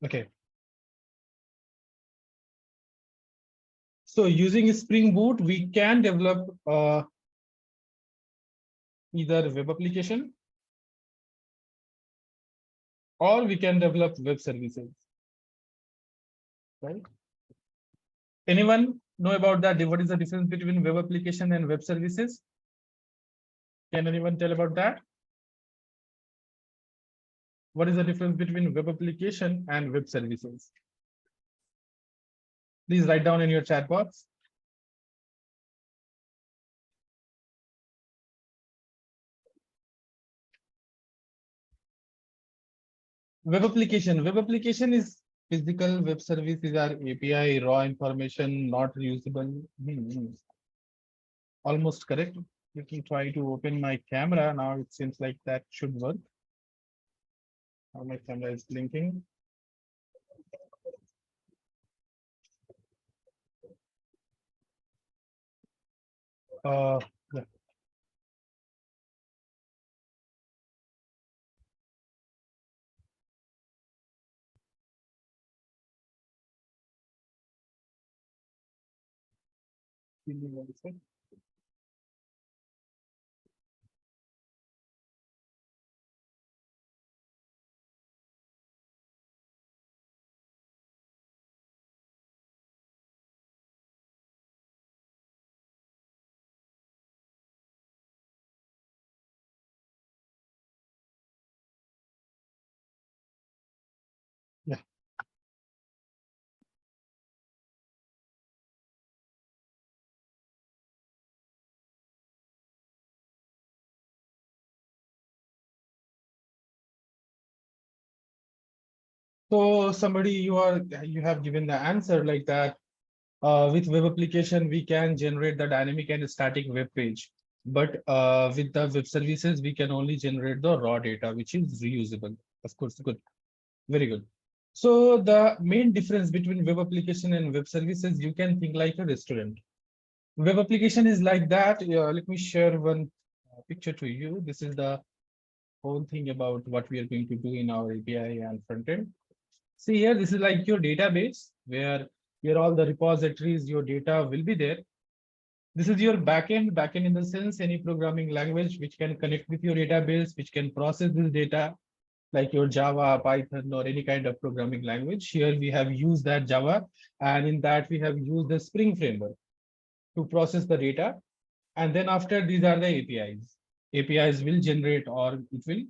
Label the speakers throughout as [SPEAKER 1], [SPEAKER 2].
[SPEAKER 1] Okay. So using Spring Boot, we can develop either web application or we can develop web services, right? Anyone know about that? What is the difference between web application and web services? Can anyone tell about that? What is the difference between web application and web services? Please write down in your chat box. Web application is physical, web services are API, raw information, not reusable. Almost correct. Let me try to open my camera. Now it seems like that should work. Now my camera is blinking. Yeah. Give me 1 second. Yeah. So somebody you have given the answer like that. With web application, we can generate the dynamic and static web page. But with the web services, we can only generate the raw data, which is reusable. Of course, good. Very good. So the main difference between web application and web services, you can think like a restaurant. Web application is like that. Let me share one picture to you. This is the whole thing about what we are going to do in our API and frontend. See here, this is like your database where all the repositories, your data will be there. This is your backend in the sense any programming language which can connect with your database, which can process this data, like your Java, Python, or any kind of programming language. Here we have used that Java, and in that we have used the Spring framework to process the data. And then after these are the APIs. APIs will generate or it will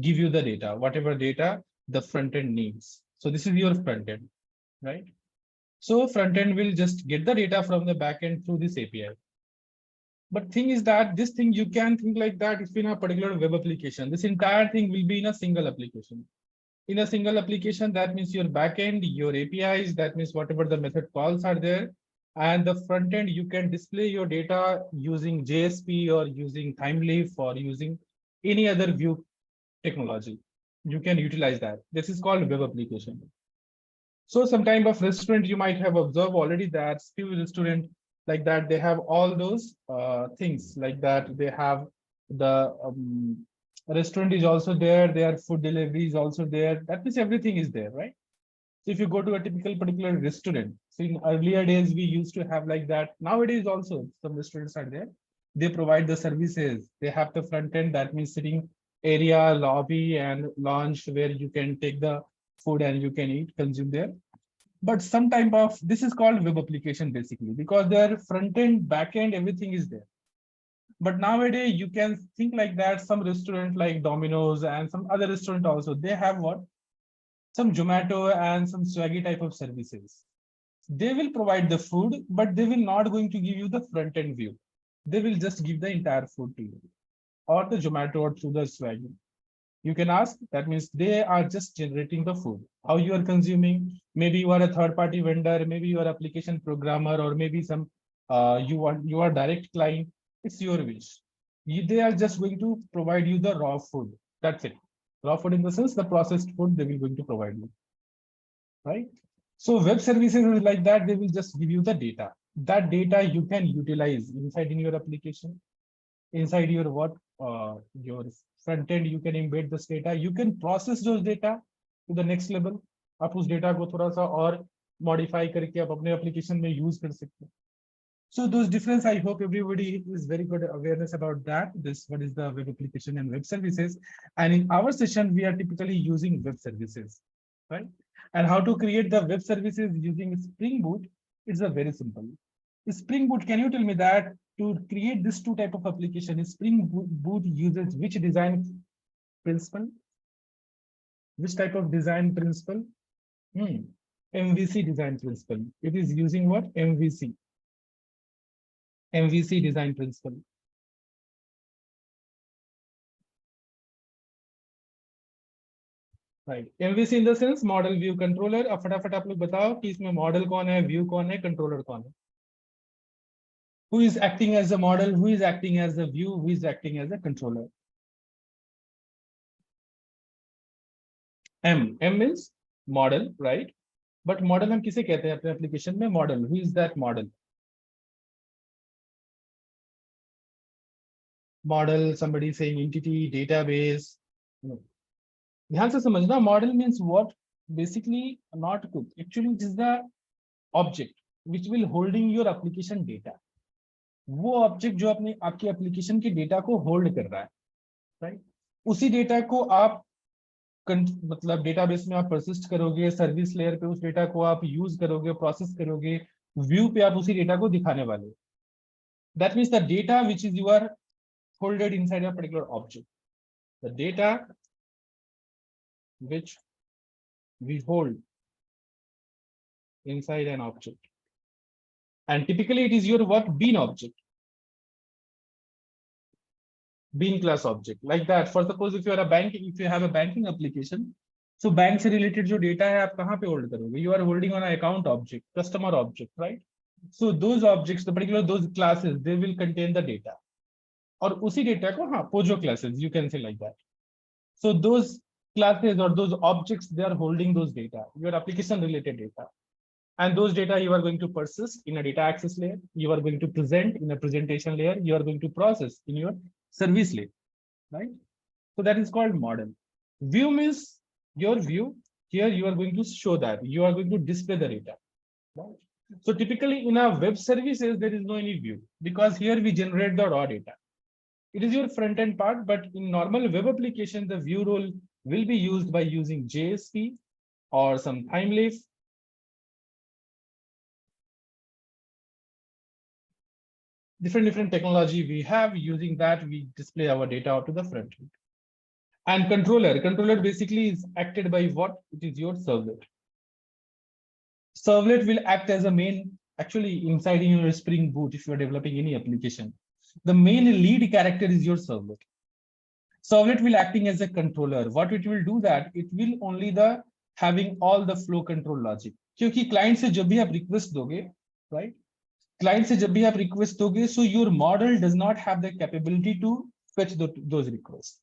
[SPEAKER 1] give you the data, whatever data the front end needs. So this is your front end, right? So front end will just get the data from the back end through this API. But thing is that this thing you can think like that if in a particular web application, this entire thing will be in a single application. In a single application, that means your backend, your APIs, that means whatever the method calls are there. And the front end, you can display your data using JSP or using Timeleaf or using any other view technology. You can utilize that. This is called web application. So some type of restaurant you might have observed already that few restaurant like that, they have all those things like that. They have the restaurant is also there. Their food delivery is also there. That means everything is there, right? So if you go to a typical particular restaurant, so in earlier days, we used to have like that. Nowadays also some restaurants are there. They provide the services. They have the front end, that means sitting area, lobby and lounge where you can take the food and you can eat, consume there. But some type of, this is called web application basically, because their front end, back end, everything is there. But nowadays you can think like that. Some restaurant like Domino's and some other restaurant also, they have what? Some Zomato and some Swaggy type of services. They will provide the food, but they will not going to give you the front end view. They will just give the entire food to you, or the Zomato or through the Swaggy. You can ask, that means they are just generating the food. How you are consuming, maybe you are a third party vendor, maybe you are application programmer, or maybe some you are direct client. It's your wish. They are just going to provide you the raw food. That's it. Raw food in the sense the processed food they will going to provide you, right? So web services is like that. They will just give you the data. That data you can utilize inside in your application, inside your what your front end. You can embed this data. You can process those data to the next level. आप उस data को थोड़ा सा और modify करके आप अपने application में यूज कर सकते हैं. So those difference, I hope everybody is very good awareness about that. This what is the web application and web services. And in our session, we are typically using web services, right? And how to create the web services using Spring Boot is a very simple. Spring Boot, can you tell me that to create this two type of application, Boot uses which design principle? Which type of design principle? Hmm. MVC design principle. It is using what? MVC. MVC design principle. Right. MVC in the sense model view controller. अब फटाफट आप लोग बताओ कि इसमें model कौन है, view कौन है, कंट्रोलर कौन है. Who is acting as a model, who is acting as a view, who is acting as a controller? M means model, right? But model हम किसे कहते हैं अपने एप्लीकेशन में? Model. Who is that model? Model, somebody saying entity, database. No. ध्यान से समझना, model means what, basically not कुछ, actually it is the object which will holding your application data. वो ऑब्जेक्ट जो अपने आपकी एप्लीकेशन के डेटा को होल्ड कर रहा है, राइट? उसी डेटा को आप मतलब डेटाबेस में आप परसिस्ट करोगे, सर्विस लेयर पे उस डेटा को आप यूज करोगे, प्रोसेस करोगे, व्यू पे आप उसी डेटा को दिखाने वाले. That means the data which is you are holded inside a particular object, the data which we hold inside an object, and typically it is your what? Bean object, bean class object, like that. For suppose if you are a bank, if you have a banking application, so bank से related जो data है आप कहाँ पे hold करोगे? You are holding on an account object, customer object, right? So those objects, the particular those classes, they will contain the data. और उसी data को हाँ Pozzo classes, you can say like that. So those classes or those objects, they are holding those data, your application related data. And those data you are going to persist in a data access layer, you are going to present in a presentation layer, you are going to process in your service layer, right? So that is called model. View means your view. Here you are going to show that, you are going to display the data, right? So typically in our web services, there is no any view because here we generate the raw data. It is your front end part, but in normal web application, the view role will be used by using JSP or some time leaf. Different technology we have, using that we display our data to the front end. And controller basically is acted by what? It is your servlet. Servlet will act as a main, actually inside in your Spring Boot, if you are developing any application, the main lead character is your servlet. Servlet will acting as a controller. What it will do that it will only the having all the flow control logic. क्योंकि client से जब भी आप request दोगे, right? Client से जब भी आप request दोगे, so your model does not have the capability to fetch those requests.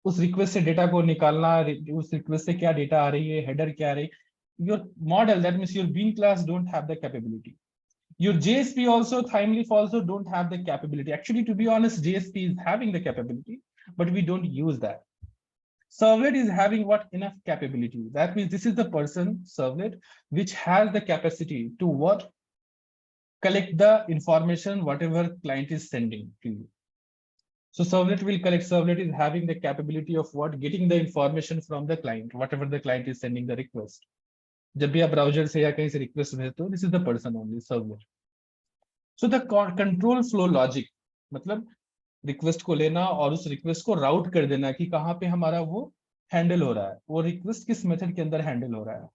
[SPEAKER 1] उस request से data को निकालना, उस request से क्या data आ रही है, header क्या आ रही है, your model, that means your bean class, don't have the capability. Your JSP also, Thymeleaf also don't have the capability. Actually, to be honest, JSP is having the capability, but we don't use that. Servlet is having what? Enough capability. That means this is the person, servlet, which has the capacity to what? Collect the information, whatever client is sending to you. So servlet will collect, servlet is having the capability of what? Getting the information from the client, whatever the client is sending the request. जब भी आप browser से या कहीं से request भेजते हो, this is the person only, servlet. So the control flow logic, मतलब रिक्वेस्ट को लेना और उस रिक्वेस्ट को राउट कर देना कि कहाँ पे हमारा वो हैंडल हो रहा है, वो रिक्वेस्ट किस मेथड के अंदर हैंडल हो रहा है,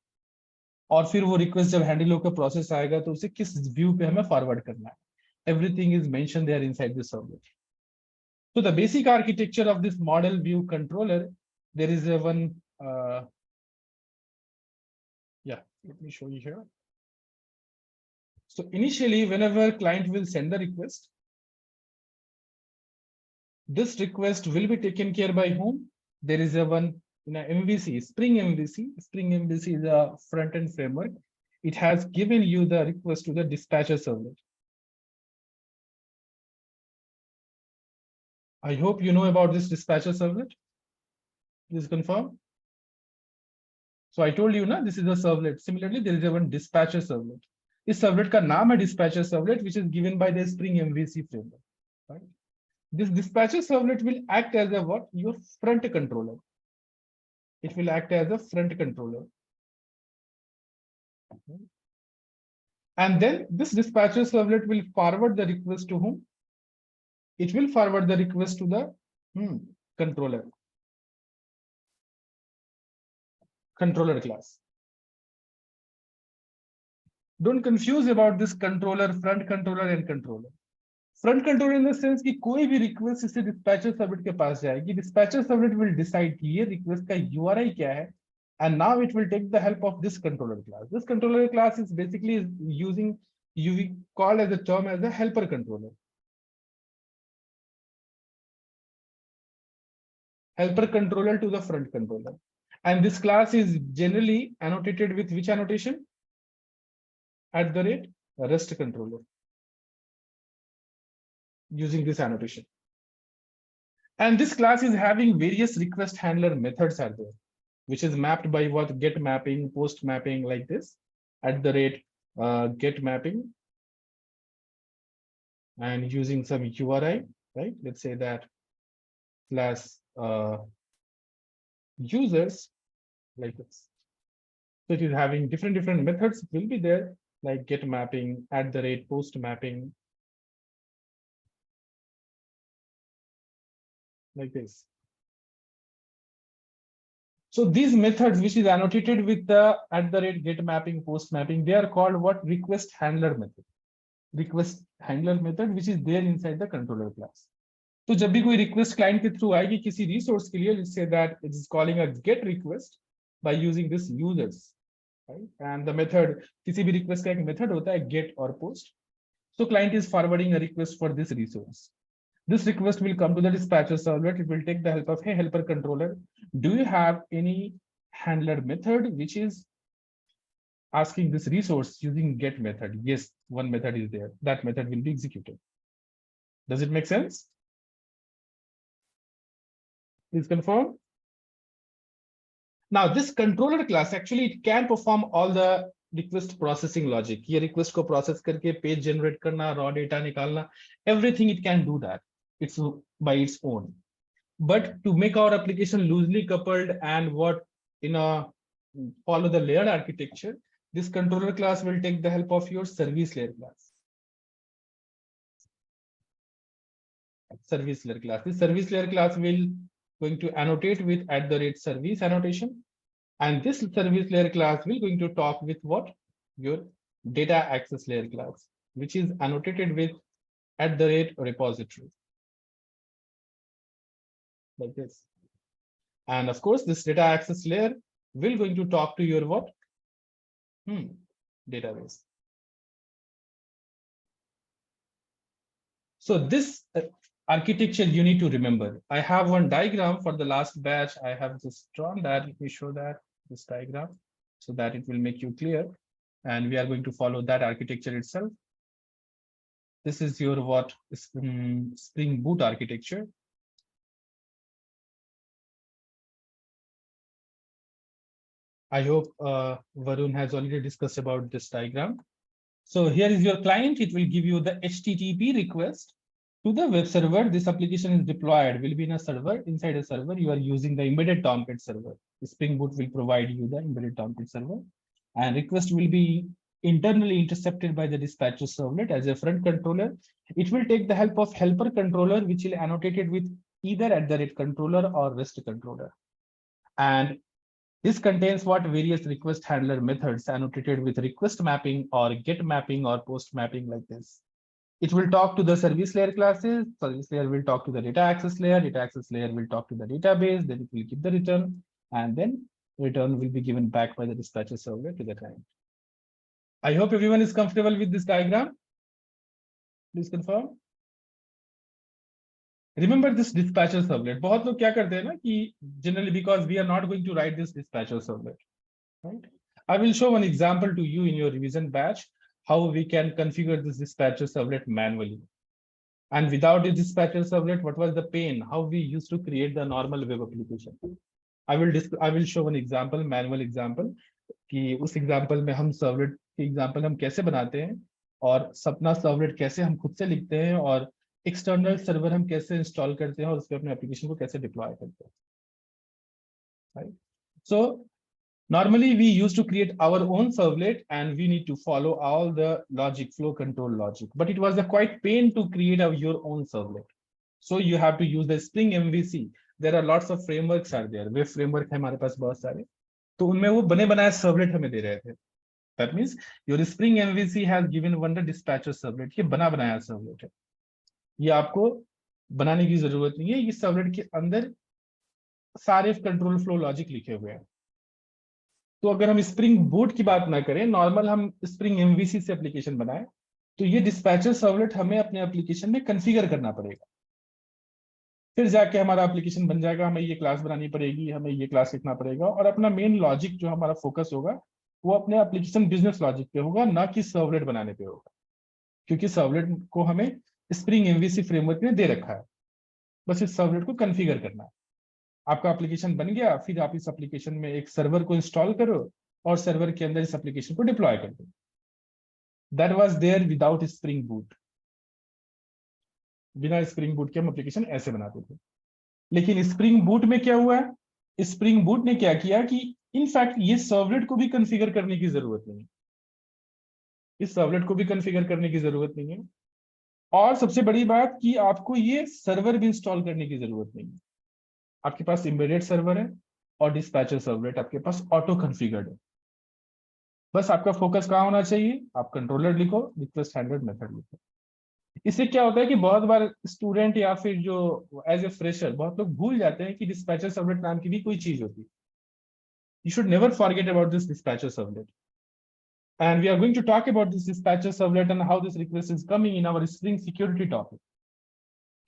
[SPEAKER 1] और फिर वो रिक्वेस्ट जब हैंडल होकर प्रोसेस आएगा तो उसे किस व्यू पे हमें फॉरवर्ड करना है. Everything is mention there inside this servlet. So the basic architecture of this model view controller, there is a one yeah, let me show you here. So initially, whenever client will send the request, this request will be taken care by whom? There is a one in a MVC, Spring MVC. Spring MVC is a front-end framework. It has given you the request to the dispatcher servlet. I hope you know about this dispatcher servlet. Please confirm. So I told you, na, this is a servlet. Similarly, there is a one dispatcher servlet. This servlet का नाम है dispatcher servlet, which is given by the Spring MVC framework. Right? This dispatcher servlet will act as a what? Your front controller. It will act as a front controller. And then this dispatcher servlet will forward the request to whom? It will forward the request to the controller. Controller class. Don't confuse about this controller, front controller and controller. Front controller in the sense कि कोई भी request इसे dispatcher servlet के पास जाएगी. Dispatcher servlet will decide कि ये request का URI क्या है, and now it will take the help of this controller class. This controller class is basically using, you call as a term as a helper controller. Helper controller to the front controller. And this class is generally annotated with which annotation? @ REST controller. Using this annotation. And this class is having various request handler methods are there, which is mapped by what? Get mapping, post mapping, like this, @ get mapping, and using some URI, right? Let's say that class users, like this. So it is having different methods will be there, like get mapping, @ post mapping, like this. So these methods, which is annotated with the @ get mapping, post mapping, they are called what? Request handler method. Request handler method, which is there inside the controller class. तो जब भी कोई request client के through आएगी किसी resource के लिए, let's say that it is calling a get request by using this users, right? And the method, किसी भी request का एक method होता है get or post. So client is forwarding a request for this resource. This request will come to the dispatcher servlet. It will take the help of, hey, helper controller. Do you have any handler method which is asking this resource using get method? Yes, one method is there. That method will be executed. Does it make sense? Please confirm. Now, this controller class actually it can perform all the request processing logic. ये request को process करके page generate करना, raw data निकालना, everything it can do that. It's by its own. But to make our application loosely coupled and what in a follow the layered architecture, this controller class will take the help of your service layer class. Service layer class. This service layer class will going to annotate with @ service annotation. And this service layer class will going to talk with what? Your data access layer class, which is annotated with @ repository. Like this. And of course, this data access layer will going to talk to your what? Database. So this architecture you need to remember. I have one diagram for the last batch. I have just drawn that. Let me show that this diagram so that it will make you clear. And we are going to follow that architecture itself. This is your what? Spring Boot architecture. I hope Varun has already discussed about this diagram. So here is your client. It will give you the HTTP request to the web server. This application is deployed, will be in a server. Inside a server, you are using the embedded Tomcat server. The Spring Boot will provide you the embedded Tomcat server. And request will be internally intercepted by the dispatcher servlet as a front controller. It will take the help of helper controller, which will annotate it with either @ controller or REST controller. And this contains what? Various request handler methods annotated with request mapping or get mapping or post mapping, like this. It will talk to the service layer classes. Service layer will talk to the data access layer. Data access layer will talk to the database. Then it will give the return. And then return will be given back by the dispatcher servlet to the client. I hope everyone is comfortable with this diagram. Please confirm. Remember this dispatcher servlet. बहुत लोग क्या करते हैं ना कि generally because we are not going to write this dispatcher servlet, right? I will show one example to you in your revision batch how we can configure this dispatcher servlet manually. And without this dispatcher servlet, what was the pain? How we used to create the normal web application. I will show one example, manual example, कि उस example में हम servlet के example हम कैसे बनाते हैं और सपना सर्वलेट कैसे हम खुद से लिखते हैं और एक्सटर्नल सर्वर हम कैसे इंस्टॉल करते हैं और उस पर अपने एप्लीकेशन को कैसे डिप्लॉय करते हैं, right? So normally we used to create our own servlet and we need to follow all the logic, flow control logic, but it was a quite pain to create your own servlet. So you have to use the Spring MVC. There are lots of frameworks are there, web framework है हमारे पास बहुत सारे, तो उनमें वो बने बनाए servlet हमें दे रहे थे. That means your Spring MVC has given one the dispatcher servlet. ये बना बनाया सर्वलेट है, ये आपको बनाने की जरूरत नहीं है, ये सर्वलेट के अंदर सारे कंट्रोल फ्लो लॉजिक लिखे हुए हैं. तो अगर हम स्प्रिंग बूट की बात ना करें, नॉर्मल हम स्प्रिंग एमवीसी से एप्लीकेशन बनाए, तो ये डिस्पैचर सर्वलेट हमें अपने एप्लीकेशन में कॉन्फ़िगर करना पड़ेगा. फिर जाके हमारा एप्लीकेशन बन जाएगा, हमें ये क्लास बनानी पड़ेगी, हमें ये क्लास लिखना पड़ेगा और अपना मेन लॉजिक जो हमारा फोकस होगा वो अपने एप्लीकेशन बिजनेस लॉजिक पे होगा, ना कि सर्वलेट बनाने पे होगा, क्योंकि सर्वलेट को हमें स्प्रिंग एमवीसी फ्रेमवर्क ने दे रखा है. बस इस सर्वलेट को कॉन्फ़िगर करना है. आपका एप्लीकेशन बन गया, फिर आप इस एप्लीकेशन में एक सर्वर को इंस्टॉल करो और सर्वर के अंदर इस एप्लीकेशन को डिप्लॉय कर दो. That was there without Spring Boot. बिना स्प्रिंग बूट के हम एप्लीकेशन ऐसे बनाते थे. लेकिन स्प्रिंग बूट में क्या हुआ है, स्प्रिंग बूट ने क्या किया कि इनफैक्ट ये सर्वलेट को भी कॉन्फ़िगर करने की जरूरत नहीं है. इस सर्वलेट को भी कॉन्फ़िगर करने की जरूरत नहीं है, और सबसे बड़ी बात कि आपको ये सर्वर भी इंस्टॉल करने की जरूरत नहीं है. आपके पास एम्बेडेड सर्वर है और डिस्पैचर सर्वलेट आपके पास ऑटो कॉन्फ़िगर्ड है. बस आपका फोकस कहाँ होना चाहिए, आप कंट्रोलर लिखो, रिक्वेस्ट हैंडलर मेथड लिखो. इससे क्या होता है कि बहुत बार स्टूडेंट या फिर जो एज ए फ्रेशर बहुत लोग भूल जाते हैं कि डिस्पैचर सर्वलेट नाम की भी कोई चीज होती है. You should never forget about this dispatcher servlet. And we are going to talk about this dispatcher servlet and how this request is coming in our Spring Security topic.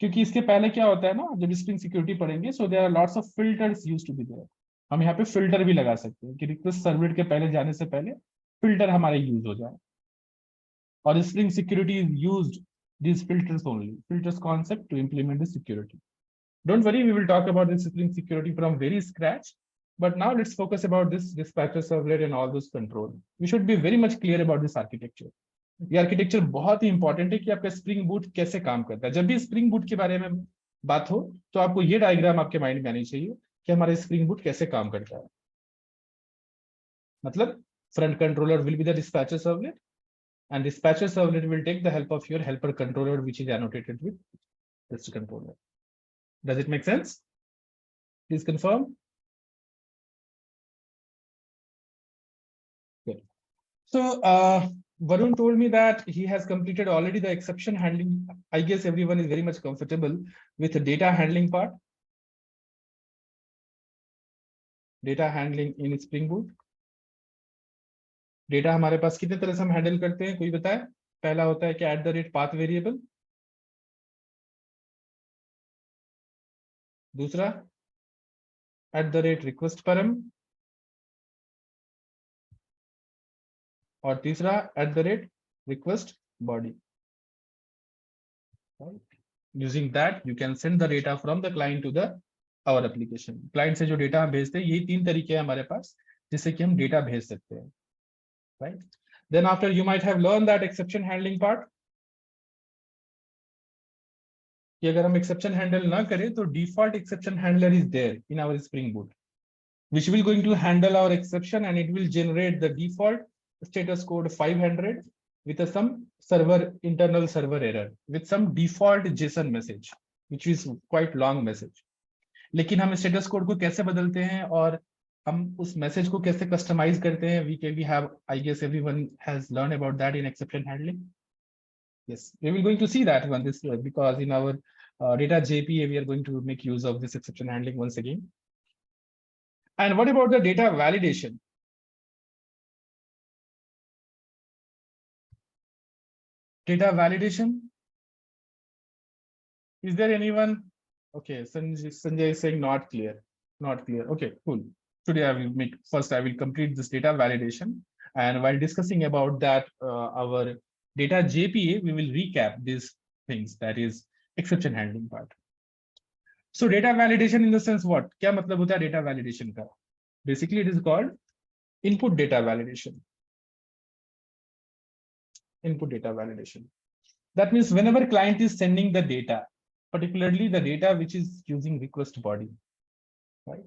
[SPEAKER 1] क्योंकि इसके पहले क्या होता है ना, जब स्प्रिंग सिक्योरिटी पढ़ेंगे, so there are lots of filters used to be there. हम यहाँ पे फिल्टर भी लगा सकते हैं कि रिक्वेस्ट सर्वलेट के पहले जाने से पहले फिल्टर हमारे यूज हो जाए. और Spring security is used these filters only, filters concept to implement the security. Don't worry, we will talk about this Spring security from very scratch. But now let's focus about this dispatcher servlet and all those control. We should be very much clear about this architecture. ये architecture बहुत ही important है कि आपका spring boot कैसे काम करता है. जब भी स्प्रिंग बूट के बारे में बात हो तो आपको ये डायग्राम आपके माइंड में आनी चाहिए कि हमारा स्प्रिंग बूट कैसे काम करता है. मतलब front controller will be the dispatcher servlet and dispatcher servlet will take the help of your helper controller, which is annotated with this controller. Does it make sense? Please confirm. Good. So Varun told me that he has completed already the exception handling. I guess everyone is very much comfortable with the data handling part. Data handling in Spring Boot. Data हमारे पास कितने तरह से हम handle करते हैं, कोई बताए? पहला होता है कि @ पाथ वेरिएबल. दूसरा @request परम. और तीसरा @request body. Using that you can send the data from the client to the our application. Client से जो डेटा हम भेजते हैं, यही 3 तरीके हैं हमारे पास जिससे कि हम डेटा भेज सकते हैं, right? Then after you might have learned that exception handling part. कि अगर हम exception handle ना करें तो default exception handler is there in our Spring Boot, which will going to handle our exception and it will generate the default status code 500 with some internal server error with some default JSON message, which is quite long message. लेकिन हम status code को कैसे बदलते हैं और हम उस message को कैसे कस्टमाइज करते हैं, we have, I guess everyone has learned about that in exception handling. Yes, we will going to see that one this year because in our data JPA we are going to make use of this exception handling once again. And what about the data validation? Data validation. Is there anyone? Okay, Sanjay is saying not clear. Not clear. Okay, cool. Today I will complete this data validation. And while discussing about that, our data JPA, we will recap these things, that is exception handling part. So data validation in the sense what? क्या मतलब होता है data validation का? Basically, it is called input data validation. Input data validation. That means whenever client is sending the data, particularly the data which is using request body, right?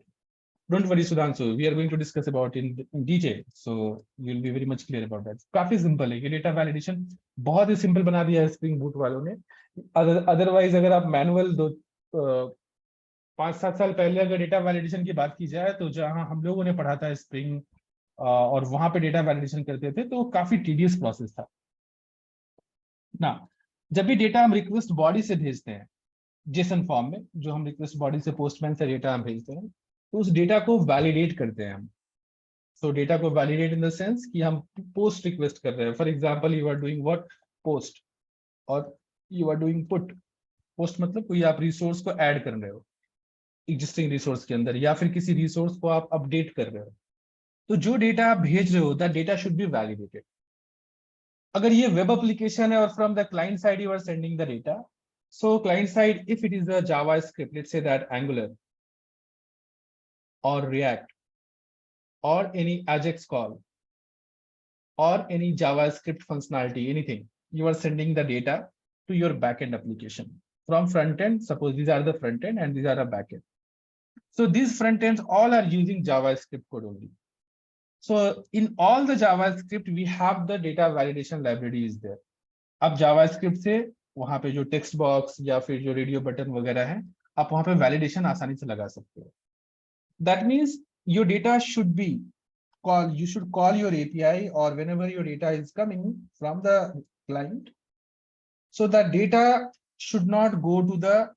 [SPEAKER 1] Don't worry, Sudhanshu. We are going to discuss about in detail, so you'll be very much clear about that. काफी simple है ये data validation, बहुत ही simple बना दिया है Spring Boot वालों ने. Otherwise, अगर आप manual 5-7 साल पहले अगर डेटा वैलिडेशन की बात की जाए तो जहां हम लोगों ने पढ़ा था स्प्रिंग और वहां पे डेटा वैलिडेशन करते थे तो काफी टीडियस प्रोसेस था ना. जब भी डेटा हम रिक्वेस्ट बॉडी से भेजते हैं जेसन फॉर्म में, जो हम रिक्वेस्ट बॉडी से पोस्टमैन से डेटा हम भेजते हैं, तो उस डेटा को वैलिडेट करते हैं हम. सो डेटा को वैलिडेट इन द सेंस कि हम पोस्ट रिक्वेस्ट कर रहे हैं. For example, you are doing what? Post. और you are doing put. Post मतलब कोई आप रिसोर्स को ऐड कर रहे हो एग्जिस्टिंग रिसोर्स के अंदर, या फिर किसी रिसोर्स को आप अपडेट कर रहे हो. तो जो डेटा आप भेज रहे हो, that data should be validated. अगर ये वेब एप्लीकेशन है और from the client side you are sending the data, so client side, if it is a JavaScript, let's say that Angular or React or any Ajax call or any JavaScript functionality, anything, you are sending the data to your backend application. From front end, suppose these are the front end and these are the backend. So these front ends all are using JavaScript code only. So in all the JavaScript, we have the data validation library is there. अब JavaScript से वहां पे जो text box या फिर जो radio button वगैरह है, आप वहां पे वैलिडेशन आसानी से लगा सकते हो. That means your data should B call, you should call your API or whenever your data is coming from the client. So that data should not go to the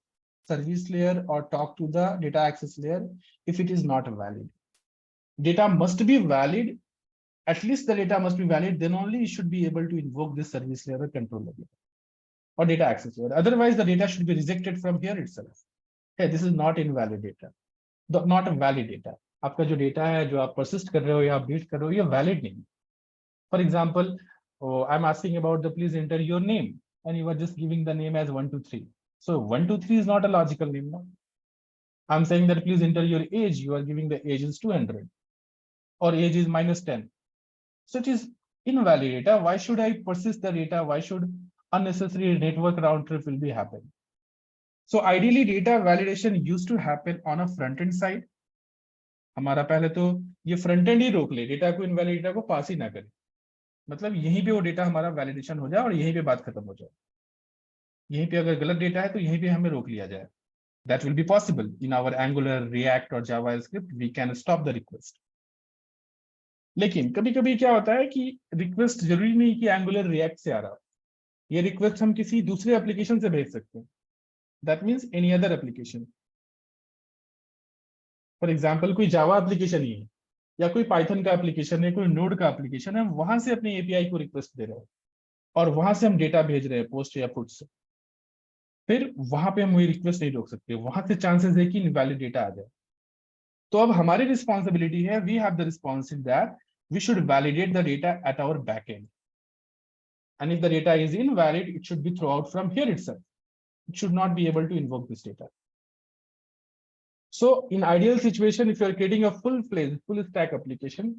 [SPEAKER 1] service layer or talk to the data access layer if it is not valid. Data must be valid. At least the data must be valid. Then only you should be able to invoke this service layer or controller layer or data access layer. Otherwise, the data should be rejected from here itself. Hey, this is not invalid data, not a valid data. आपका जो data है जो आप persist कर रहे हो या update कर रहे हो, ये वैलिड नहीं. For example, I am asking about the please enter your name and you are just giving the name as 123. सो 123 is not a logical name now. I'm saying that please enter your age, you are giving the age is 200 or age is -10. So it is invalid data. Why should I persist the data? Why should unnecessary network round trip will be happening? So ideally data validation used to happen on a front end side. हमारा पहले तो ये front and he रोक ले, data को invalid data को पास ही ना करे. मतलब यहीं पे वो डेटा हमारा वैलिडेशन हो जाए और यहीं पे बात खत्म हो जाए. यहीं पे अगर गलत डेटा है तो यहीं पे हमें रोक लिया जाए. That will be possible in our Angular, React और JavaScript. We can stop the request. लेकिन कभी कभी क्या होता है कि रिक्वेस्ट जरूरी नहीं कि एंगुलर रिएक्ट से आ रहा. ये रिक्वेस्ट हम किसी दूसरे एप्लीकेशन से भेज सकते हैं. That means any other application. For example, कोई जावा एप्लीकेशन ही है या कोई पाइथन का एप्लीकेशन है, कोई नोड का एप्लीकेशन है, वहां से अपने एपीआई को रिक्वेस्ट दे रहे हैं और वहां से हम डेटा भेज रहे हैं पोस्ट या पुट से. फिर वहां पे हम वही रिक्वेस्ट नहीं रोक सकते, वहां से चांसेस है कि इनवैलिड डेटा आ जाए. तो अब हमारी रिस्पॉन्सिबिलिटी है, we have the responsibility that we should validate the data at our back end. And if the data is invalid, it should be throw out from here itself. It should not be able to invoke this data. So in ideal situation, if you are creating a full-fledged, full-stack application,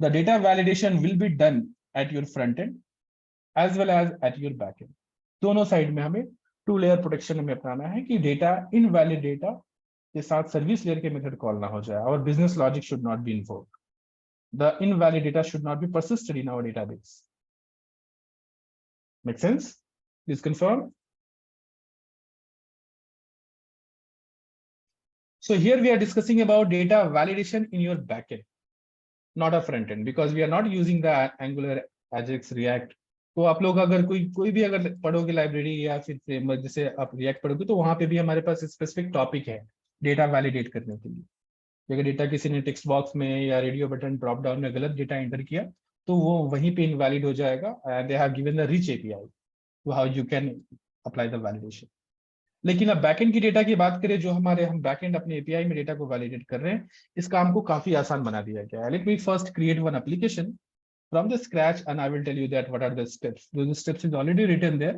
[SPEAKER 1] the data validation will be done at your front end as well as at your back end. दोनों side में हमें 2-layer protection में अपनाना है कि data invalid data के साथ service layer के मेथड कॉल ना हो जाए. Our business logic should not be invoked. The invalid data should not be persisted in our database. Make sense? Please confirm. So here we are discussing about data validation in your backend, not a front end, because we are not using the Angular, Ajax, React. तो आप लोग अगर कोई भी अगर पढ़ोगे library या फिर फ्रेमवर्क, जैसे आप रिएक्ट पढ़ोगे, तो वहां पे भी हमारे पास स्पेसिफिक टॉपिक है डेटा वैलिडेट करने के लिए. अगर डेटा किसी ने टेक्स्ट बॉक्स में या रेडियो बटन ड्रॉप डाउन में गलत डेटा एंटर किया तो वो वहीं पे इनवैलिड हो जाएगा. They have given the rich API to how you can apply the validation. लेकिन अब बैकएंड की डेटा की बात करें, जो हमारे हम बैकएंड अपने एपीआई में डेटा को वैलिडेट कर रहे हैं, इस काम को काफी आसान बना दिया गया है. Let me first create one application from the scratch and I will tell you that what are the steps. Those steps is already written there.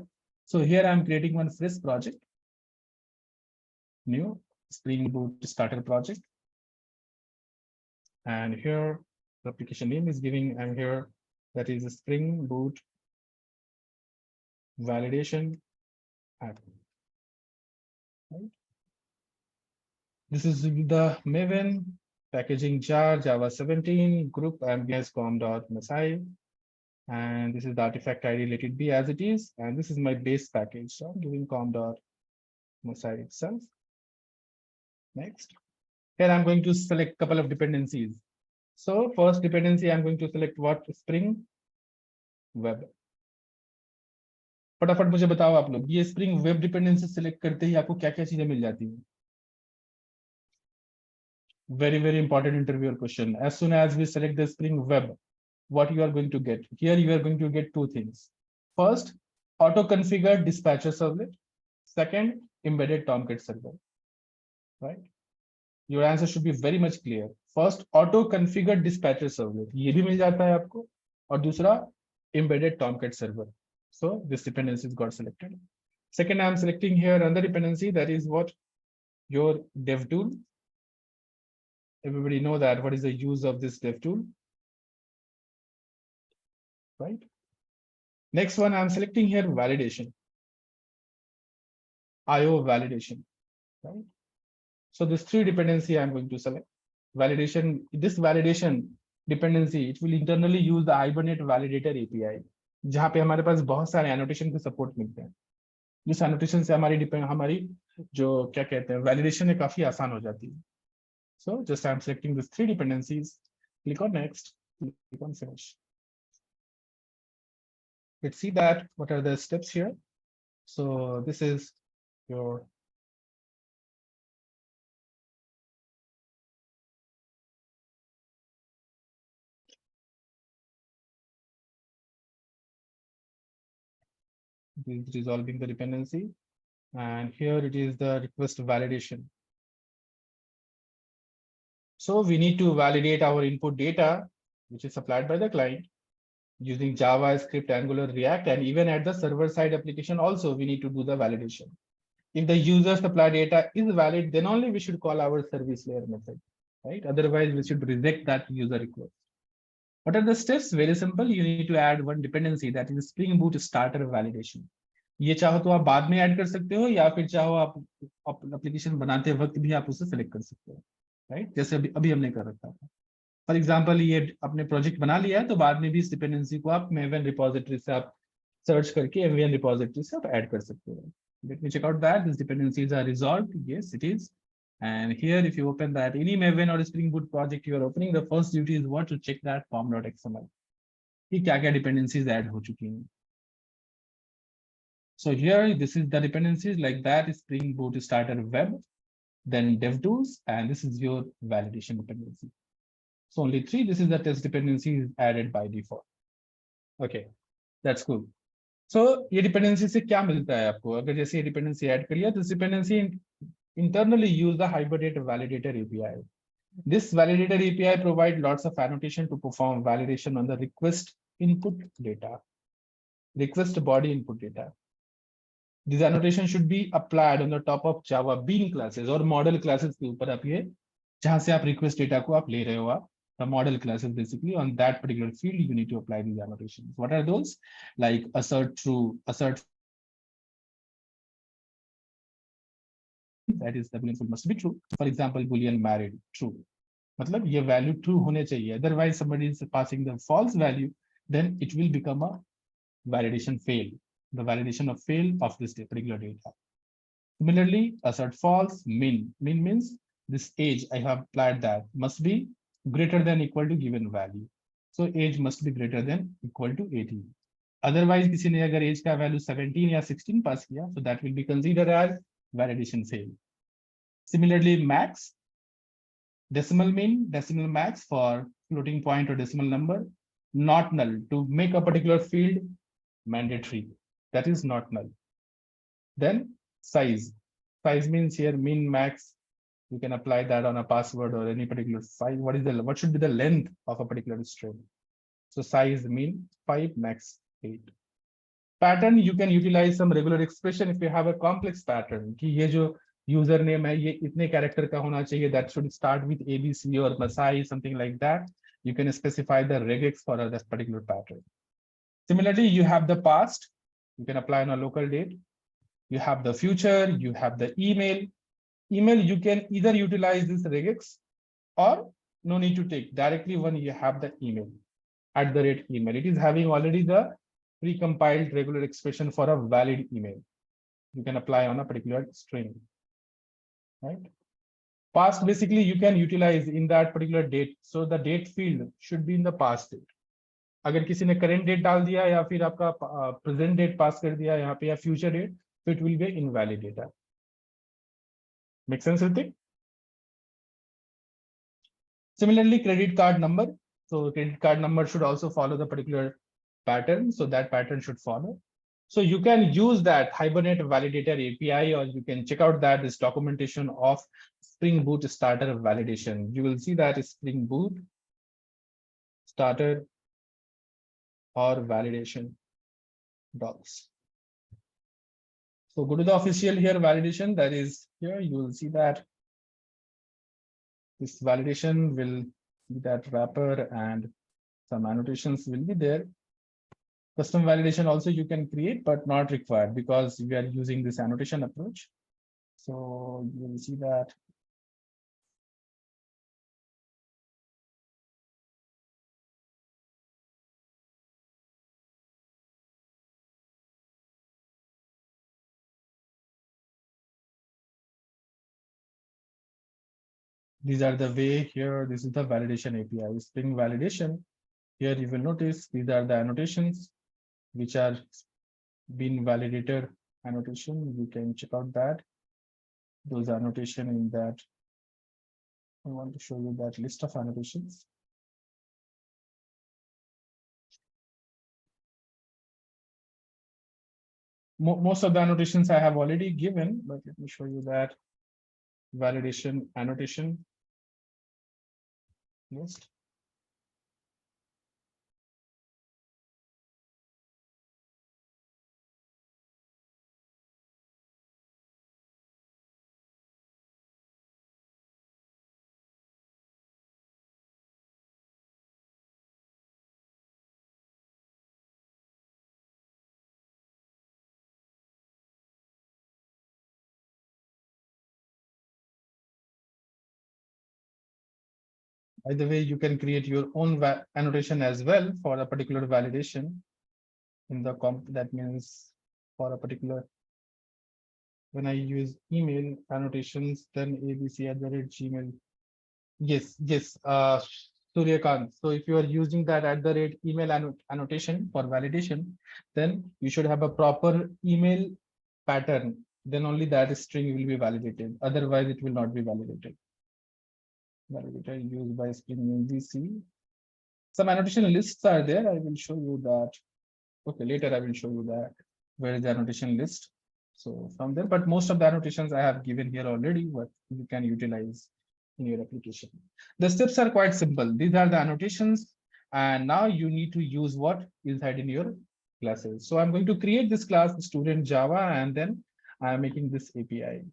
[SPEAKER 1] So here I am creating one fresh project, new. Spring Boot starter project. And here the application name is giving, and here that is a Spring Boot validation app. Right? This is the Maven packaging jar, Java 17, group ambience.com.msi. And this is the artifact ID, let it be as it is. And this is my base package. So I'm giving com.msi itself. Next. Here I'm going to select a couple of dependencies. So first dependency, I'm going to select what? Spring Web. फटाफट मुझे बताओ आप लोग, ये spring web dependency select करते ही आपको क्या क्या चीजें मिल जाती हैं? Very important interviewer question. As soon as we select the Spring Web, what you are going to get? Here you are going to get two things. First, auto-configured dispatcher servlet. Second, embedded Tomcat server. Right? Your answer should be very much clear. First, auto-configured dispatcher servlet. ये भी मिल जाता है आपको. और दूसरा, embedded Tomcat server. So this dependency got selected. Second, I am selecting here another dependency, that is what? Your dev tool. Everybody know that what is the use of this dev tool, right? Next one, I'm selecting here validation, IO validation, right? So this three dependency I'm going to select. Validation, this validation dependency, it will internally use the Hibernate validator API, जहाँ पे हमारे पास बहुत सारे annotation के support मिलते हैं. जिस annotation से हमारी जो क्या कहते हैं validation है काफी आसान हो जाती है. So just I'm selecting these three dependencies. Click on next. Click on finish. Let's see that what are the steps here. So this is your resolving the dependency, and here it is the request validation. So we need to validate our input data, which is supplied by the client, using JavaScript, Angular, React, and even at the server-side application also we need to do the validation. If the user supply data is valid, then only we should call our service layer method, right? Otherwise, we should reject that user request. What are the steps? Very simple. You need to add one dependency, that is Spring Boot starter validation. ये चाहो तो आप बाद में add कर सकते हो, या फिर चाहो आप एप्लीकेशन बनाते वक्त भी आप उसे सेलेक्ट कर सकते हो, राइट? जैसे अभी हमने कर रखा था. फॉर एग्जांपल, ये आपने प्रोजेक्ट बना लिया है तो बाद में भी इस डिपेंडेंसी को आप मेवन रिपोजिटरी से आप सर्च करके एमवीएन रिपोजिटरी से आप ऐड कर सकते हो. Let me check out that these dependencies are resolved. Yes, it is. And here, if you open that any Maven or Spring Boot project you are opening, the first duty is what? To check that form.xml. कि क्या-क्या dependencies add हो चुकी हैं. So here, this is the dependencies like that: Spring Boot starter web, then DevTools, and this is your validation dependency. So only three. This is the test dependency added by default. Okay, that's cool. So ये dependency से क्या मिलता है आपको? अगर जैसे ये dependency add करिए, तो dependency internally use the Hibernate validator API. This validator API provide lots of annotation to perform validation on the request input data, request body input data. This annotation should be applied on the top of Java bean classes or model classes के ऊपर आप ये जहाँ से आप request data को आप ले रहे हो आप, the model classes basically on that particular field you need to apply these annotations. What are those? Like assert true, assert that is the boolean must be true. For example, boolean married true. मतलब ये value true होने चाहिए. Otherwise, somebody is passing the false value, then it will become a validation fail. The validation of fail of this particular data. Similarly, assert false, min. Min means this age, I have applied that, must be greater than equal to given value. So age must be greater than equal to 18. Otherwise, किसी ने अगर age का value 17 या 16 pass किया, so that will be considered as validation fail. Similarly, max, decimal min, decimal max for floating point or decimal number, not null. To make a particular field mandatory, that is not null. Then size. Size means here min, max. You can apply that on a password or any particular size. What should be the length of a particular string? So size min 5, max 8. Pattern, you can utilize some regular expression if you have a complex pattern. कि ये जो username है ये इतने character का होना चाहिए, that should start with ABC or Masai, something like that. You can specify the regex for that particular pattern. Similarly, you have the past, you can apply on a local date. You have the future, you have the email. Email, you can either utilize this regex or no need to take directly when you have the email @ email. It is having already the pre-compiled regular expression for a valid email. You can apply on a particular string, right? Past, basically, you can utilize in that particular date. So the date field should be in the past date. अगर किसी ने current date डाल दिया या फिर आपका present date pass कर दिया यहाँ पे या future date, so it will be invalid data. Make sense, Ritik? Similarly, credit card number. So credit card number should also follow the particular pattern. So that pattern should follow. So you can use that Hibernate Validator API, or you can check out that this documentation of Spring Boot Starter validation. You will see that Spring Boot Starter or validation docs. So go to the official here validation, that is here. You will see that this validation will see that wrapper and some annotations will be there. Custom validation also you can create, but not required because we are using this annotation approach. So you will see that these are the way here. This is the validation API, Spring validation. Here you will notice these are the annotations which are been validated annotation. You can check out that those annotation in that. I want to show you that list of annotations. Most of the annotations I have already given, but let me show you that validation annotation list. By the way, you can create your own annotation as well for a particular validation in the comp. That means for a particular, when I use email annotations, then abc@gmail. Yes, yes, Suryakant. So if you are using that email annotation for validation, then you should have a proper email pattern. Then only that string will be validated. Otherwise, it will not be validated. Validator used by Spring MVC. Some annotation lists are there. I will show you that. Okay, later I will show you that where is the annotation list. So from there, but most of the annotations I have given here already, what you can utilize in your application. The steps are quite simple. These are the annotations, and now you need to use what inside in your classes. So I'm going to create this class student Java, and then I'm making this API.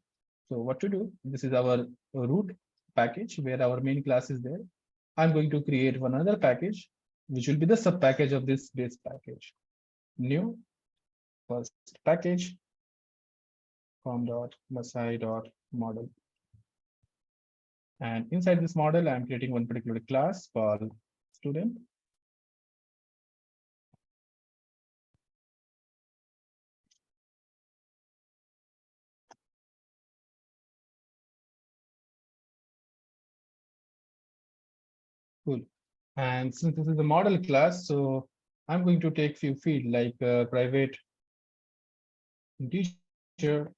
[SPEAKER 1] So what to do? This is our root package where our main class is there. I'm going to create one other package, which will be the sub package of this base package. New first package com.masai.model. And inside this model, I'm creating one particular class called student. Cool. And since this is a model class, so I'm going to take few field like private integer.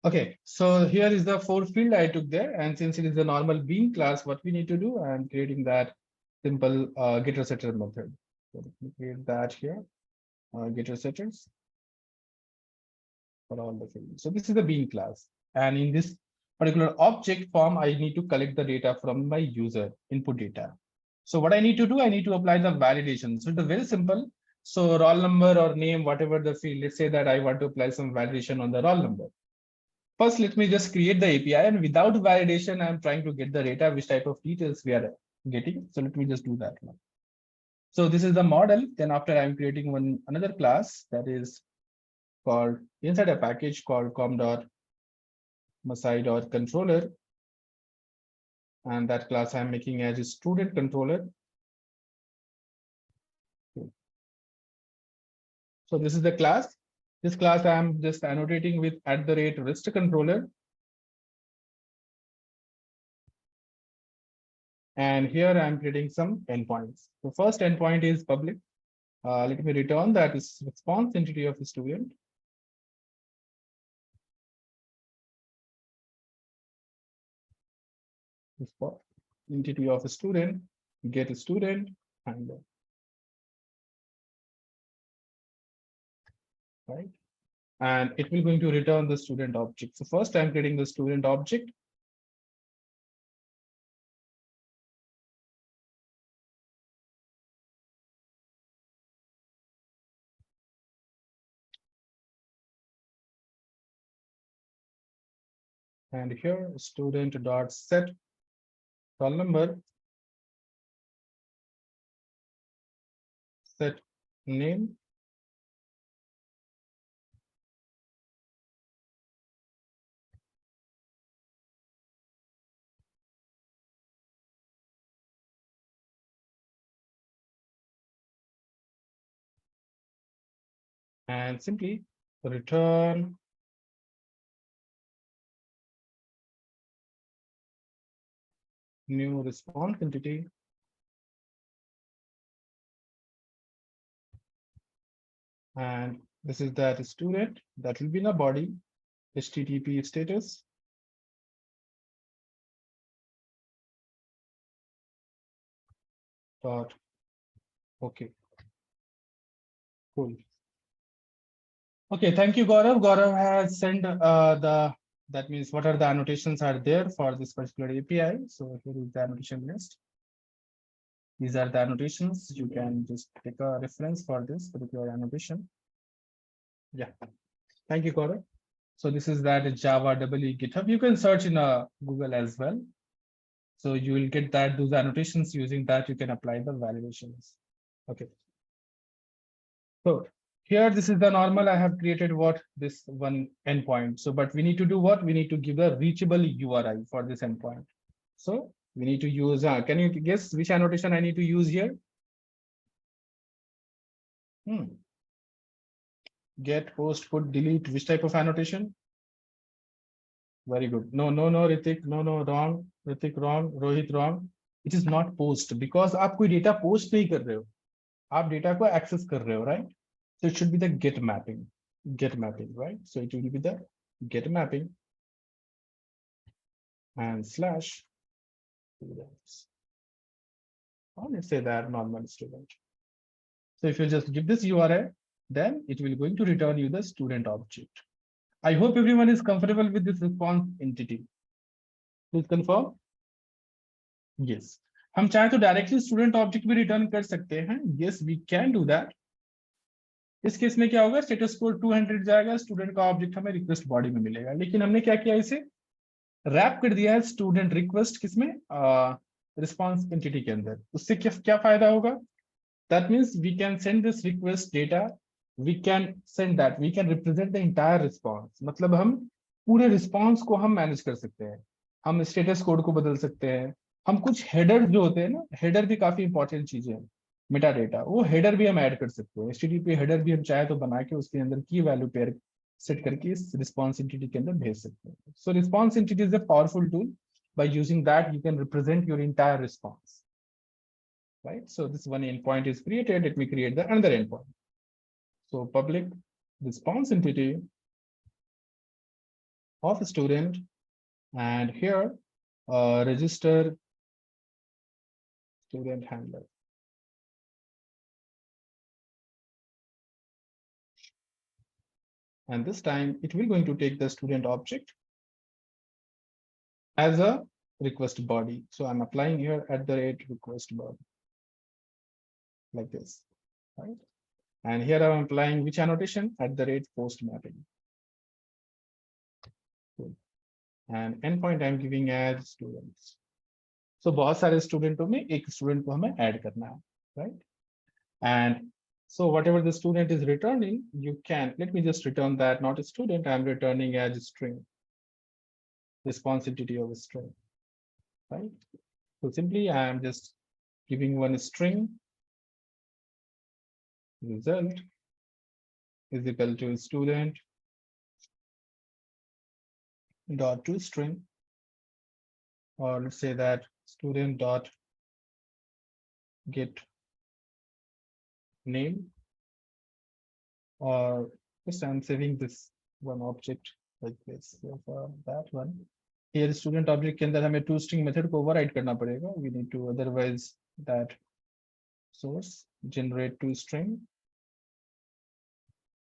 [SPEAKER 1] Okay, so here is the fourth field I took there, and since it is a normal bean class, what we need to do, I'm creating that simple getter setter method. So let me create that here, getter setters for all the fields. So this is the bean class, and in this particular object form, I need to collect the data from my user input data. So what I need to do, I need to apply the validation. So it's very simple. So roll number or name, whatever the field, let's say that I want to apply some validation on the roll number. First, let me just create the API, and without validation, I'm trying to get the data, which type of details we are getting. So let me just do that now. So this is the model. Then after I'm creating another class that is called inside a package called com.masai.controller. And that class I'm making as a student controller. So this is the class. This class I'm just annotating with @wrist controller. And here I'm creating some endpoints. The first endpoint is public. Let me return that is response entity of the student. Entity of a student, get a student, and right. And it will going to return the student object. So first I'm creating the student object. And here student dot set roll number, set name, and simply return new response entity. And this is that student that will be in a body, HTTP status. Dot okay, cool. Okay, thank you, Gaurav. Gaurav has sent that means what are the annotations are there for this particular API. So here is the annotation list. These are the annotations. You can just take a reference for this particular annotation. Yeah, thank you, Gaurav. So this is that Java EE GitHub. You can search in Google as well. So you will get that those annotations. Using that, you can apply the validations. Okay. So here, this is the normal. I have created what this one endpoint. So, but we need to do what? We need to give a reachable URI for this endpoint. So we need to use, can you guess which annotation I need to use here? Get, post, put, delete, which type of annotation? Very good. No, no, no, Ritik, no, no, wrong. Ritik, wrong. Rohit, wrong. It is not post because आप कोई data post नहीं कर रहे हो. आप data को access कर रहे हो, right? So it should be the get mapping. Get mapping, right? So it will be the get mapping and slash students. Or let's say that normal student. So if you just give this URI, then it will going to return you the student object. I hope everyone is comfortable with this response entity. Please confirm. Yes. हम चाहे तो directly student object भी return कर सकते हैं. Yes, we can do that. इस case में क्या होगा? स्टेटस कोड 200 जाएगा, स्टूडेंट का ऑब्जेक्ट हमें रिक्वेस्ट बॉडी में मिलेगा. लेकिन हमने क्या किया, इसे रैप कर दिया है स्टूडेंट रिक्वेस्ट किसमें, रिस्पॉन्स एंटिटी के अंदर. उससे क्या क्या फायदा होगा? That means we can send this request data, we can send that, we can represent the entire response. मतलब हम पूरे रिस्पॉन्स को हम मैनेज कर सकते हैं. हम स्टेटस कोड को बदल सकते हैं. हम कुछ हेडर जो होते हैं ना, हेडर भी काफी इंपॉर्टेंट चीजें हैं. मेटा डेटा, वो हेडर भी हम ऐड कर सकते हैं. एचटीटीपी हेडर भी हम चाहे तो बना के उसके अंदर की वैल्यू पेयर सेट करके इस रिस्पॉन्स एंटिटी के अंदर भेज सकते हैं. So response entity is a powerful tool. By using that, you can represent your entire response. Right? So this one endpoint is created. Let me create the another endpoint. So public response entity of student, and here register student handler. And this time it will going to take the student object as a request body. So I'm applying here @request body like this, right? And here I'm applying which annotation? @post mapping. Cool. And endpoint I'm giving as students. So बहुत सारे student में एक student को हमें add करना है, right? And so whatever the student is returning, you can, let me just return that, not a student, I'm returning as a string, response entity of a string, right? So simply I am just giving one string, result is equal to student dot toString, or let's say that student dot get name, or just I'm saving this one object like this. So for that one, here student object के अंदर हमें toString method को override करना पड़ेगा. We need to, otherwise that source generate toString.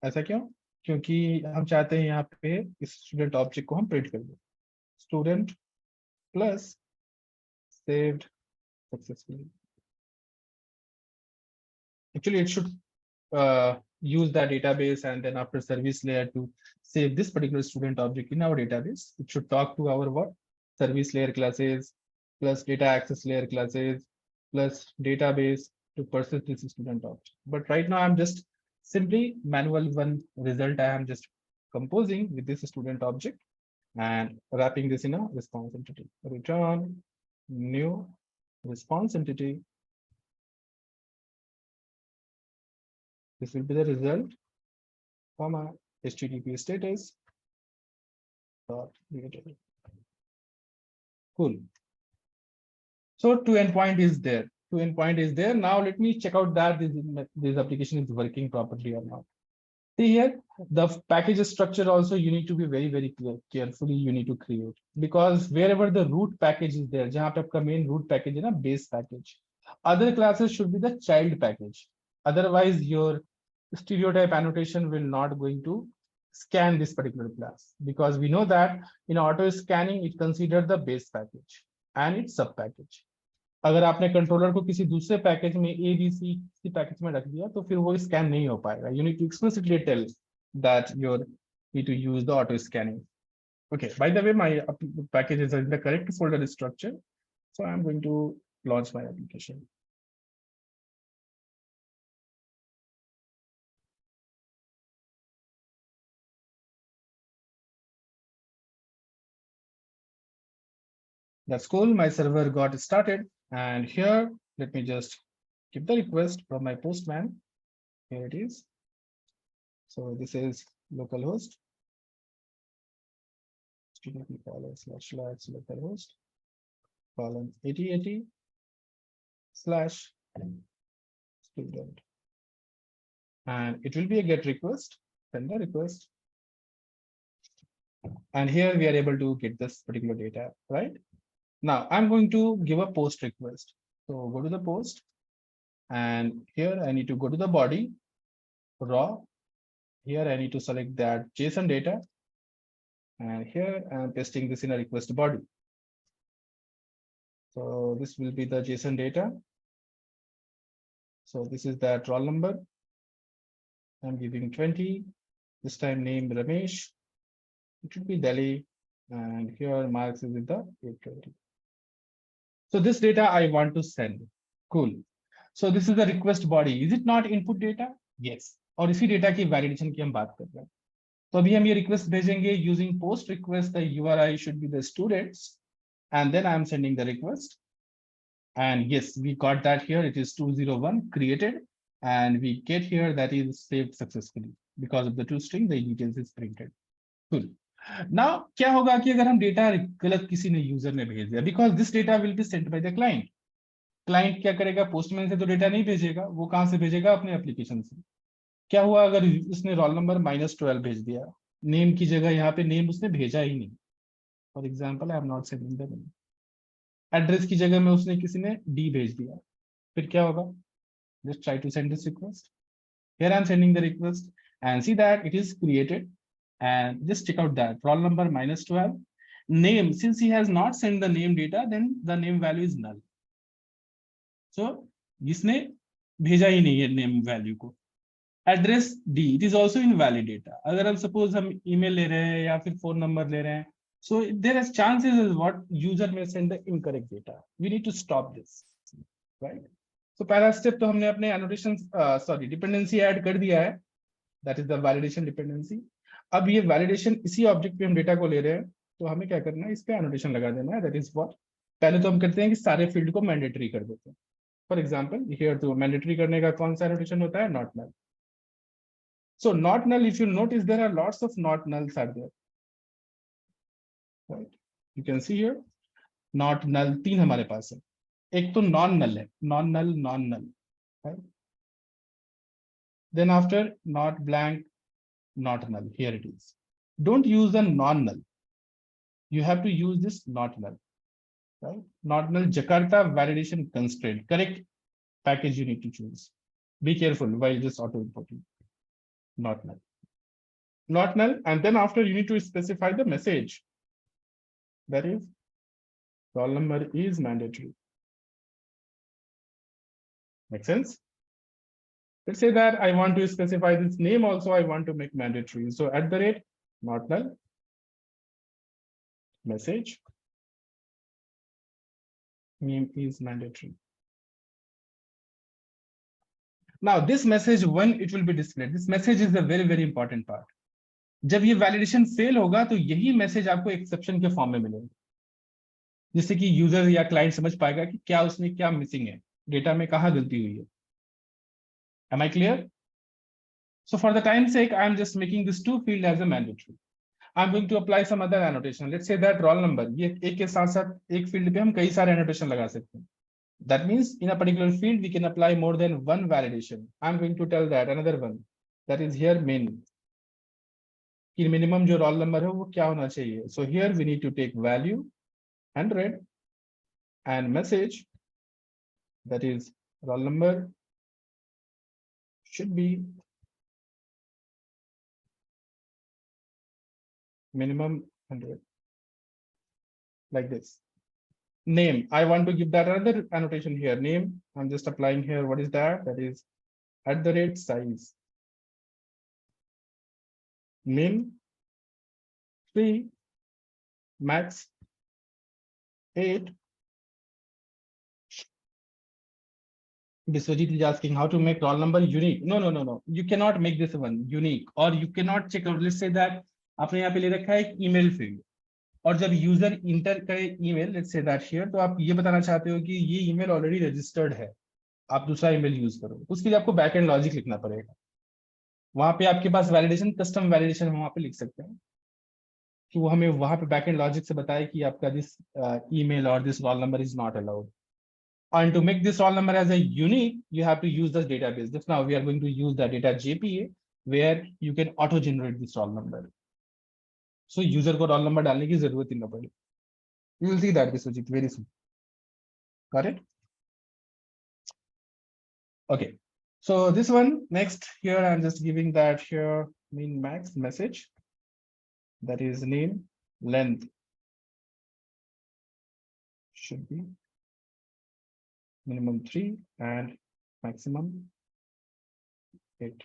[SPEAKER 1] ऐसा क्यों? क्योंकि हम चाहते हैं यहाँ पे इस student object को हम print कर दें. Student plus saved successfully. Actually, it should use the database and then after service layer to save this particular student object in our database. It should talk to our what? Service layer classes plus data access layer classes plus database to persist this student object. But right now I'm just simply manual one result I am just composing with this student object and wrapping this in a response entity. Return new response entity. This will be the result, comma, HTTP status dot data. Cool. So to endpoint is there. To endpoint is there. Now let me check out that this application is working properly or not. See here, the package structure also you need to be very carefully you need to create, because wherever the root package is there, जहाँ पे आपका main root package है ना, base package, other classes should be the child package. Otherwise, your stereotype annotation will not going to scan this particular class, because we know that in auto scanning it considered the base package and its sub package. अगर आपने controller को किसी दूसरे package में ABC किसी package में रख दिया तो फिर वो स्कैन नहीं हो पाएगा. You need to explicitly tell that you need to use the auto scanning. Okay, by the way, my package is in the correct folder structure, so I'm going to launch my application. That's cool. My server got started, and here let me just give the request from my postman. Here it is. So this is localhost http://localhost colon 8080 slash student, and it will be a get request, send the request, and here we are able to get this particular data, right? Now I'm going to give a post request. So go to the post, and here I need to go to the body, raw. Here I need to select that JSON data, and here I'm pasting this in a request body. So this will be the JSON data. So this is that roll number. I'm giving 20. This time name Ramesh. It should be Delhi, and here marks is with the 820. So this data I want to send. Cool. So this is the request body. Is it not input data? Yes. और इसी data की validation की हम बात कर रहे हैं. तो अभी हम ये रिक्वेस्ट भेजेंगे using post request. The URI should be the students, and then I am sending the request. And yes, we got that here. It is 201 created, and we get here that is saved successfully because of the toString. The details is printed. Cool. Now क्या होगा कि अगर हम data गलत किसी ने user ने भेज दिया, because this data will be sent by the client. Client क्या करेगा? पोस्टमैन से तो डेटा नहीं भेजेगा, वो कहां से भेजेगा? अपने एप्लीकेशन से. क्या हुआ अगर उसने रोल नंबर -12 भेज दिया? नेम की जगह यहाँ पे नेम उसने भेजा ही नहीं, for example I am not sending the name. Address की जगह में उसने किसी ने डी भेज दिया, फिर क्या होगा? Just try to send this request. Here I'm sending the request and see that it is created, and just check out that roll number minus 12 name. Since he has not sent the name data, then the name value is null. So इसने भेजा ही नहीं है name value को। Address D, it is also invalid data. अगर हम suppose हम email ले रहे हैं या फिर फोन नंबर ले रहे हैं, so there is chances is what user में send the incorrect data. We need to stop this, right? तो पहला स्टेप तो हमने अपने एनोटेशन सॉरी डिपेंडेंसी ऐड कर दिया है, that is the validation dependency. अब ये वैलिडेशन इसी ऑब्जेक्ट पे हम डेटा को ले रहे हैं, तो हमें क्या करना है, इस पे एनोटेशन लगा देना है, दैट इज व्हाट। पहले तो हम करते हैं कि सारे फील्ड को मैंडेटरी कर देते हैं। फॉर एग्जाम्पल हियर तो मैंडेटरी करने का कौन सा एनोटेशन होता है? Not null. So not null, if you notice, there are lots of not nulls are there, right? You can see here, not null तीन हमारे पास है। एक तो non null है, non null, non null, right? Then after not blank, not null, here it is. Don't use the non null. You have to use this not null, right? Not null Jakarta validation constraint. Correct package you need to choose. Be careful while just auto importing. Not null. Not null, and then after you need to specify the message. That is, roll number is mandatory. Make sense? Let's say that I want to specify this name also, I want to make mandatory. So at the rate, not null, message, name is mandatory. Now this message, when it will be displayed, this message is a very, very important part. जब ये validation fail होगा तो यही message आपको exception के form में मिलेगा, जिससे कि यूजर या क्लाइंट समझ पाएगा कि क्या उसमें क्या मिसिंग है, डेटा में कहाँ गलती हुई है। Am I clear? So for the time's sake, I'm just making this two field as a mandatory. I'm going to apply some other annotation. Let's say that roll number, ये एक के साथ साथ एक फील्ड पे हम कई सारे annotation लगा सकते हैं. That means in a particular field we can apply more than one validation. I'm going to tell that another one, that is here main, कि minimum जो roll number है वो क्या होना चाहिए. So here we need to take value 100 and message, that is roll number should be minimum 100, like this. Name, I want to give that another annotation here. Name, I'm just applying here. What is that? That is at the rate size. Min 3, max 8. Biswajit is asking how to make roll number unique. No. You cannot make this one unique, or you cannot check out. Let's say that आपने यहाँ पे ले रखा है एक email field, और जब user inter करे email, let's say that here, तो आप ये बताना चाहते हो कि ये ईमेल ऑलरेडी रजिस्टर्ड है, आप दूसरा ईमेल यूज करो। उसके लिए आपको बैक एंड लॉजिक लिखना पड़ेगा। वहां पे आपके पास वैलिडेशन, कस्टम वैलिडेशन हम वहां पे लिख सकते हैं कि वो हमें वहां पे बैक एंड लॉजिक से बताए कि आपका दिस ईमेल और this roll number is not allowed. And to make this roll number as a unique, you have to use this database. Just now we are going to use the data JPA, where you can auto generate this roll number. So user को roll number डालने की जरूरत ही ना पड़े. You will see that this Sujit very soon. Got it? Okay. So this one next here, I'm just giving that here min max message, that is name, length should be minimum 3 and maximum 8.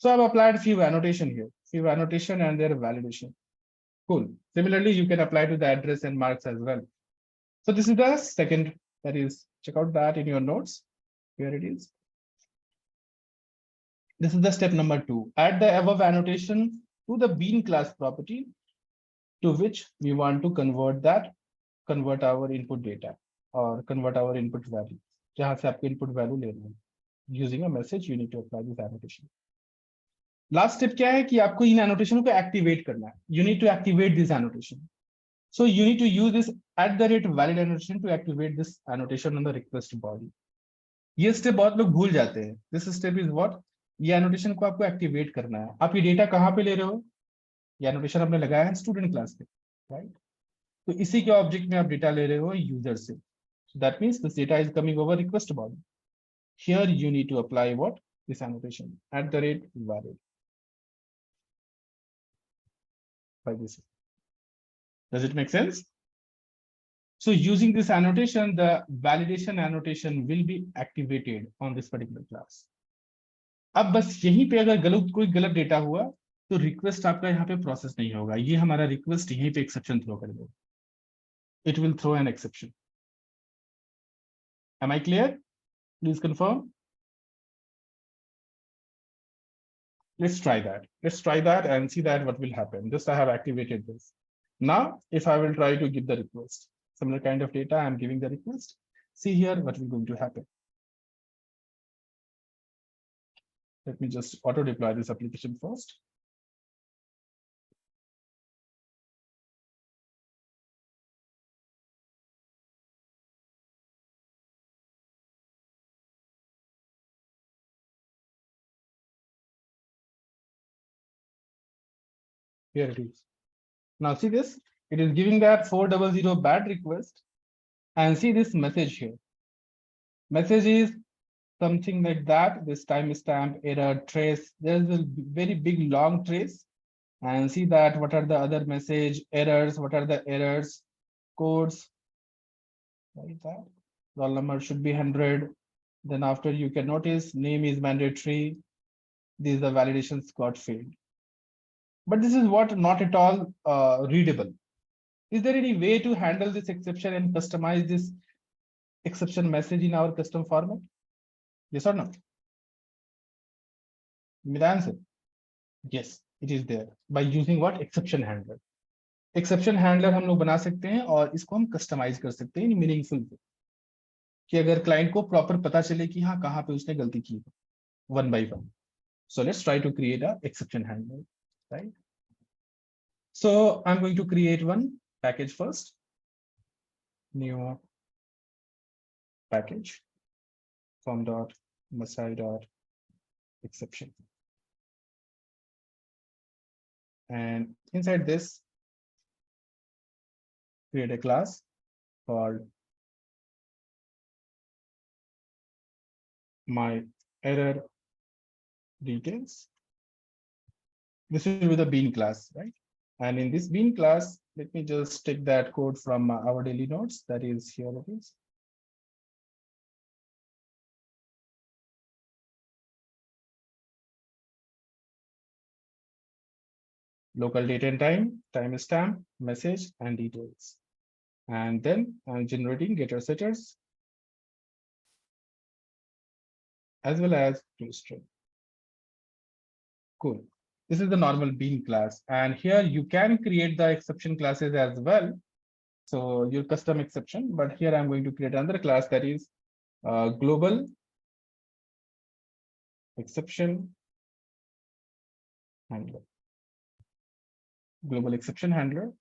[SPEAKER 1] So I've applied few annotation here, few annotation and their validation. Cool. Similarly, you can apply to the address and marks as well. So this is the second, that is, check out that in your notes. Here it is. This is the step number 2. Add the above annotation to the bean class property, to which we want to convert our input data or convert our input value. जहाँ से आपके input value ले रहे हैं. Using a message, you need to apply this annotation. Last step क्या है कि आपको इन annotation को activate करना है. You need to activate this annotation. So you need to use this at the rate valid annotation to activate this annotation on the request body. ये step बहुत लोग भूल जाते हैं. This step is what? ये annotation को आपको activate करना है। आप ये डेटा कहाँ पे ले रहे हो? ये एनोटेशन आपने लगाया है स्टूडेंट क्लास पे, राइट? तो इसी के ऑब्जेक्ट में आप डेटा ले रहे हो यूजर से। That means this data is coming over request body. Here you need to apply what? This annotation @valid by this. Does it make sense? So using this annotation, the validation annotation will be activated on this particular class. अब बस यहीं पे अगर कोई गलत data हुआ तो request आपका यहाँ पे प्रोसेस नहीं होगा, ये हमारा रिक्वेस्ट यहीं पे एक्सेप्शन थ्रो कर देगा। It will throw an exception. Am I clear? Please confirm. Let's try that. Let's try that and see that what will happen. Just I have activated this. Now, if I will try to give the request, similar kind of data, I'm giving the request. See here what will going to happen. Let me just auto deploy this application first. Here it is. Now see this, it is giving that 400 bad request, and see this message here. Message is something like that. This timestamp error trace. There's a very big long trace, and see that what are the other message errors, what are the errors codes, like that. Roll number should be 100. Then after you can notice name is mandatory. These the validations got failed. But this is what not at all readable. Is there any way to handle this exception and customize this exception message in our custom format? Yes or no? Give the answer. Yes, it is there by using what? Exception handler. Exception handler हम लोग बना सकते हैं और इसको हम customise कर सकते हैं मीनिंगफुल पे, कि अगर क्लाइंट को प्रॉपर पता चले कि हाँ कहाँ पे उसने गलती की है, one by one. So let's try to create a exception handler, right? So I'm going to create one package first. New package form dot Masai dot exception. And inside this, create a class called my error details. This will be the bean class, right? And in this bean class, let me just take that code from our daily notes. That is here it is. Local date and time, timestamp, message, and details. And then I'm generating getter setters as well as toString. Cool. This is the normal bean class. And here you can create the exception classes as well. So your custom exception, but here I'm going to create another class that is global exception handler. Global exception handler.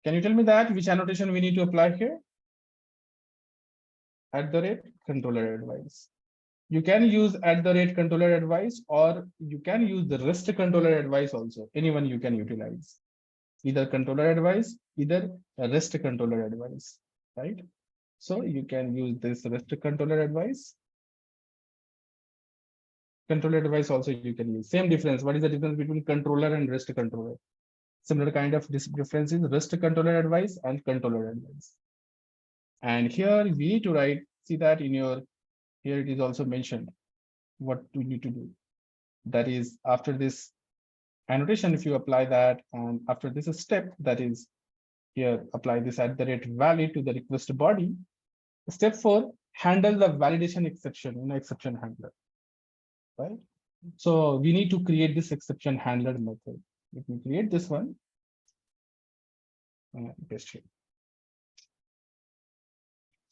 [SPEAKER 1] Can you tell me that which annotation we need to apply here? @controller advice. You can use @controller advice, or you can use the REST controller advice also. Anyone you can utilize. Either controller advice, either a REST controller advice, right? So you can use this REST controller advice. Controller advice also you can use. Same difference. What is the difference between controller and REST controller? Similar kind of difference is REST controller advice and controller advice. And here we need to write, see that in your, here it is also mentioned what we need to do. That is after this annotation, if you apply that, and after this step, that is here, apply this @valid to the request body. Step 4, handle the validation exception in exception handler, right? So we need to create this exception handler method. Let me create this one. Paste here.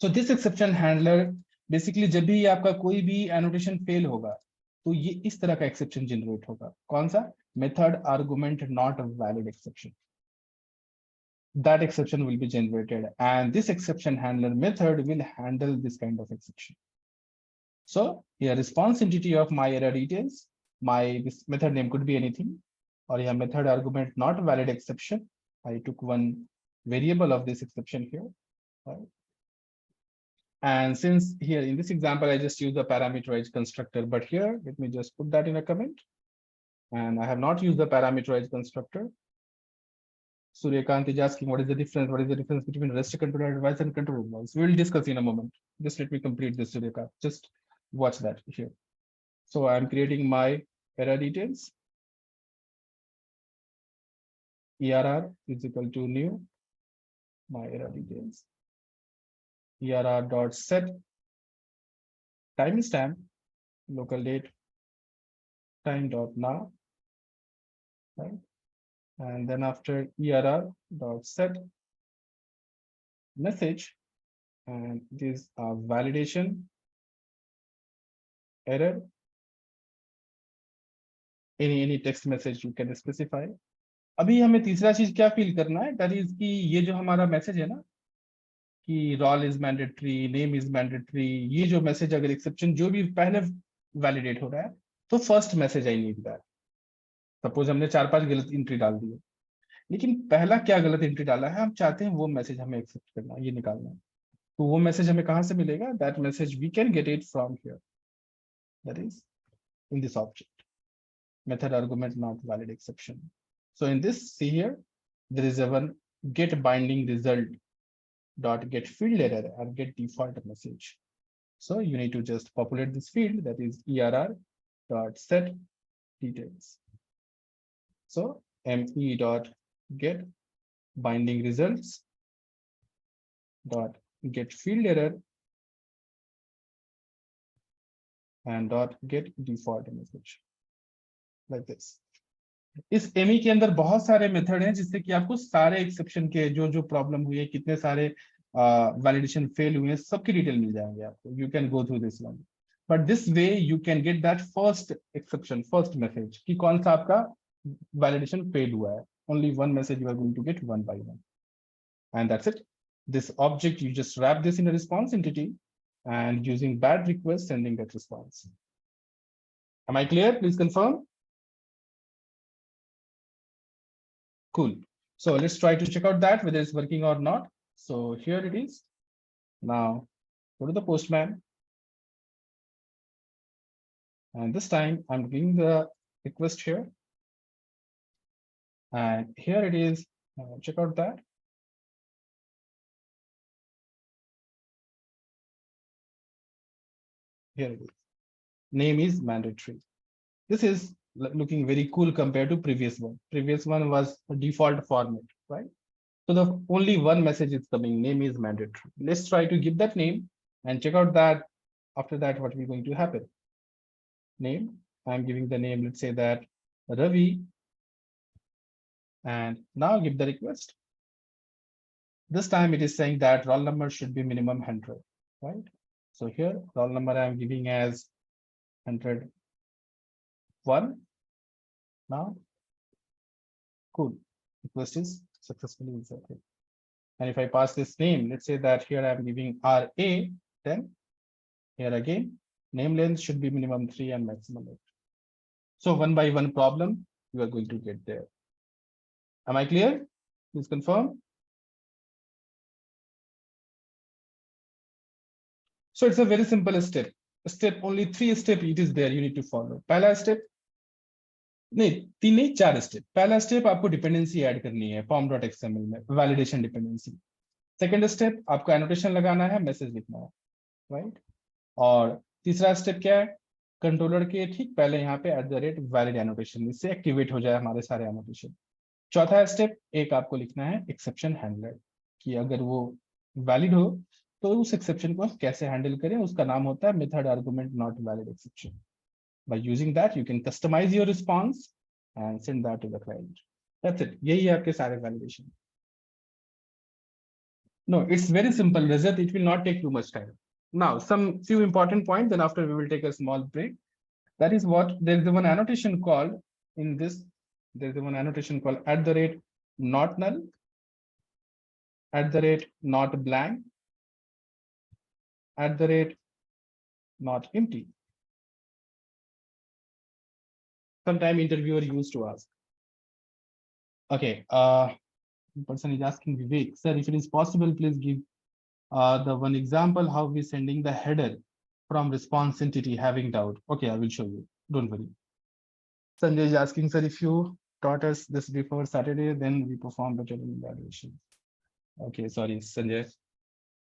[SPEAKER 1] So this exception handler basically जब भी आपका कोई भी annotation fail होगा तो ये इस तरह का exception generate होगा. कौन सा? Method argument not valid exception. That exception will be generated, and this exception handler method will handle this kind of exception. So here response entity of my error details, this method name could be anything, or yeah, method argument not valid exception. I took one variable of this exception here, right? And since here in this example, I just use the parameterized constructor, but here, let me just put that in a comment. And I have not used the parameterized constructor. Suryakant is asking, what is the difference? What is the difference between rest controller advice and control advice? We will discuss in a moment. Just let me complete this, Suryakant. Just watch that here. So I'm creating my error details. ERR is equal to new, my error details. ERR dot set timestamp local date time dot now, right? And then after ERR dot set message, and it is a validation error. Any text message you can specify. अभी हमें तीसरा चीज क्या feel करना है, that is कि ये जो हमारा मैसेज है ना कि role is mandatory, name is mandatory, ये जो मैसेज अगर एक्सेप्शन जो भी पहले वैलिडेट हो रहा है तो first message I need that. Suppose हमने 4-5 गलत एंट्री डाल दी है, लेकिन पहला क्या गलत एंट्री डाला है, हम चाहते हैं वो मैसेज हमें एक्सेप्ट करना, ये निकालना है। तो वो मैसेज हमें कहां से मिलेगा? That message we can get it from here, that is in this object method argument not valid exception. So in this, see here, there is a one get binding result dot get field error or get default message. So you need to just populate this field, that is ERR dot set details. So me dot get binding results dot get field error and dot get default message, like this. इस ME के अंदर बहुत सारे method हैं जिससे कि आपको सारे एक्सेप्शन के जो प्रॉब्लम हुई है, कितने सारे वैलिडेशन फेल हुए हैं, सबकी डिटेल मिल जाएंगे आपको. You can go through this one, but this way you can get that first exception, first message कि कौन सा आपका वैलिडेशन फेल हुआ है. Only one message you are going to get one by one, and that's it. This object, you just wrap this in a response entity and using bad request sending that response. Am I clear? Please confirm. Cool. So let's try to check out that whether it's working or not. So here it is. Now go to the postman. And this time I'm giving the request here. And here it is. Check out that. Here it is. Name is mandatory. This is looking very cool compared to previous one. Previous one was a default format, right? So the only one message is coming, name is mandatory. Let's try to give that name and check out that after that what is going to happen. Name, I'm giving the name, let's say that Ravi, and now give the request. This time it is saying that roll number should be minimum 100, right? So here roll number I'm giving as 101. Now, cool, request is successfully inserted. And if I pass this name, let's say that here I'm giving RA, then here again, name length should be minimum 3 and maximum 8. So one by one problem, you are going to get there. Am I clear? Please confirm. So it's a very simple step. Only 3 steps it is there you need to follow. पहला step, नहीं 3 नहीं 4 step. पहला step आपको dependency add करनी है pom.xml में, validation dependency. Second step आपको annotation लगाना है, मैसेज लिखना है, राइट? और तीसरा स्टेप क्या है? कंट्रोलर के ठीक पहले यहाँ पे @valid एनोटेशन, इससे एक्टिवेट हो जाए हमारे सारे एनोटेशन. चौथा स्टेप एक आपको लिखना है एक्सेप्शन हैंडलर, कि अगर वो वैलिड हो तो उस एक्सेप्शन को कैसे हैंडल करें. उसका नाम होता है method argument not valid exception. By using that, you can customize your response and send that to the client. That's it. यही है आपके सारे validation. No, it's very simple, Rajat. It will not take too much time. Now, some few important points, then after we will take a small break. That is what there is one annotation called in this. There is one annotation called @not null, @not blank, @not empty. Sometime interviewer used to ask. Okay, person is asking Vivek, sir, if it is possible, please give the one example how we sending the header from response entity having doubt. Okay, I will show you. Don't worry. Sanjay is asking, sir, if you taught us this before Saturday, then we perform better in evaluation. Okay, sorry, Sanjay.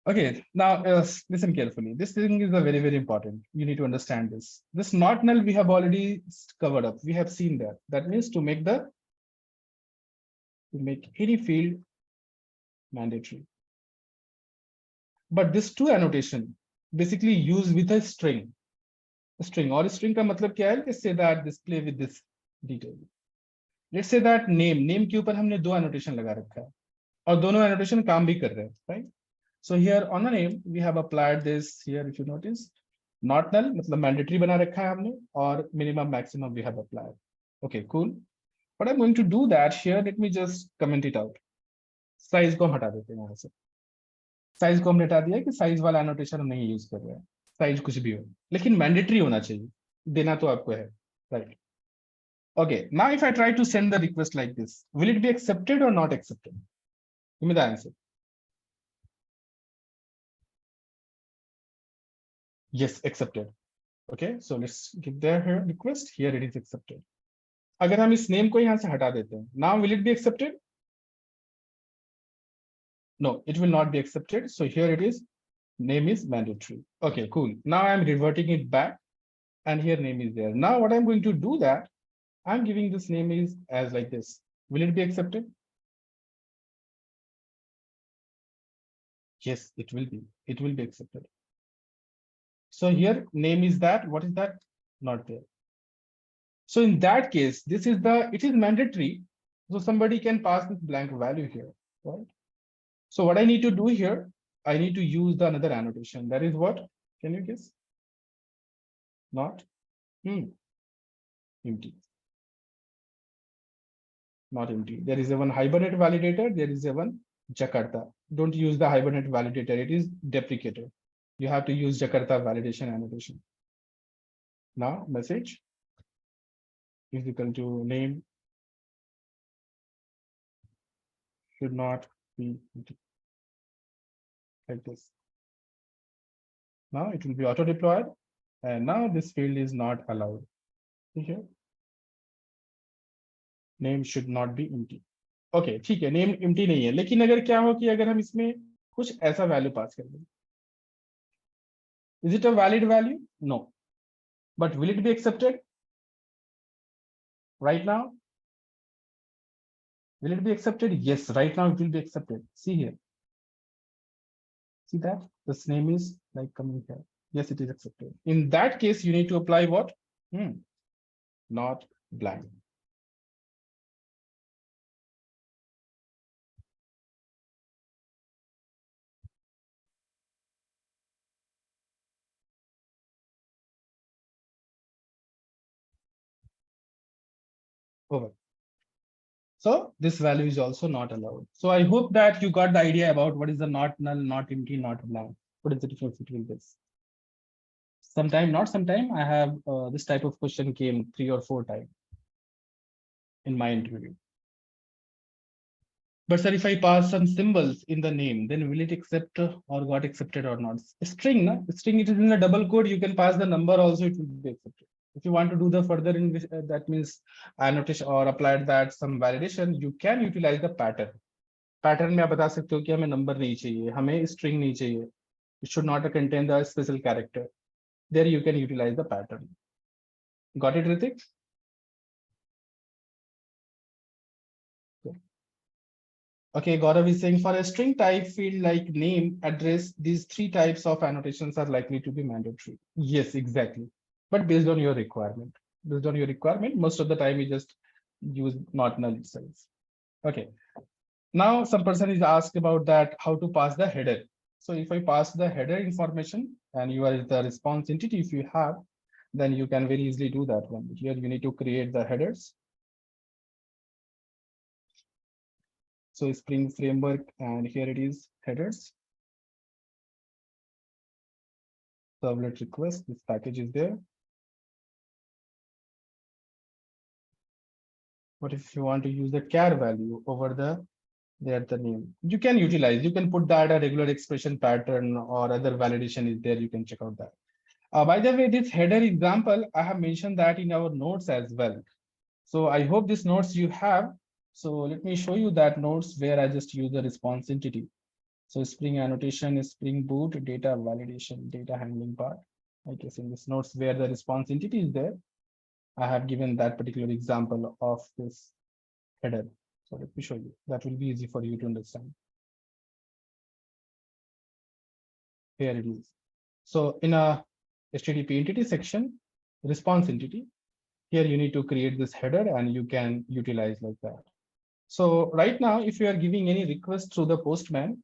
[SPEAKER 1] Okay, now listen carefully. This thing is a very, very important. You need to understand this. This not null we have already covered up. We have seen that. That means to make any field mandatory. But this to annotation basically used with a string. String or string का मतलब क्या है? Let's say that display with this detail. Let's say that name के ऊपर हमने दो annotation लगा रखा है और दोनों annotation काम भी कर रहे हैं, right? So here on the name we have applied this here if you notice. Not null मतलब mandatory बना रखा है हमने और minimum maximum we have applied. Okay, cool. What I'm going to do that here, let me just comment it out. Size को हम हटा देते हैं यहाँ से. साइज को हमने हटा दिया कि साइज वाला एनोटेशन हम नहीं यूज कर रहे हैं. साइज कुछ भी हो लेकिन मैंडेटरी होना चाहिए. देना तो आपको है, right? Okay, now if I try to send the request like this, will it be accepted or not accepted? Give me the answer. Yes, accepted. Okay, so let's give there her request. Here it is accepted. अगर हम इस name को यहाँ से हटा देते हैं, now will it be accepted? No, it will not be accepted. So here it is, name is mandatory. Okay, cool. Now I'm reverting it back and here name is there. Now what I'm going to do that, I'm giving this name is as like this. Will it be accepted? Yes, it will be. It will be accepted. So here name is that. What is that? Not there. So in that case, it is mandatory. So somebody can pass this blank value here, right? So what I need to do here, I need to use the another annotation. That is what? Can you guess? Not empty. Not empty. There is a one hibernate validator. There is a one Jakarta. Don't use the hibernate validator. It is deprecated. You have to use Jakarta validation annotation. Now message is equal to name should not be like this. Now it will be auto deployed and now this field is not allowed. Here name should not be empty. Okay, ठीक है, name empty नहीं है, लेकिन अगर क्या हो कि अगर हम इसमें कुछ ऐसा वैल्यू पास कर दें, is it a valid value? No. But will it be accepted? Right now? Will it be accepted? Yes, right now it will be accepted. See here. See that? This name is like coming here. Yes, it is accepted. In that case, you need to apply what? Not blank. Over. So this value is also not allowed. So I hope that you got the idea about what is the not null, not empty, not blank. What is the difference between this? Not sometime, I have this type of question came 3 or 4 times in my interview. But sir, if I pass some symbols in the name, then will it accept or got accepted or not? String, no? String, it is in a double quote. You can pass the number also, it will be accepted. If you want to do the further in which that means annotation or applied that some validation, you can utilize the pattern. Pattern में आप बता सकते हो कि हमें number नहीं चाहिए, हमें string नहीं चाहिए. It should not contain the special character. There you can utilize the pattern. Got it, Ritik? Okay, Gaurav is saying for a string type field like name, address, these 3 types of annotations are likely to be mandatory. Yes, exactly. But based on your requirement. Based on your requirement, most of the time we just use not null itself. Okay. Now some person is asked about that, how to pass the header. So if I pass the header information and you are the response entity, if you have, then you can very easily do that one. Here you need to create the headers. So Spring framework, and here it is headers. Servlet request, this package is there. What if you want to use the char value over the name? You can utilize, you can put that a regular expression pattern or other validation is there. You can check out that. By the way, this header example, I have mentioned that in our notes as well. So I hope this notes you have. So let me show you that notes where I just use the response entity. So Spring annotation, Spring Boot, data validation, data handling part. I guess in this notes where the response entity is there, I have given that particular example of this header. So let me show you. That will be easy for you to understand. Here it is. So in a HTTP entity section, response entity, here you need to create this header and you can utilize like that. So right now, if you are giving any request through the postman,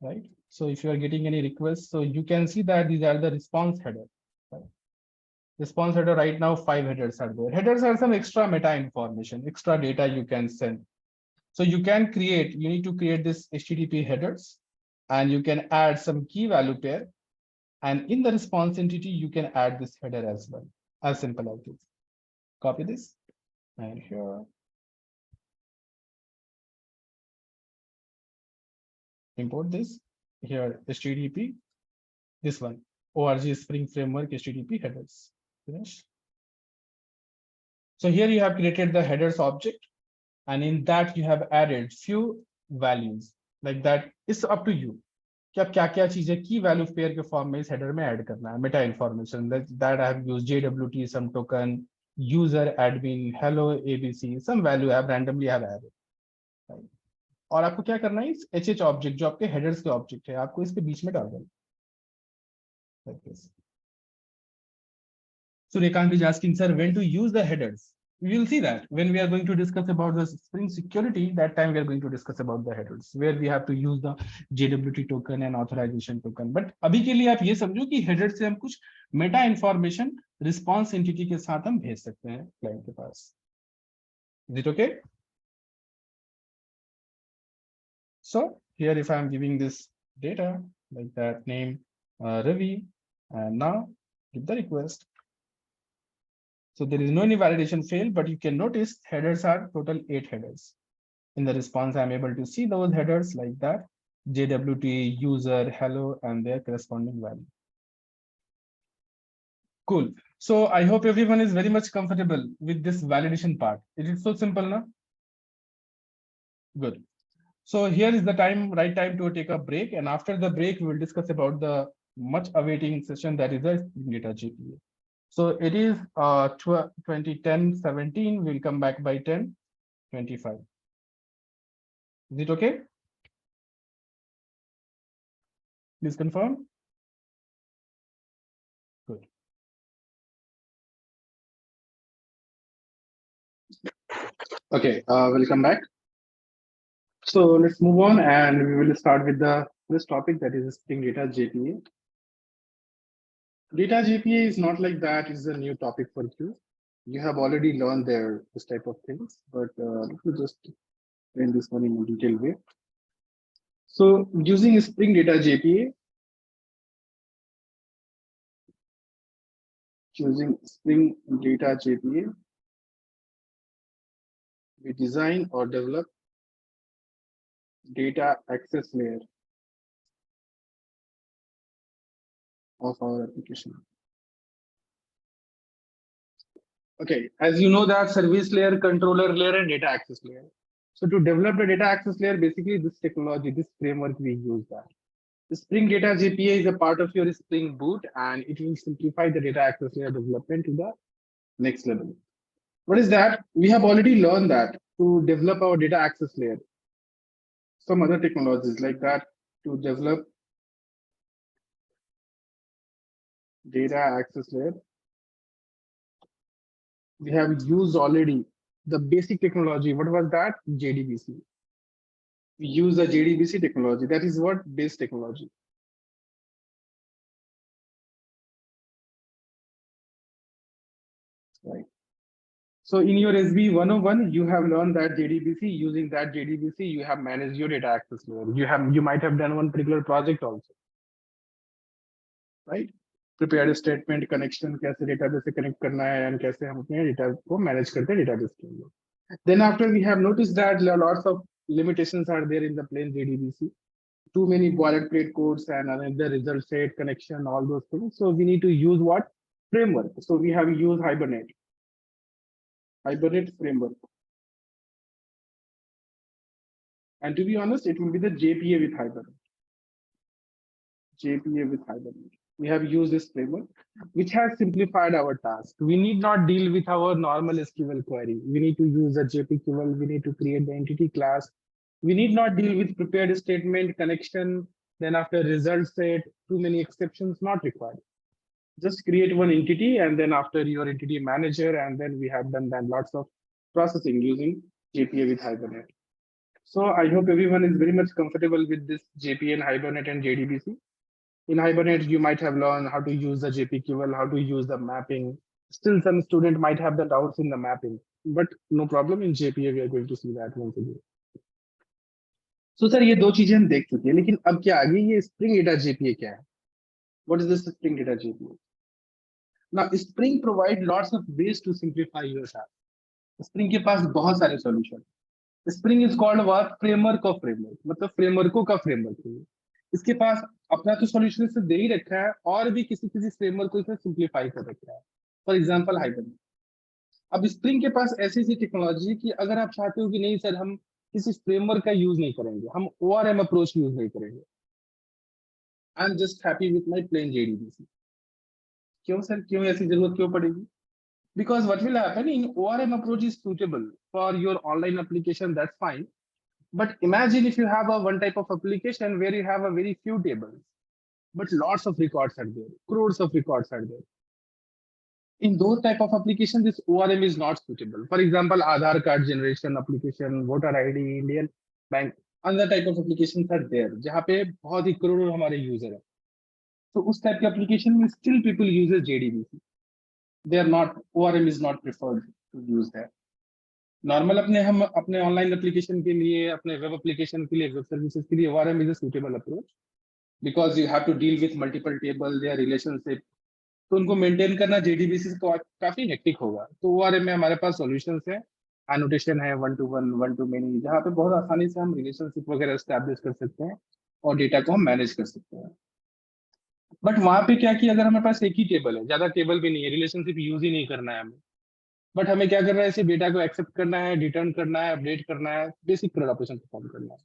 [SPEAKER 1] right? So if you are getting any requests, so you can see that these are the response header. Right? Response header right now, 5 headers are there. Headers are some extra meta information, extra data you can send. So you can create, you need to create this HTTP headers and you can add some key value pair. And in the response entity, you can add this header as well, as simple as this. Copy this and here. Import this here, HTTP, this one, org Spring Framework HTTP headers. Finish. So here you have created the headers object, and in that you have added few values like that. It's up to you कि आप क्या-क्या चीजें की value pair के form में इस header में add करना है. Meta information that I have used JWT, some token, user, admin, hello, ABC, some value I have randomly have added. Right? और आपको क्या करना है, इस HH object जो आपके headers के object है, आपको इसके बीच में डाल देना. Like this. Suryakant is asking, sir, when to use the headers? We will see that when we are going to discuss about the Spring security, that time we are going to discuss about the headers, where we have to use the JWT token and authorization token. But अभी के लिए आप ये समझो कि headers से हम कुछ meta information response entity के साथ हम भेज सकते हैं client के पास. Is it okay? So here, if I am giving this data like that, name Ravi, and now give the request. So there is no any validation fail, but you can notice headers are total 8 headers. In the response, I'm able to see those headers like that, JWT, user, hello, and their corresponding value. Cool. So I hope everyone is very much comfortable with this validation part. It is so simple, no? Good. So here is the right time to take a break. And after the break, we will discuss about the much awaiting session that is the Spring Data JPA. So it is 2010-17. We'll come back by 10:25. Is it okay? Please confirm. Good. Okay, welcome back. So let's move on and we will start with the first topic, that is Spring Data JPA. Data JPA is not like that, it's a new topic for you. You have already learned this type of things, but let me just explain this one in a detailed way. So using Spring Data JPA, we design or develop data access layer of our application. Okay, as you know that service layer, controller layer, and data access layer. So to develop the data access layer, basically this technology, this framework, we use that. The Spring Data JPA is a part of your Spring Boot, and it will simplify the data access layer development to the next level. What is that? We have already learned that to develop our data access layer, some other technologies like that to develop data access layer. We have used already the basic technology. What was that? JDBC. We use the JDBC technology. That is what base technology. Right. So in your SB 101, you have learned that JDBC. Using that JDBC, you have managed your data access layer. You might have done one particular project also. Right.
[SPEAKER 2] Prepared statement, connection, कैसे database से connect करना है and कैसे हम अपने data को manage करते हैं डेटाबेस के लिए. Then after we have noticed that lots of limitations are there in the plain JDBC. Too many boilerplate codes and another result set connection, all those things. So we need to use what? Framework. So we have used Hibernate framework. And to be honest, it will be the JPA with Hibernate. JPA with Hibernate. We have used this framework, which has simplified our task. We need not deal with our normal SQL query. We need to use a JPQL. We need to create the entity class. We need not deal with prepared statement, connection, then after result set, too many exceptions, not required. Just create one entity and then after your entity manager, and then we have done that lots of processing using JPA with Hibernate. So I hope everyone is very much comfortable with this JPA and Hibernate and JDBC. In Hibernate, you might have learned how to use the JPQL, how to use the mapping. Still, some student might have the doubts in the mapping, but no problem. In JPA, we are going to see that once again. So, sir, ये दो चीजें हम देख चुके हैं, लेकिन अब क्या आगे ये Spring Data JPA क्या है? What is this Spring Data JPA? Now, Spring provide lots of ways to simplify your task. Spring के पास बहुत सारे solution. Spring is called what? Framework of framework. मतलब framework का framework है. इसके पास अपना तो सॉल्यूशन से दे ही रखा है और भी किसी किसी फ्रेमवर्क को इसने सिंप्लीफाई कर रखा है. For example hibernate. अब स्प्रिंग के पास ऐसी ऐसी टेक्नोलॉजी है कि अगर आप चाहते हो कि नहीं सर हम किसी फ्रेमवर्क का यूज नहीं करेंगे, हम ORM अप्रोच यूज नहीं करेंगे, I am just happy with my plain JDBC. क्यों सर, क्यों ऐसी जरूरत क्यों पड़ेगी? Because what will happen in ORM approach is suitable for your online application, that's fine. But imagine if you have a one type of application where you have a very few tables, but lots of records are there, crores of records are there. In those type of applications, this ORM is not suitable. For example, Aadhaar card generation application, voter ID, Indian bank, other type of applications are there, जहाँ पे बहुत ही करोड़ों हमारे user है. तो उस type के application में still people uses JDBC. They are not, ORM is not preferred to use that. Normal अपने हम अपने ऑनलाइन एप्लीकेशन के लिए, अपने वेब एप्लीकेशन के लिए, वेब सर्विसेज के लिए ORM is a suitable approach because you have to deal with multiple table, their relationship. तो उनको मेंटेन करना JDBC से काफी हेक्टिक होगा. तो ORM में हमारे पास सॉल्यूशंस है, एनोटेशन है, one two one, one two many, जहाँ पे बहुत आसानी से हम रिलेशनशिप वगैरह एस्टैब्लिश कर सकते हैं और डेटा को हम मैनेज कर सकते हैं. बट वहां पे क्या कि अगर हमारे पास एक ही टेबल है, ज्यादा टेबल भी नहीं है, रिलेशनशिप यूज ही नहीं करना है हमें, बट हमें क्या करना है, इसे डेटा को एक्सेप्ट करना है, रिटर्न करना है, अपडेट करना है, बेसिक क्रेड ऑपरेशन परफॉर्म करना है.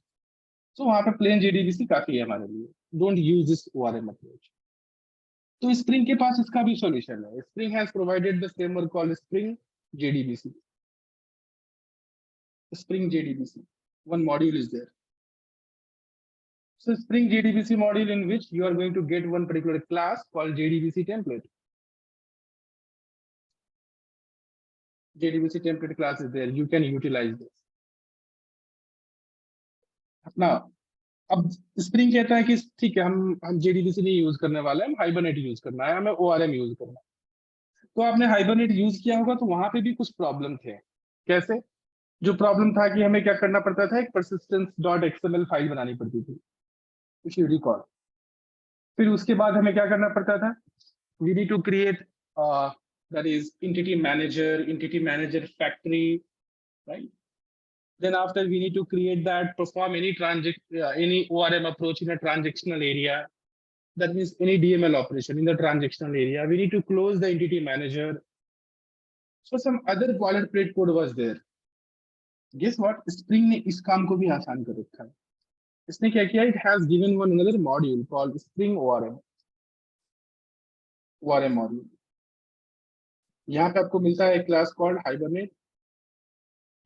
[SPEAKER 2] तो वहां पे प्लेन JDBC काफी है हमारे लिए. Don't use this ORM approach. तो स्प्रिंग के पास इसका भी सॉल्यूशन है. Spring has provided the framework called spring JDBC. Spring JDBC, one module is there. So Spring JDBC module in which you are going to get one particular class called JDBC template. JDBC template class is there. You can utilize this. Now, अब spring कहता है कि ठीक है हम JDBC नहीं use करने वाले, हम हाइबरनेट यूज करना है, हमें ORM यूज करना है. तो आपने हाइबरनेट यूज किया होगा तो वहां पे भी कुछ प्रॉब्लम थे. कैसे? जो प्रॉब्लम था कि हमें क्या करना पड़ता था, एक persistence.xml फाइल बनानी पड़ती थी, इफ यू रिकॉल. फिर उसके बाद हमें क्या करना पड़ता था, we need to create that is entity manager factory, right? Then after we need to create that, perform any ORM approach in a transactional area. That means any DML operation in the transactional area. We need to close the entity manager. So some other boilerplate code was there. Guess what? Spring ने इस काम को भी आसान कर रखा है. इसने क्या किया? It has given one another module called Spring ORM module. यहाँ पे आपको मिलता है क्लास कॉल्ड हाइबरनेट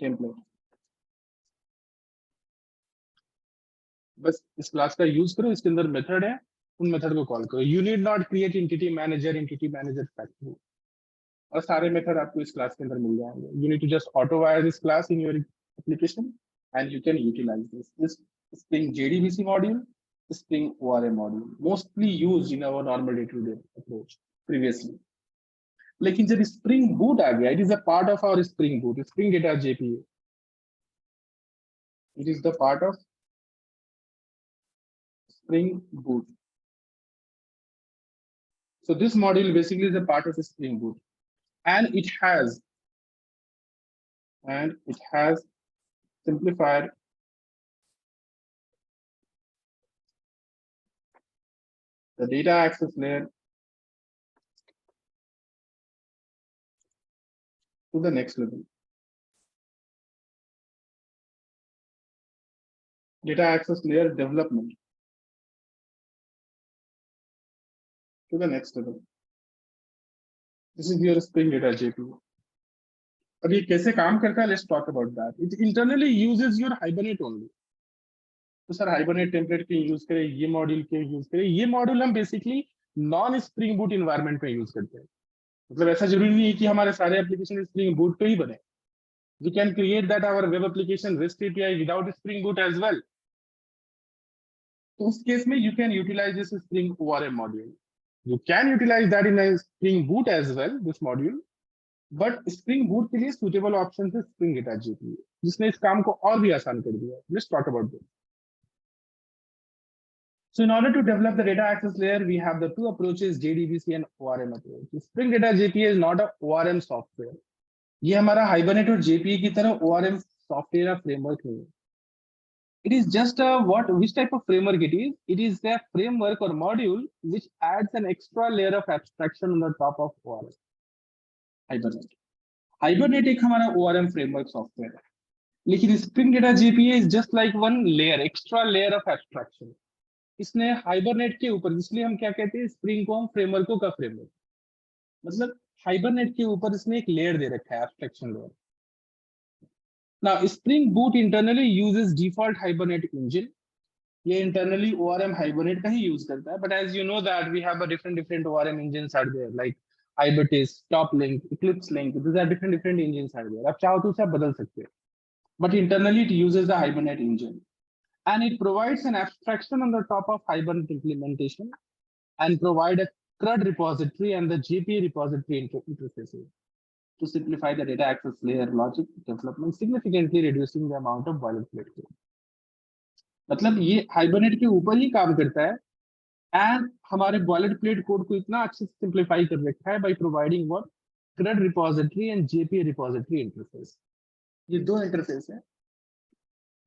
[SPEAKER 2] टेम्पलेट. बस इस क्लास का यूज करो, इसके अंदर मेथड है, उन मेथड को कॉल करो. You need not create entity manager factory, और सारे मेथड आपको इस क्लास के अंदर मिल जाएंगे. You need to just auto wire this class in your application and you can utilize this Spring JDBC module, Spring ORM module, mostly used in our normal day-to-day approach previously. लेकिन जब Spring Boot आ गया, it is a part of our Spring Boot, Spring Data JPA. It is the part of Spring Boot. So this module basically is a part of a Spring Boot, and it has simplified the data access layer to the next level. Data access layer development to the next level. This is your Spring Data JPA. अब ये कैसे काम करता है? Let's talk about that. It internally uses your Hibernate only. तो sir Hibernate template के use करें, ये मॉड्यूल के यूज करें, ये मॉड्यूल हम basically non spring boot environment में यूज करते हैं. मतलब ऐसा जरूरी नहीं है कि हमारे सारे एप्लीकेशन स्प्रिंग बूट पे ही बने. We can create that our web application REST API without Spring Boot as well. तो उस केस में you can utilize this Spring ORM module. You can utilize that in a Spring Boot as well, this module. But Spring Boot के लिए suitable option है Spring Data JPA, जिसने इस काम को और भी आसान कर दिया. Let's talk about this. So in order to develop the data access layer, we have the two approaches, JDBC and ORM approach. Spring Data JPA is not a ORM software. ये हमारा Hibernate और JPA की तरह ORM software framework नहीं है. It is just which type of framework it is? It is a framework or module which adds an extra layer of abstraction on the top of ORM. Hibernate. Hibernate एक हमारा ORM framework software है. लेकिन Spring Data JPA is just like one layer, extra layer of abstraction. इसने Hibernate के ऊपर, इसलिए हम क्या कहते हैं, Spring को हम framework का framework. मतलब Hibernate के ऊपर इसने एक layer दे रखा है, abstraction layer. Now, Spring Boot internally uses default Hibernate engine. ये internally ORM Hibernate का ही use करता है. But as you know that we have a different ORM engines out there, like Ibertis, Toplink, Eclipse Link. These are different engines out there. आप चाहो तो उसे आप बदल सकते हो. But internally it uses the Hibernate engine, and it provides an abstraction on the top of Hibernate implementation, and provide a CRUD repository and the JPA repository interfaces to simplify the data access layer logic development, significantly reducing the amount of boilerplate code. मतलब ये Hibernate के ऊपर ही काम करता है, and हमारे boilerplate code को इतना अच्छे से simplify कर रखा है by providing what CRUD repository and JPA repository interface. ये दो interface है.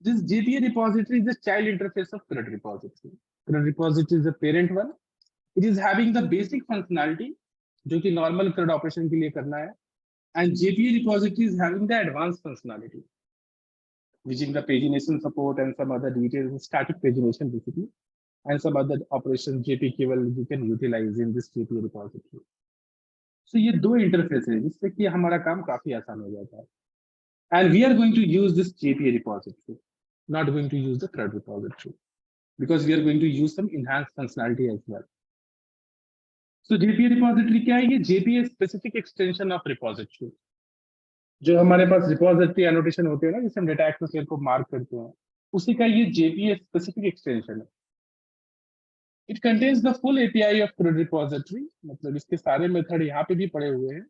[SPEAKER 2] This JPA repository is the child interface of CRUD repository. CRUD repository is the parent one. It is having the basic functionality जो कि normal CRUD operation के लिए करना है. And JPA repository is having the advanced functionality, which is the pagination support and some other details, static pagination basically, and some other operations JPKL you can utilize in this JPA repository. So ये दो interface है जिससे कि हमारा काम काफी आसान हो जाता है. And we are going to use this JPA repository, not going to use the CRUD repository, because we are going to use some enhanced functionality as well. So JPA repository क्या है? ये JPA specific extension of repository. जो हमारे पास repository annotation होते हैं ना, जिसे हम data access layer को mark करते हैं, उसी का ये JPA specific extension है. It contains the full API of CRUD repository. मतलब इसके सारे method यहाँ पे भी पड़े हुए हैं.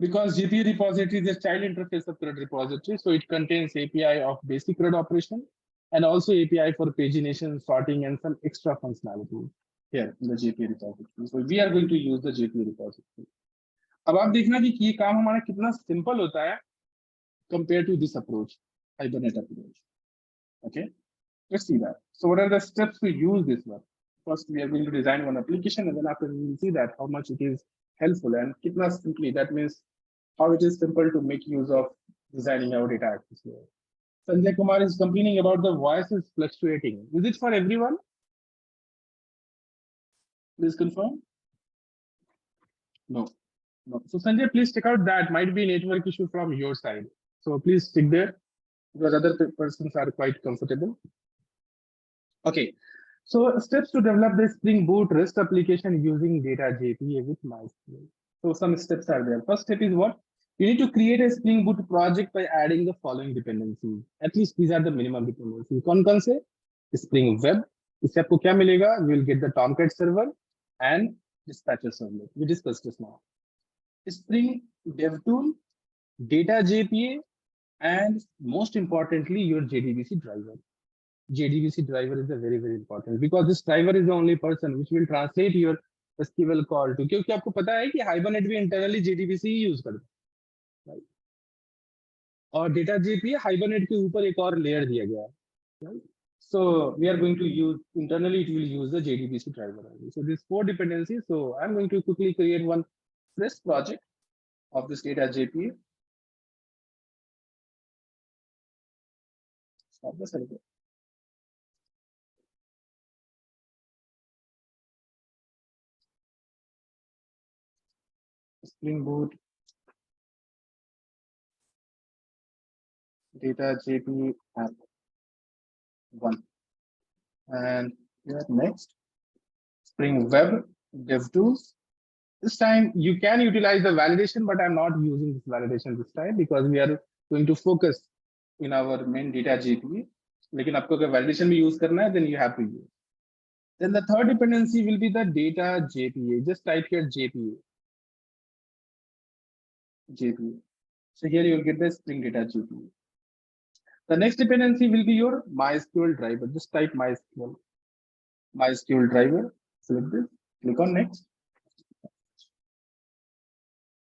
[SPEAKER 2] Because JPA repository is a child interface of CRUD repository, so it contains API of basic CRUD operation and also API for pagination, sorting, and some extra functionality here in the JPA repository. So we are going to use the JPA repository. अब आप देखना कि ये काम हमारा कितना simple होता है compared to this approach, Hibernate approach. Okay, let's see that. So what are the steps to use this one? First, we are going to design one application, and then after we will see that how much it is helpful and kitna simply. That means how it is simple to make use of designing our data access layer. Sanjay Kumar is complaining about the voice is fluctuating. Is it for everyone? Please confirm. No. So Sanjay, please check out that. Might be a network issue from your side. So please stick there because other persons are quite comfortable. Okay. So steps to develop the Spring Boot REST application using data JPA with MySQL. So some steps are there. First step is what? You need to create a Spring Boot project by adding the following dependencies. At least these are the minimum dependencies. कौन से? Spring Web. इससे आपको क्या मिलेगा? You will get the Tomcat server and dispatcher servlet. We discussed this now. Spring DevTool, data JPA, and most importantly, your JDBC driver. JDBC driver is a very important because this driver is the only person which will translate your SQL call to, क्योंकि आपको पता है कि hibernate भी internally JDBC ही use करता है, right? और data JPA hibernate के ऊपर एक और लेयर दिया गया है, right? So we are going to use internally, it will use the JDBC driver only. So these 4 dependencies. So I'm going to quickly create one fresh project of this data JPA. Stop the server. Spring Boot data JPA app 1. And here next, Spring Web Dev Tools. This time you can utilize the validation, but I'm not using this validation this time because we are going to focus in our main data JPA. लेकिन आपको अगर validation भी use करना है, then you have to use. Then the third dependency will be the data JPA. Just type here JPA. JPA. So here you will get the Spring Data JPA. The next dependency will be your MySQL driver. Just type MySQL. MySQL driver. Select this. Click on next.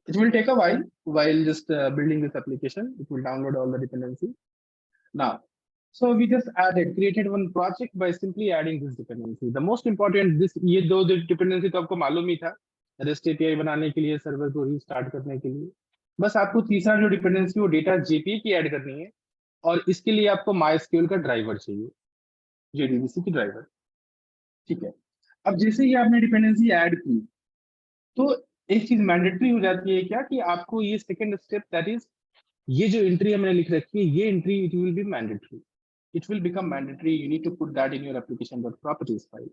[SPEAKER 2] It will take a while just building this application. It will download all the dependencies. Now, so we just created one project by simply adding this dependency. The most important, this ये दो dependency तो आपको मालूम ही था, REST API बनाने के लिए, server को रीस्टार्ट करने के लिए. बस आपको तीसरा जो डिपेंडेंसी वो डेटा JPA की ऐड करनी है, और इसके लिए आपको MySQL का ड्राइवर चाहिए, JDBC की ड्राइवर. ठीक है. अब जैसे ही आपने डिपेंडेंसी ऐड की, तो एक चीज मैंडेटरी हो जाती है क्या, कि आपको ये सेकंड स्टेप, दैट इज ये जो एंट्री हमने लिख रखी है, ये entry it will be mandatory. It will become mandatory. You need to put that in your application.properties file.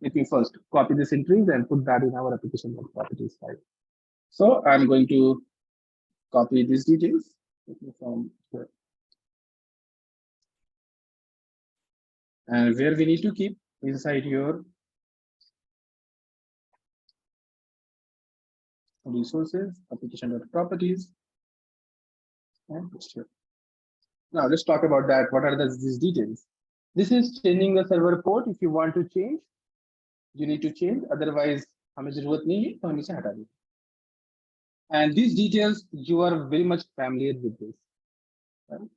[SPEAKER 2] Let me first copy this entries and put that in our application.properties file. So I'm going to copy these details from here. And where we need to keep inside your resources, application.properties, and just here. Now let's talk about that. What are these details? This is changing the server port. If you want to change, you need to change. Otherwise, हमें जरूरत नहीं है, तो हम इसे हटा देंगे. And these details, you are very much familiar with this. Right?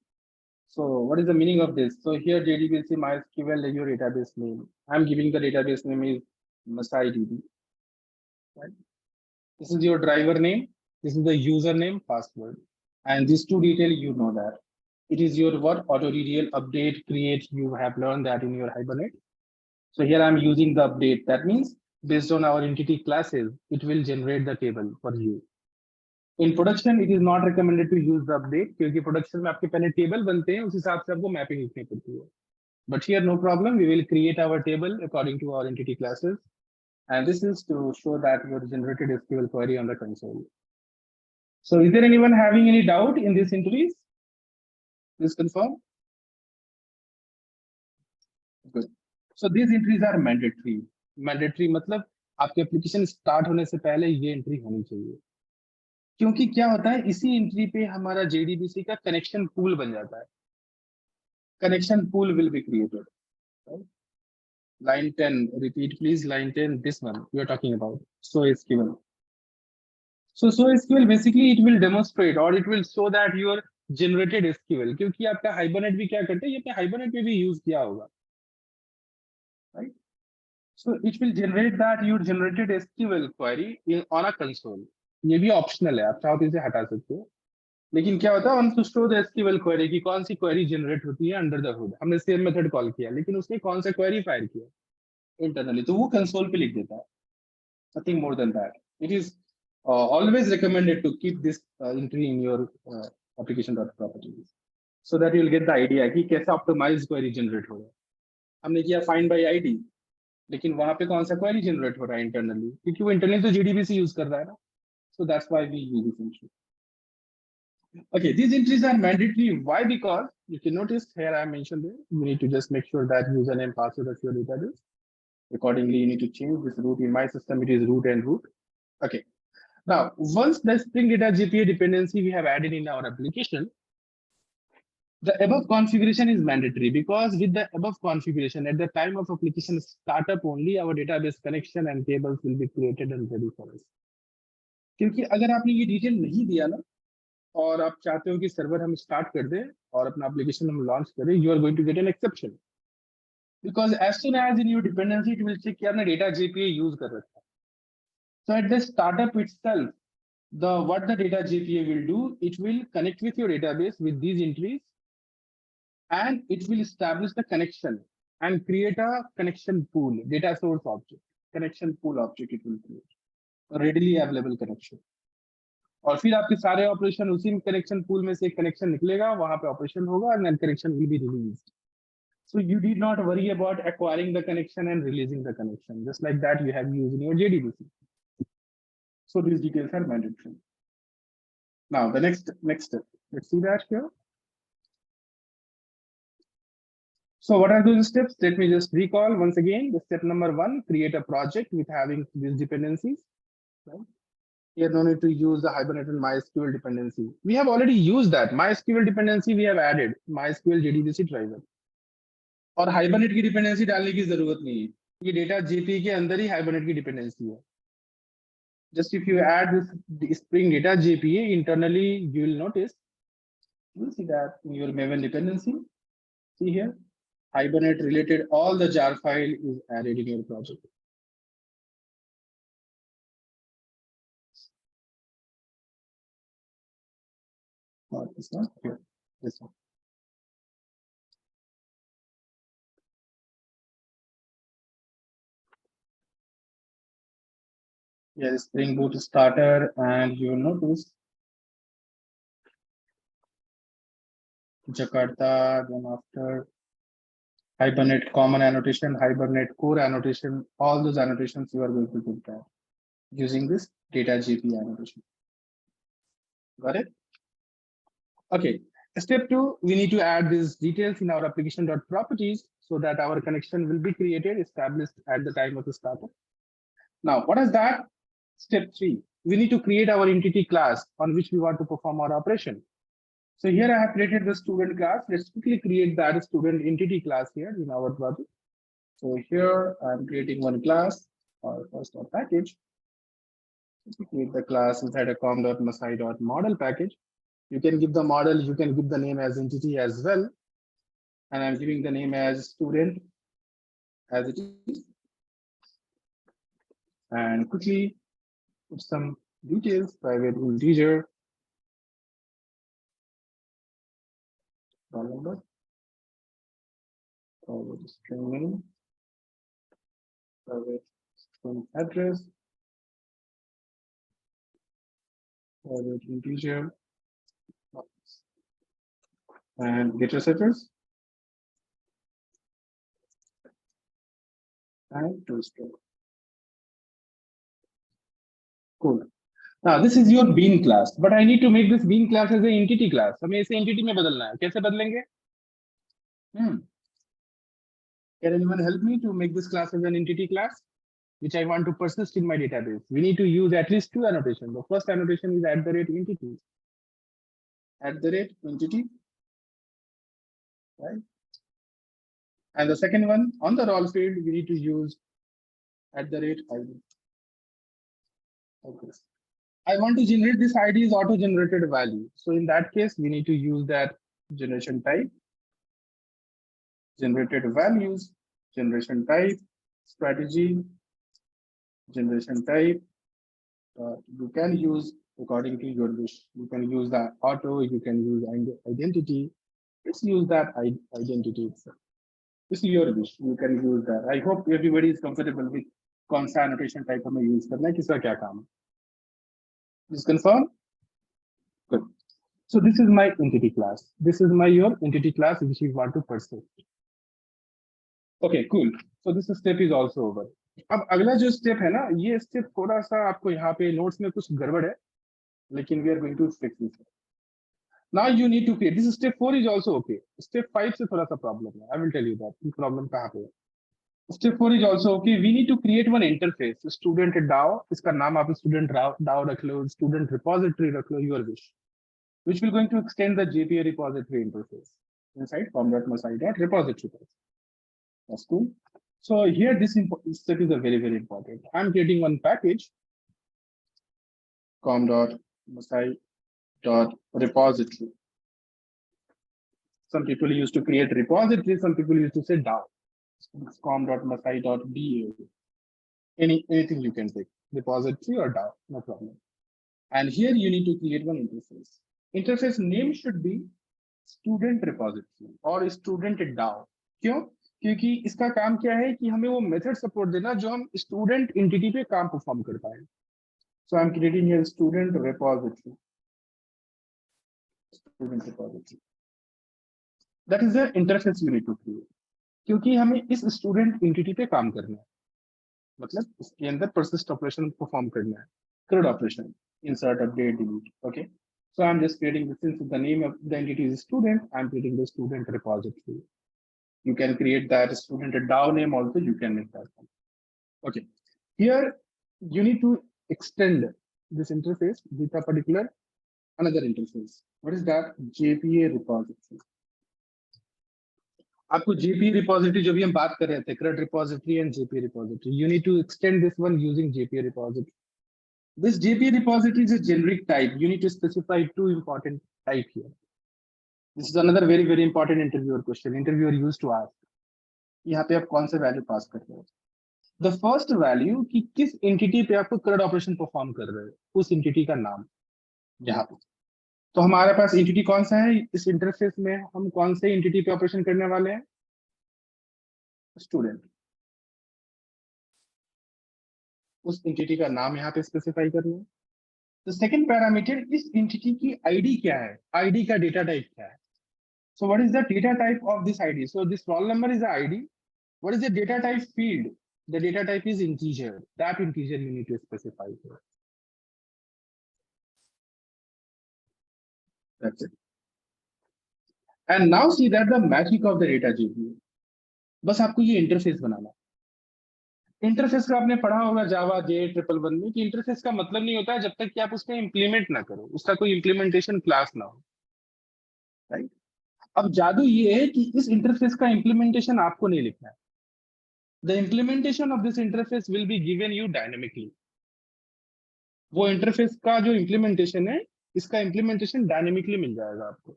[SPEAKER 2] So what is the meaning of this? So here JDBC MySQL is your database name. I'm giving the database name is MasaiDB. Right? This is your driver name. This is the username, password. And these two details, you know that. It is your what? Auto real update, create. You have learned that in your Hibernate. So here I'm using the update. That means based on our entity classes, it will generate the table for you. In production, it is not recommended to use the update क्योंकि production में आपके पहले table बनते हैं, उस हिसाब से आपको mapping लिखनी पड़ती है. But here no problem, we will create our table according to our entity classes, and this is to show that you have generated SQL query on the console. So is there anyone having any doubt in these entries? Please confirm. Good. So these entries are mandatory. Mandatory मतलब आपके application start होने से पहले ये entry होनी चाहिए. क्योंकि क्या होता है, इसी एंट्री पे हमारा JDBC का कनेक्शन पूल बन जाता है. Connection pool will be created. Line 10, repeat please. Line 10, this one we are talking about. So SQL. So SQL basically it will demonstrate or it will show that your generated SQL. क्योंकि आपका Hibernate भी क्या करते हैं, ये अपने Hibernate पे भी यूज किया होगा. Right? So it will generate that you generated SQL query on a console. ये भी ऑप्शनल है, आप चाहो तो इसे हटा सकते हो. लेकिन क्या होता है, हम to show the SQL query की कौन सी क्वेरी जनरेट होती है अंडर द हुड. हमने सेम मेथड कॉल किया, लेकिन उसने कौन सा क्वेरी फायर किया इंटरनली, तो वो कंसोल पे लिख देता है. Nothing more than that. It is always recommended to keep this entry in your application.properties so that you will get the idea कि कैसे ऑप्टिमाइज क्वेरी जनरेट हो रहा है. हमने किया फाइंड बाय आईडी, लेकिन वहां पे कौन सा क्वेरी जनरेट हो रहा है इंटरनली, क्योंकि वो इंटरनली तो JDBC यूज कर रहा है ना. So that's why we use this entry. Okay, these entries are mandatory. Why? Because you can notice here I mentioned there, you need to just make sure that username password of your database. Accordingly, you need to change this root. In my system, it is root and root. Okay. Now, once the Spring Data JPA dependency we have added in our application, The above configuration is mandatory because with the above configuration, at the time of application startup only, our database connection and tables will be created and ready for us. क्योंकि अगर आपने ये detail नहीं दिया ना और आप चाहते हो कि सर्वर हम स्टार्ट कर दें और अपना एप्लीकेशन हम लॉन्च करें, you are going to get an exception. Because as soon as in your dependency, it will check कि आपने data JPA use कर रखा है. So at the startup itself, what the data JPA will do, it will connect with your database with these entries, and it will establish the connection and create a connection pool, data source object, connection pool object it will create, a readily available connection. और फिर आपके सारे operation उसी connection pool में से एक connection निकलेगा, वहां पे ऑपरेशन होगा and then connection will be released. So you did not worry about acquiring the connection and releasing the connection, just like that you have used in your JDBC. So these details are mandatory. Now the next step, let's see that here. So what are those steps? Let me just recall once again. The step number 1, create a project with having these dependencies. Right? Here no need to use the Hibernate and MySQL dependency. We have already used that. MySQL dependency we have added, MySQL JDBC driver. और hibernate की dependency डालने की जरूरत नहीं है, ये data JP के अंदर ही हाइबरनेट की डिपेंडेंसी है. Just if you add this Spring Data JPA internally, you will notice, you will see that in your Maven dependency. See here, Hibernate related all the jar file is added in your project. Not this one, here, this one. Yeah, Spring Boot starter, and you will notice Jakarta, then after Hibernate common annotation, Hibernate core annotation, all those annotations you are going to put that using this data JPA annotation. Got it? Okay. Step 2, we need to add these details in our application.properties so that our connection will be created, established at the time of the startup. Now, what is that? Step 3, we need to create our entity class on which we want to perform our operation. So here I have created the student class. Let's quickly create that student entity class here in our project. So here I'm creating one class, or first our package. Let's create the class inside a com.masai.model package. You can give the model, you can give the name as entity as well. And I'm giving the name as student as it is. And quickly put some details, private integer, roll number, private string name, private string address, private integer, and getter setters, and toString. Cool. Now this is your bean class, but I need to make this bean class as an entity class. हमें इसे entity में बदलना है. कैसे बदलेंगे? Can anyone help me to make this class as an entity class, which I want to persist in my database? We need to use at least 2 annotations. The first annotation is @entity. @entity, right? And the second one, on the role field, we need to use @ID. Okay. I want to generate this ID is auto-generated value. So in that case, we need to use that generation type, generated values, generation type, strategy, generation type. You can use according to your wish. You can use that auto, you can use identity. Let's use that identity itself. This is your wish. You can use that. I hope everybody is comfortable with कौन सा annotation type हमें use करना है, किसका क्या काम है. Is confirm? Good. So this is my entity class. This is your entity class which we want to persist. Okay, cool. So this step is also over. अब अगला जो step है ना, ये step थोड़ा सा आपको यहाँ पे notes में कुछ गड़बड़ है, लेकिन we are going to fix this. Now you need to create. This step 4 is also okay. Step 5 से थोड़ा सा problem है. I will tell you that. Problem कहाँ पे है. Step 4 is also okay. We need to create one interface. Student DAO. इसका नाम आप student DAO रख लो, student repository रख लो, your wish. Which will going to extend the JPA repository interface. inside form.masai.repository. That's cool. So here this step is a very important. I'm creating one package com.masai.repository. Some people used to create repository, some people used to say DAO. It's com.masai.da. Anything you can take, repository or DAO, no problem. And here you need to create one interface. Interface name should be student repository or student DAO. क्यों? क्योंकि इसका काम क्या है कि हमें वो method support देना जो हम स्टूडेंट एंटिटी पे काम परफॉर्म कर पाए. So I'm creating here student repository. Student repository. That is the interface you need to create. क्योंकि हमें इस स्टूडेंट एंटिटी पे काम करना है, मतलब इसके अंदर persist ऑपरेशन परफॉर्म करना है, CRUD operation, insert, update, delete. Okay. So I'm just creating this. Since the name of the entity is student, I'm creating the student repository. You can create that student DAO name also. You can make that one. Okay. Here you need to extend this interface with a particular another interface. What is that? JPA repository. आपको JPA repository जो भी हम बात कर रहे थे, CRUD repository and JPA repository. You need to extend this one using JPA repository. This JPA repository is a generic type. You need to specify two important type here. This is another very important interviewer question. Interviewer used to ask. यहाँ पे आप कौन से value pass कर रहे हो? The first value कि किस एंटिटी पे आपको CRUD ऑपरेशन परफॉर्म कर रहे हो, उस एंटिटी का नाम यहाँ पे. तो हमारे पास एंटिटी कौन सा है? इस इंटरफेस में हम कौन से एंटिटी पे ऑपरेशन करने वाले हैं? स्टूडेंट. उस एंटिटी का नाम यहाँ पे स्पेसिफाई करना है. तो सेकंड पैरामीटर, इस एंटिटी की आईडी क्या है? आईडी का डेटा टाइप क्या है? So what is the data type of this ID? So this roll number is the ID. What is the data type field? The data type is integer. That integer you need to specify here. That's it. And now see that the magic of the data JPA. बस आपको ये interface बनाना. Interface का आपने पढ़ा होगा जावा J111 में कि interface का मतलब नहीं होता है जब तक कि आप उसका इंप्लीमेंट ना करो, उसका कोई इंप्लीमेंटेशन क्लास ना हो, राइट? अब जादू ये है कि इस इंटरफेस का इंप्लीमेंटेशन आपको नहीं लिखना है. The implementation of this interface will be given you dynamically. वो इंटरफेस का जो इंप्लीमेंटेशन है, इसका इंप्लीमेंटेशन डायनेमिकली मिल जाएगा आपको.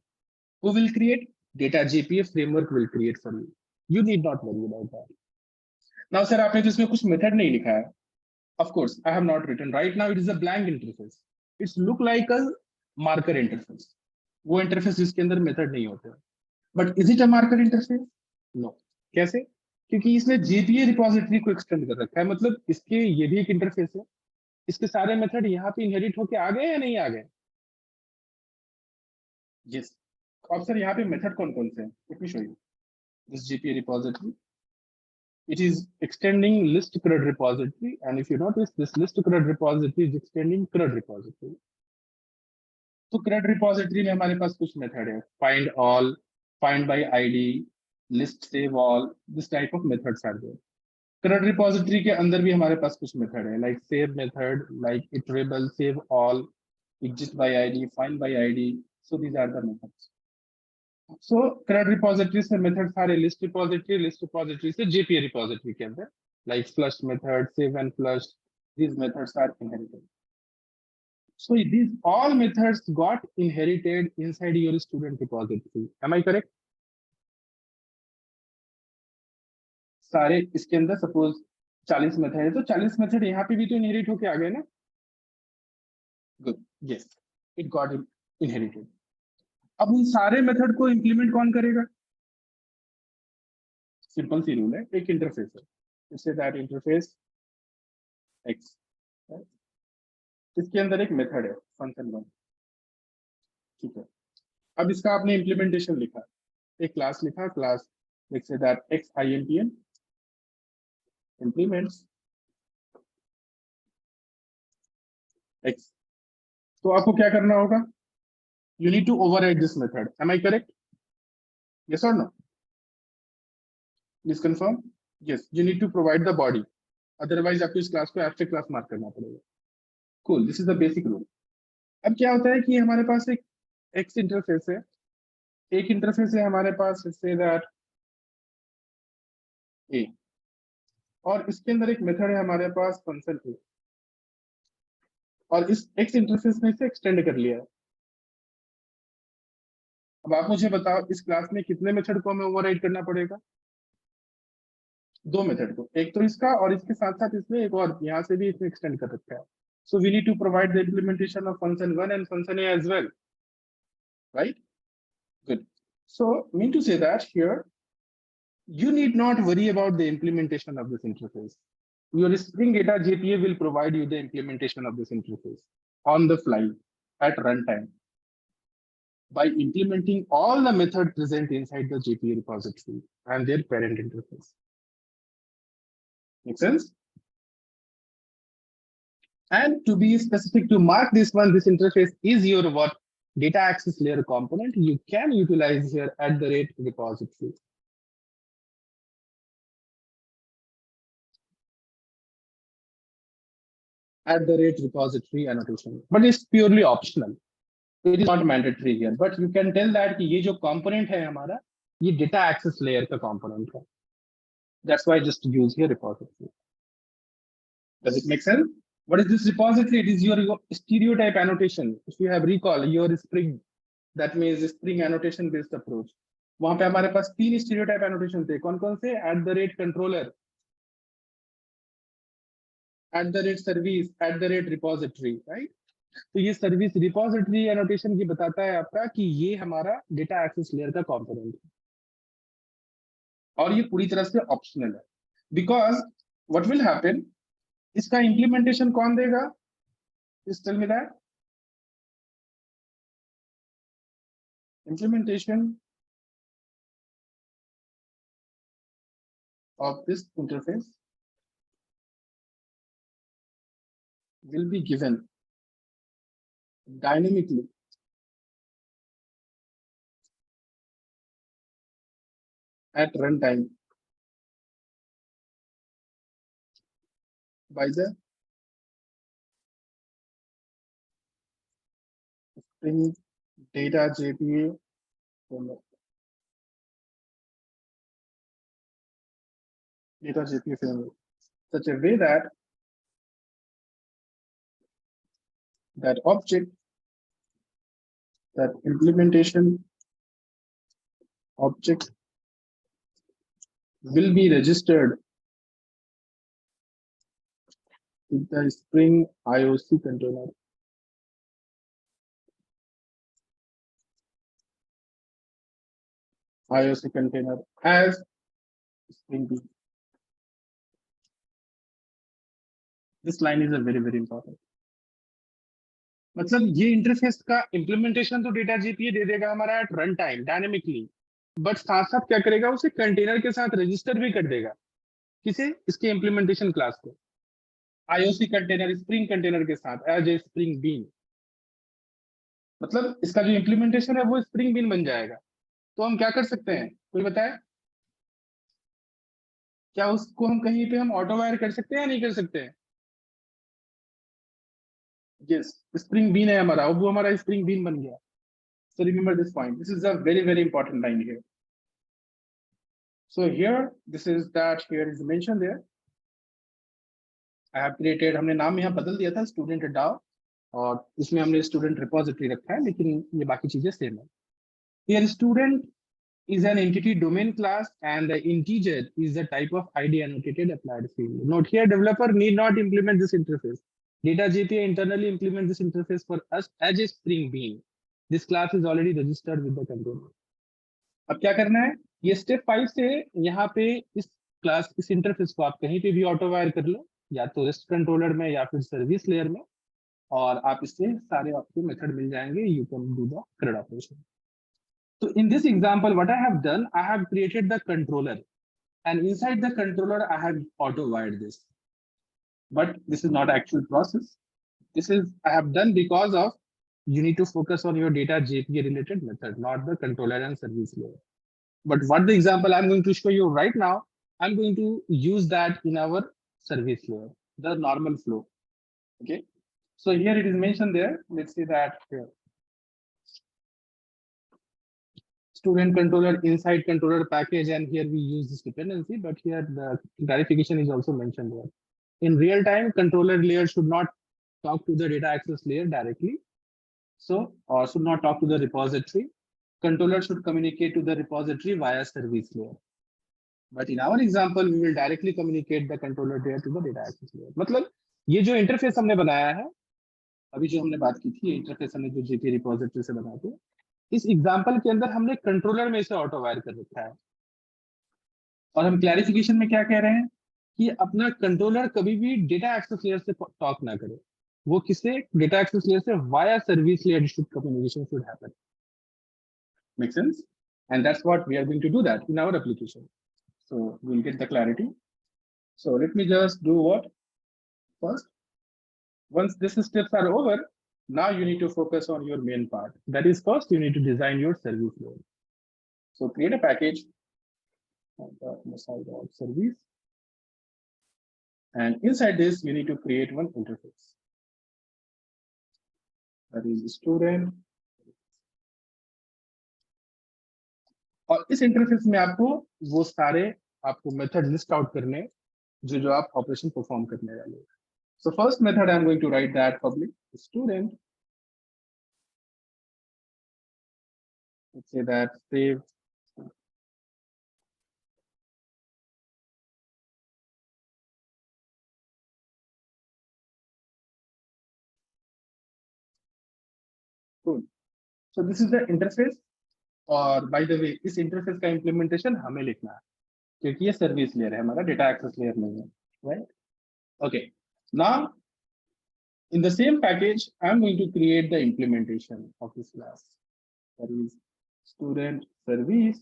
[SPEAKER 2] वो will create data JPA framework will create for you. You need not worry about that. Now sir, आपने तो इसमें कुछ मेथड नहीं लिखा है. Of course, I have not written. Right now it is a blank interface. It's look like a marker interface. वो interface जिसके अंदर मेथड नहीं होते. But is it a marker interface? No. कैसे? क्योंकि इसने JPA रिपोजिटरी को एक्सटेंड कर रखा है. मतलब इसके ये भी एक इंटरफेस है. इसके सारे मेथड यहाँ पे इनहेरिट होके आ गए या नहीं आ गए? Yes. अब सर यहाँ पे मेथड कौन कौन से हैं? Let me show you. This JPA repository. It is extending list CRUD repository, and if you notice, this list CRUD repository is extending CRUD repository. तो CRUD repository में हमारे पास कुछ मेथड है. Find all, find by ID, list save all. This type of methods are there. CRUD repository के अंदर भी हमारे पास कुछ मेथड है, like save method, like iterable, save all, exit by ID, find by ID. So these are the methods. So CRUD repository से method सारे list repository से JPA repository के अंदर, like flush method, save and flush. These methods are inherited. So these all methods got inherited inside your student repository. Am I correct? सारे इसके अंदर suppose 40 method है, तो 40 मेथड यहाँ पे भी तो इनहेरिट होके आ गए ना. Good. Yes, it got inherited. अब उन सारे मेथड को इंप्लीमेंट कौन करेगा? सिंपल सी रूल है, एक इंटरफेस है. इससे दैट इंटरफेस एक्स, इसके अंदर एक मेथड है फंक्शन वन. ठीक है. अब इसका आपने इंप्लीमेंटेशन लिखा, एक क्लास लिखा, class let's say that XIMPN implements X. तो आपको क्या करना होगा? You need to override this method. Am I correct? Yes or no? Please confirm. Yes, you need to provide the body. Otherwise, आपको इस क्लास को abstract class mark करना पड़ेगा. Cool. This is the basic rule. अब क्या होता है कि हमारे पास एक X इंटरफेस है एक इंटरफेस है हमारे पास, से दैट ए, और इसके अंदर एक मेथड है हमारे पास फंक्शन ए, और इस एक्स इंटरफेस में इसे एक्सटेंड कर लिया है। अब आप मुझे बताओ इस क्लास में कितने मेथड को हमें ओवरराइड करना पड़ेगा? दो मेथड को, एक तो इसका और इसके साथ साथ इसमें एक और यहाँ से भी इसमें एक्सटेंड कर रखा है। So we need to provide the implementation of function 1 and function A as well, right? Good. So mean to say that here you need not worry about the implementation of this interface. Your Spring Data JPA will provide you the implementation of this interface on the fly at runtime by implementing all the methods present inside the JPA repository and their parent interface. Make sense? And to be specific, to mark this one, this interface is your what data access layer component. You can utilize here at the rate repository. At the rate repository annotation, but it's purely optional. It is not mandatory here, but you can tell that कि ये जो component है हमारा, ये data access layer का component है. That's why I just use here repository. Does it make sense? What is this repository? It is your stereotype annotation. If you have recall your Spring, that means Spring annotation based approach. वहां पे हमारे पास तीन stereotype annotation थे. कौन-कौन से? At the rate controller, at the rate service, at the rate repository, right? तो ये service repository annotation की बताता है आपका कि ये हमारा डेटा एक्सेस लेयर का कंपोनेंट है और ये पूरी तरह से ऑप्शनल है, बिकॉज व्हाट विल हैपन, इसका इंप्लीमेंटेशन कौन देगा? Please tell me that. Implementation of this interface will be given dynamically at runtime by the Spring Data JPA framework. Data JPA framework, such a way that that object, that implementation object will be registered with the Spring IOC container. IOC container as Spring B. This line is a very important. मतलब ये interface का implementation तो data GPA दे देगा हमारा at run time dynamically, but साथ साथ क्या करेगा, उसे कंटेनर के साथ रजिस्टर भी कर देगा. किसे? इसके इंप्लीमेंटेशन क्लास को, आईओसी कंटेनर स्प्रिंग कंटेनर के साथ एज ए स्प्रिंग बीन. मतलब इसका जो इंप्लीमेंटेशन है वो स्प्रिंग बीन बन जाएगा. तो हम क्या कर सकते हैं, कोई बताए? क्या उसको हम कहीं पे हम ऑटो वायर कर सकते हैं या नहीं कर सकते हैं? यस, स्प्रिंग बीन है हमारा, वो हमारा स्प्रिंग बीन बन गया. So remember this point. This is a very important line here. So here, this is that here is mentioned there. I have created, हमने नाम यहाँ बदल दिया था student DAO, और इसमें हमने student repository रखा है, लेकिन ये बाकी चीजें सेम है. Here student is an entity domain class and the integer is the type of ID annotated applied field. Note here, developer need not implement this interface. Data JPA internally implements this interface for us as a Spring Bean. This class is already registered with the controller. अब क्या करना है, ये step 5 से यहाँ पे इस class, इस इंटरफेस को आप कहीं पे भी ऑटो वायर कर लो, या तो रेस्ट कंट्रोलर में या फिर सर्विस लेयर में, और आप इससे सारे आपको मेथड मिल जाएंगे. You can do the CRUD operation. So in this example, what I have done, I have created the controller, and inside the controller, I have auto wired this. But this is not actual process. This is I have done because of you need to focus on your data JPA related method, not the controller and service layer. But what the example I'm going to show you right now, I'm going to use that in our service layer, the normal flow. Okay. So here it is mentioned there. Let's see that here. student controller inside controller package, and here we use this dependency, but here the clarification is also mentioned here. In real time, controller layer should not talk to the data access layer directly. So, or should not talk to the repository. Controller should communicate to the repository via service layer. But in our example, we will directly communicate the controller layer to the data access layer. मतलब ये जो interface हमने बनाया है, अभी जो हमने बात की थी, इंटरफेस हमने जो JPA रिपोजिटरी से बनाया था, इस एग्जांपल के अंदर हमने कंट्रोलर में इसे ऑटो वायर कर रखा है। और हम क्लैरिफिकेशन में क्या कह रहे हैं कि अपना कंट्रोलर कभी भी डेटा एक्सेस लेयर से टॉक ना करे, वो किसे डेटा एक्सेस लेयर से via service layer should communication should happen. Make sense? And that's what we are going to do that in our application. So we'll get the clarity. So let me just do what first. Once these steps are over, now you need to focus on your main part. That is, first you need to design your service layer. So create a package on the side of service, and inside this you need to create one interface. That is student. और इस interface में आपको वो सारे आपको method list out करने जो आप ऑपरेशन परफॉर्म करने वाले। So first method I'm going to write that public student. Let's say that save cool. So this is the interface. और बाय द वे इस इंटरफेस का इंप्लीमेंटेशन हमें लिखना है क्योंकि ये सर्विस लेयर है, हमारा डेटा एक्सेस लेयर नहीं है, right? Okay, now in the same package I'm going to create the implementation of this class. That is student service.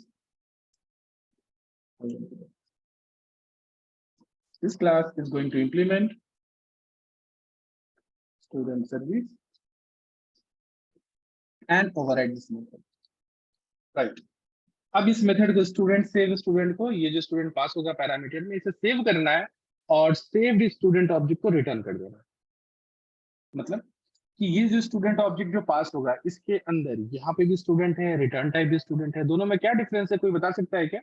[SPEAKER 2] This class is going to implement student service and override this method, right? अब इस method को student save student को ये जो student पास होगा parameter में इसे save करना है और सेव्ड स्टूडेंट ऑब्जेक्ट को रिटर्न कर देना है। मतलब कि ये जो स्टूडेंट ऑब्जेक्ट जो पास होगा इसके अंदर यहाँ पे भी स्टूडेंट है, रिटर्न टाइप भी स्टूडेंट है, दोनों में क्या डिफरेंस है कोई बता सकता है क्या?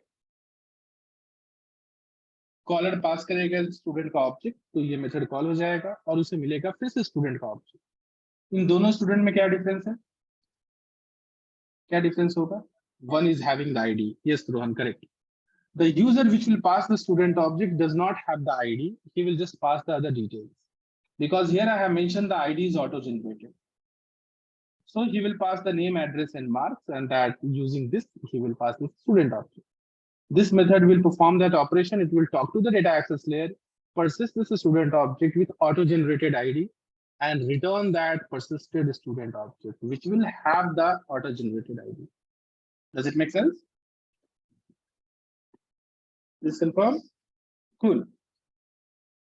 [SPEAKER 2] कॉलर पास करेगा स्टूडेंट का ऑब्जेक्ट तो ये मेथड कॉल हो जाएगा और उसे मिलेगा फिर से स्टूडेंट का ऑब्जेक्ट। इन दोनों स्टूडेंट में क्या डिफरेंस है, क्या डिफरेंस होगा? One is having the ID. Yes, Rohan, correct. The user which will pass the student object does not have the ID. He will just pass the other details. Because here I have mentioned the ID is auto-generated. So he will pass the name, address, and marks, and that using this, he will pass the student object. This method will perform that operation. It will talk to the data access layer, persist this student object with auto-generated ID, and return that persisted student object, which will have the auto-generated ID. Does it make sense? Is confirmed? Cool.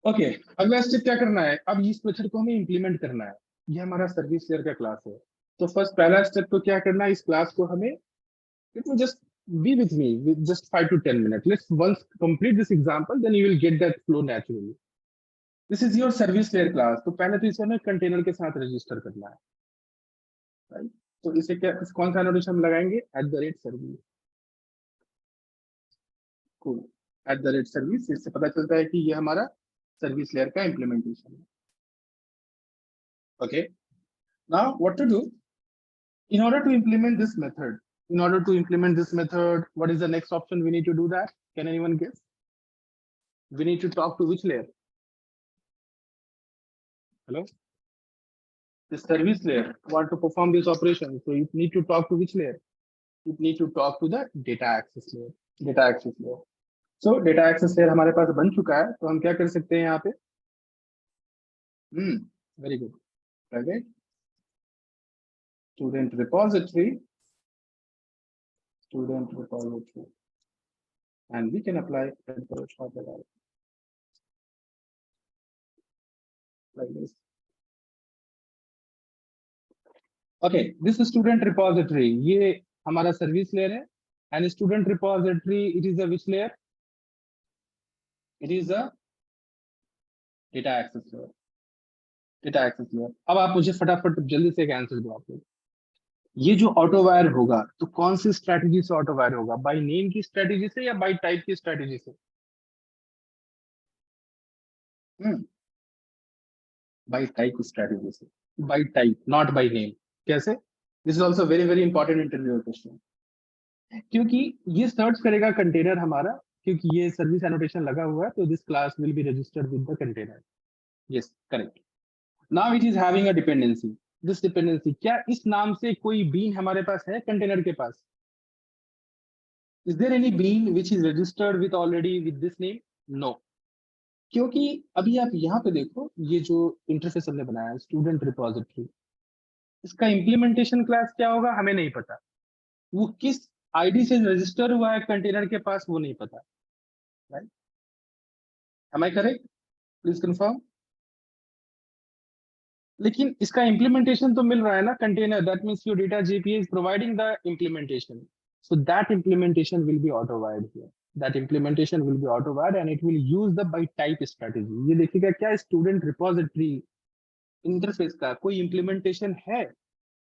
[SPEAKER 2] Okay, अगला step क्या करना है? अब इस method को हमें implement करना है। ये हमारा सर्विस लेयर का क्लास है, तो फर्स्ट पहला स्टेप तो क्या करना है, इस क्लास को हमें just be with me with just 5 to 10 minutes. Let's once complete this example, then you will get that flow naturally. This is your service layer class. तो पहले तो इसे हमें कंटेनर के साथ रजिस्टर करना है, राइट? तो इसे क्या, कौन सा नोटेशन हम लगाएंगे? @service. cool. @service, इससे पता चलता है कि ये हमारा सर्विस लेयर का इंप्लीमेंटेशन है। Okay, now what to do? In order to implement this method, what is the next option we need to do that? Can anyone guess? We need to talk to which layer? Hello? The service layer. Want to perform this operation, so you need to talk to which layer? You need to talk to the data access layer. So data access layer हमारे पास बन चुका है, तो हम क्या कर सकते हैं यहाँ पे? Very good. Private student repository, and we can apply like this. Okay, this is student repository. ये हमारा सर्विस लेयर है, and student repository, it is a which layer? It is a data access layer. अब आप मुझे फटाफट जल्दी से एक आंसर दो आप लोग। ये जो ऑटो वायर होगा तो कौन सी स्ट्रेटजी से ऑटो वायर होगा, बाय नेम की स्ट्रेटजी से या बाय टाइप की स्ट्रेटजी से? बाय टाइप स्ट्रेटजी से, by type not by name. कैसे? This is also very very important interview question, क्योंकि ये सर्च करेगा कंटेनर हमारा, क्योंकि ये सर्विस एनोटेशन लगा हुआ है, तो this class will be registered with the container. Yes correct. Now it is having a dependency. This dependency, क्या इस नाम से कोई बीन हमारे पास है कंटेनर के पास? Is there any bean which is registered with already with this name? No. क्योंकि अभी आप यहाँ पे देखो, ये जो इंटरफेस हमने बनाया है स्टूडेंट रिपोजिटरी, इसका इम्प्लीमेंटेशन क्लास क्या होगा हमें नहीं पता, वो किस आईडी से रजिस्टर हुआ है कंटेनर के पास वो नहीं पता, right? Am I correct? Please confirm. लेकिन इसका इम्प्लीमेंटेशन तो मिल रहा है ना container, that means your data JPA is providing the implementation, so that implementation will be auto wired here, that implementation will be auto wired and it will use the by type strategy। ये देखिएगा क्या student repository interface का कोई implementation है?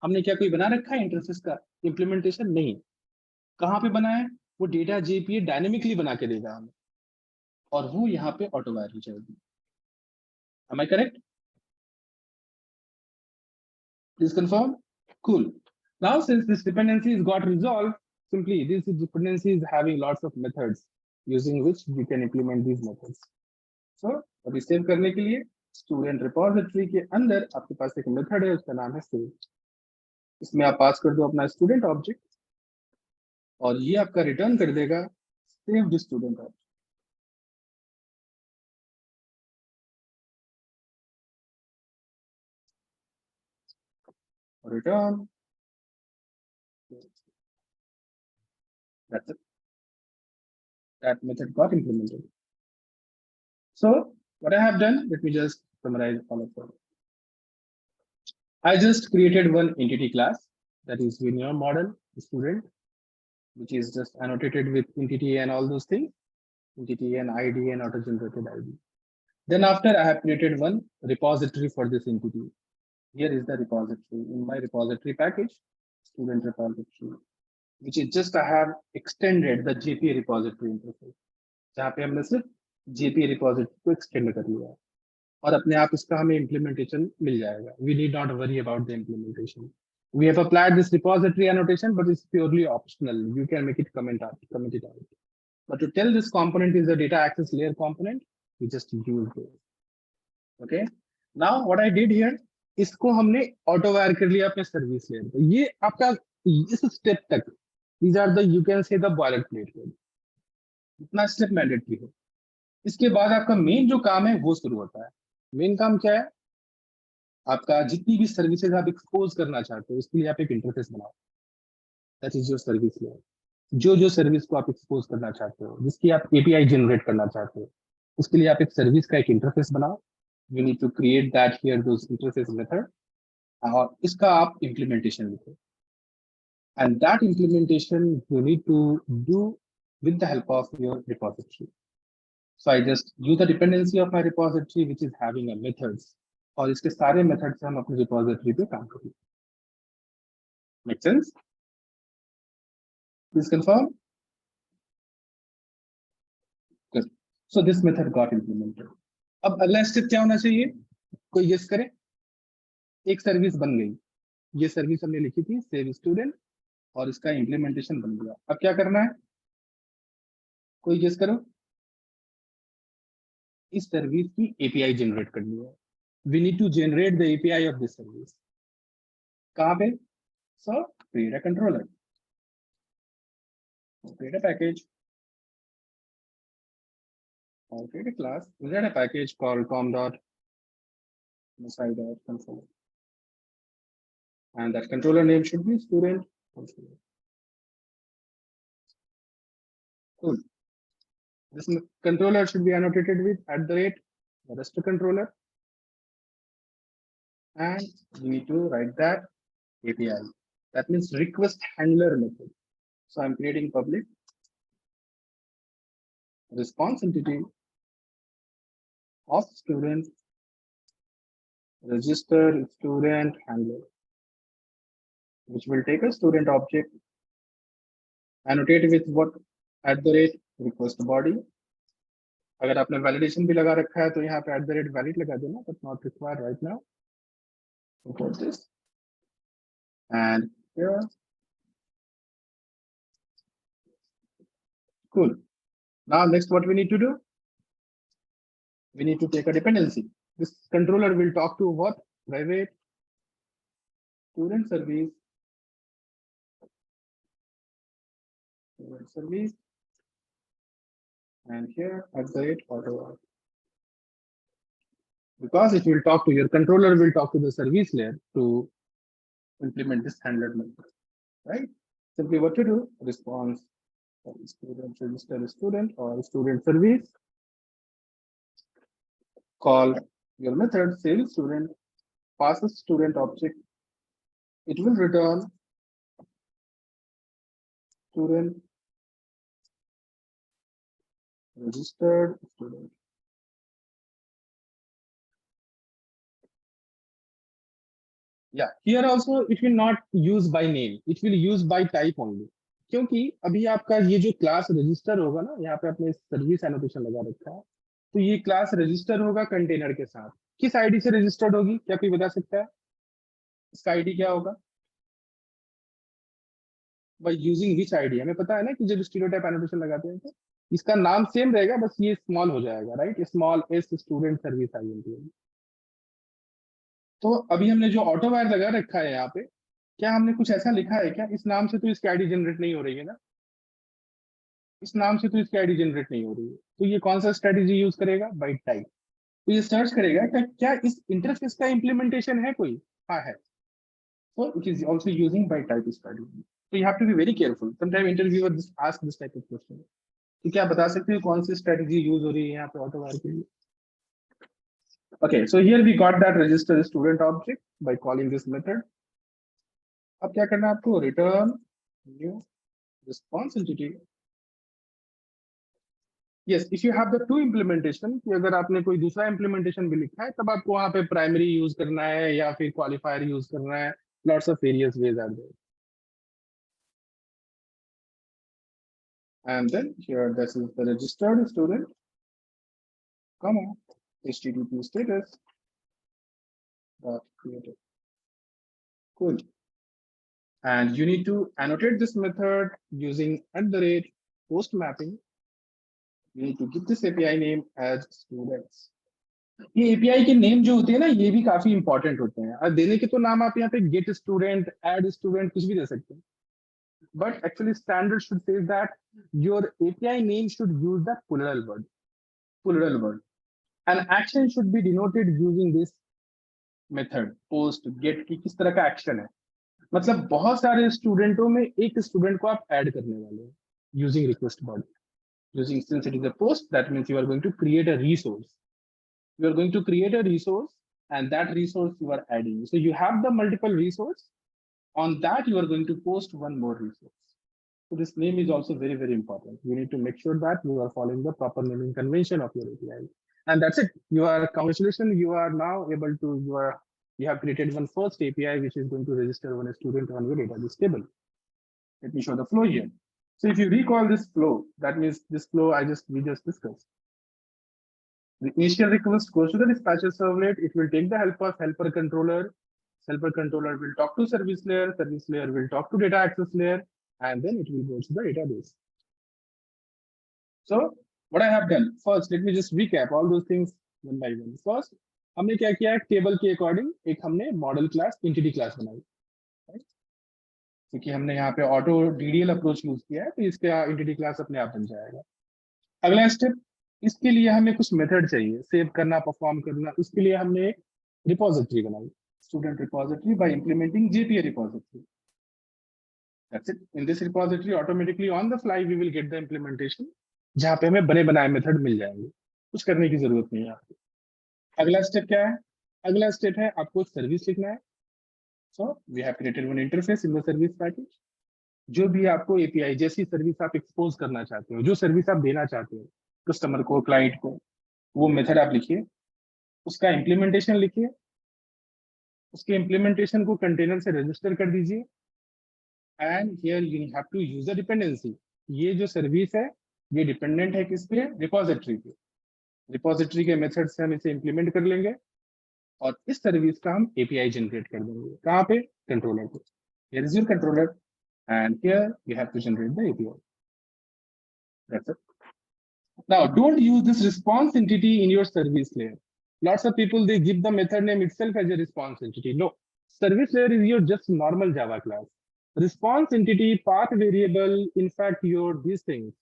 [SPEAKER 2] हमने क्या कोई बना रखा है इंटरफेस का इम्प्लीमेंटेशन? नहीं। कहाँ पे बना है? वो डेटा जेपीए डायनेमिकली बना के देगा हमें, और वो यहाँ पे ऑटो वायर हो जाएगी। Am I correct? Please confirm. Cool. Now, since this dependency is got resolved, simply this dependency is having lots of methods using which we can implement these methods. So, अभी save करने के लिए student repository के अंदर आपके पास एक method है, उसका नाम है सेव। इसमें आप पास कर दो अपना स्टूडेंट ऑब्जेक्ट, और ये आपका रिटर्न कर देगा saved student object. Return. That's it. That method got implemented. So what I have done, let me just summarize all of them. I just created one entity class, that is linear model student, which is just annotated with entity and all those things, entity and ID and auto-generated ID. Then after I have created one repository for this entity. Here is the repository. In my repository package, student repository, which is just I have extended the JPA repository interface, जहाँ पे हमने सिर्फ JPA repository को extend कर लिया है, और अपने आप इसका हमें implementation मिल जाएगा. We need not worry about the implementation. We have applied this repository annotation, but it's purely optional. You can make it comment it out. But to tell this component is the data access layer component, we just use this. Okay. Now what I did here, इसको हमने auto wire कर लिया अपने service layer पे। ये आपका इस step तक, these are the you can say the boilerplate code, इतना स्टेप मैंडेटरी है। इसके बाद आपका मेन जो काम है वो शुरू होता है। मेन काम क्या है? आपका जितनी भी सर्विसेज आप एक्सपोज करना चाहते हो, उसके लिए आप एक इंटरफेस बनाओ, that is your service layer. जो जो सर्विस को आप एक्सपोज करना चाहते हो, जिसकी आप एपीआई जनरेट करना चाहते हो, उसके लिए आप एक सर्विस का एक इंटरफेस बनाओ। You need to create that here those interface method, और इसका आप इम्प्लीमेंटेशन लिखो, and that implementation you need to do with the help of your repository. So I just use the dependency of my repository, which is having a methods, और इसके सारे methods से हम अपने repository पे काम करेंगे। Make sense? Please confirm. Good. So this method got implemented. अब अगला स्टेप क्या होना चाहिए? कोई गेस करे? एक सर्विस बन गई, ये सर्विस हमने लिखी थी सेव स्टूडेंट, और इसका इम्प्लीमेंटेशन बन गया। अब क्या करना है? कोई गेस करो। इस सर्विस की एपीआई जनरेट करनी है। We need to generate the API of this service. कहाँ पे? So create a controller, create a package, or create a class. We get a package called com.controller, and that controller name should be student controller. Cool. This controller should be annotated with @ the rest controller, and we need to write that API. That means request handler method. So I'm creating public response entity of student register student handler. which will take a student object, annotate with what @request body. अगर आपने validation भी लगा रखा है तो यहाँ पे @valid लगा देना, but not required right now. Import this and here. Cool. Now next what we need to do? We need to take a dependency. This controller will talk to what? Private student service. Student service. And here @auto. Because it will talk to your controller will talk to the service layer to implement this handler method, right? Simply what to do? Response student register student or student service. Call your method sales student, passes student object. It will return student registered student. Yeah, here also it will not use by name, it will use by type only. क्योंकि अभी आपका ये जो class register होगा ना, यहाँ पे आपने सर्विस एनोटेशन लगा रखा है, तो ये क्लास रजिस्टर होगा कंटेनर के साथ। किस आईडी से रजिस्टर्ड होगी, क्या कोई बता सकता है? इसका आईडी क्या होगा? By using which ID? हमें पता है ना कि जब स्टीरियोटाइप एनोटेशन लगाते हैं तो इसका नाम सेम रहेगा, बस ये स्मॉल हो जाएगा, right? Small S student service ID. तो अभी हमने जो ऑटो वायर लगा रखा है यहाँ पे, क्या हमने कुछ ऐसा लिखा है क्या? इस नाम से तो इसकी आईडी जनरेट नहीं हो रही है ना, इस नाम से तो इसकी आईडी जनरेट नहीं हो रही है, तो ये कौन सा स्ट्रेटेजी यूज करेगा? Byte type. तो ये सर्च करेगा क्या इस इंटरफेस का इम्प्लीमेंटेशन है कोई? हाँ है, so it is also using by type strategy. So you have to be very careful. Sometimes interviewer just ask this type of question. तो क्या बता सकते हो कौन सी स्ट्रेटजी यूज हो रही है यहाँ पे ऑटो वायर के लिए? Okay, so here we got that register student object by calling this method. अब क्या करना है आपको? Return new response entity. Yes, if you have the two implementation, कि अगर आपने कोई दूसरा implementation भी लिखा है तब आपको वहाँ पे primary यूज करना है या फिर qualifier यूज करना है. Lots of various ways are there. And then here this is the registered student, comma HTTP status dot created. Cool. And you need to annotate this method using @post mapping. You need to give this API name as students. ये API के name जो होते हैं ना, ये भी काफी important होते हैं। और देने के तो नाम आप यहाँ पे गेट स्टूडेंट, ऐड स्टूडेंट कुछ भी दे सकते हैं, but actually standard should say that your API name should use the plural word. An action should be denoted using this method post get की किस तरह का एक्शन है, मतलब बहुत सारे स्टूडेंटों में एक स्टूडेंट को आप ऐड करने वाले हैं using request body. Using since it is a post, that means you are going to create a resource. You are going to create a resource and that resource you are adding. So you have the multiple resource. On that you are going to post one more resource. So this name is also very, very important. You need to make sure that you are following the proper naming convention of your API. And that's it. You are, congratulations, you are now able to, you have created one first API which is going to register one student on your database table. Let me show the flow here. So if you recall this flow, that means this flow we just discussed. The initial request goes to the dispatcher servlet. It will take the helper controller. Helper controller will talk to service layer will talk to data access layer, and then it will go to the database. So what I have done, first let me just recap all those things one by one. First हमने क्या किया है, table के according एक हमने model class entity class बनाई, क्योंकि हमने यहाँ पे ऑटो डीडीएल अप्रोच यूज किया है, तो इसका एंटिटी क्लास अपने आप बन जाएगा। अगला स्टेप, इसके लिए हमें कुछ मेथड चाहिए, सेव करना, परफॉर्म करना। इसके लिए हमने एक रिपोजिटरी बनाई, student repository, by implementing JPA repository. That's it. In this repository, automatically on the fly, we will get the implementation, जहाँ पे हमें बने बनाए मेथड मिल जाएंगे, कुछ करने की जरूरत नहीं है आपको। अगला स्टेप क्या है? अगला स्टेप है आपको सर्विस लिखना है। So we have created one interface in the service package. जो भी आपको API जैसी सर्विस आप एक्सपोज करना चाहते हो, जो सर्विस आप देना चाहते हो कस्टमर को, क्लाइंट को, वो मेथड आप लिखिए, उसका इम्प्लीमेंटेशन लिखिए, उसके इम्प्लीमेंटेशन को कंटेनर से रजिस्टर कर दीजिए, and here you have to use a dependency. ये जो सर्विस है ये डिपेंडेंट है किस पे? रिपोजिटरी पे. रिपोजिटरी के मेथड से हम इसे इंप्लीमेंट कर लेंगे और इस सर्विस का हम एपीआई जनरेट कर देंगे. कहाँ पे? कंट्रोलर पे. Here is your controller and here you have to generate the API. That's it. Now, don't use this response entity in your service layer. Lots of people, they give the method name itself as a response entity. No, service layer is your just normal Java class. Response entity, path variable, in fact, your these things,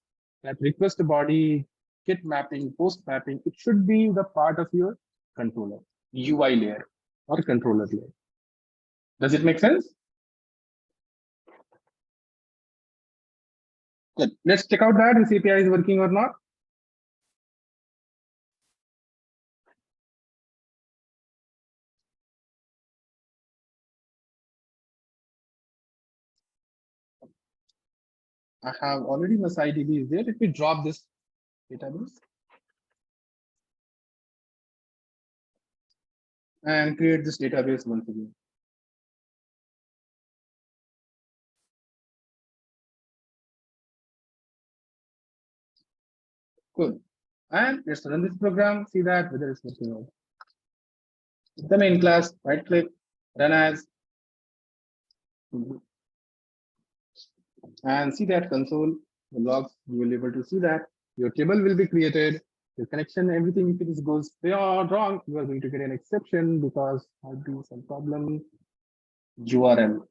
[SPEAKER 2] that request body, get mapping, post mapping, it should be the part of your controller, UI layer or controller layer. Does it make sense? Good. Let's check out that this API is working or not. I have already my IDB is there. Let me drop this database and create this database once again. Good. And let's run this program, see that whether it's working out. The main class, right click, run as, and see that console, the logs, you will be able to see that your table will be created, your connection, everything, if it goes wrong, you are going to get an exception because might be some problem. URL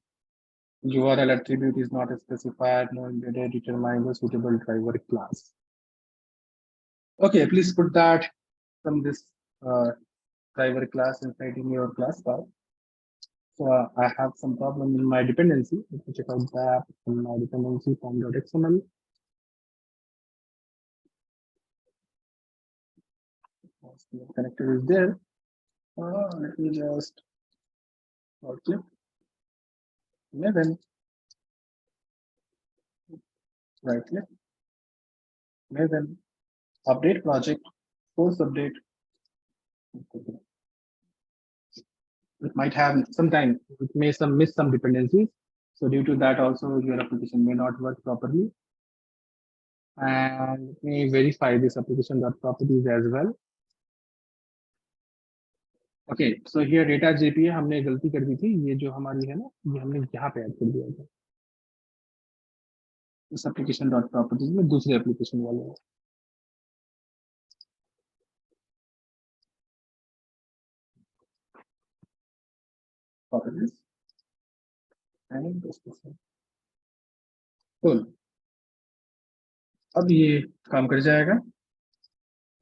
[SPEAKER 2] attribute is not specified, no embedded, determine the suitable driver class. Okay, please put that from this driver class inside in your class file. So I have some problem in my dependency. Let me check out that in my dependency form.xml. Connector is there. Let me just click. Then right click. Then update project, force update. It might have sometime it may miss some dependencies. So due to that also your application may not work properly. And let me verify this application.properties as well. Okay so here data JPA हमने गलती कर दी थी. ये जो हमारी है ना ये हमने यहाँ पे ऐड कर दिया था इस एप्लीकेशन डॉट प्रॉपर्टीज में दूसरे एप्लीकेशन वाले में. Properties and cool. अब ये काम कर जाएगा.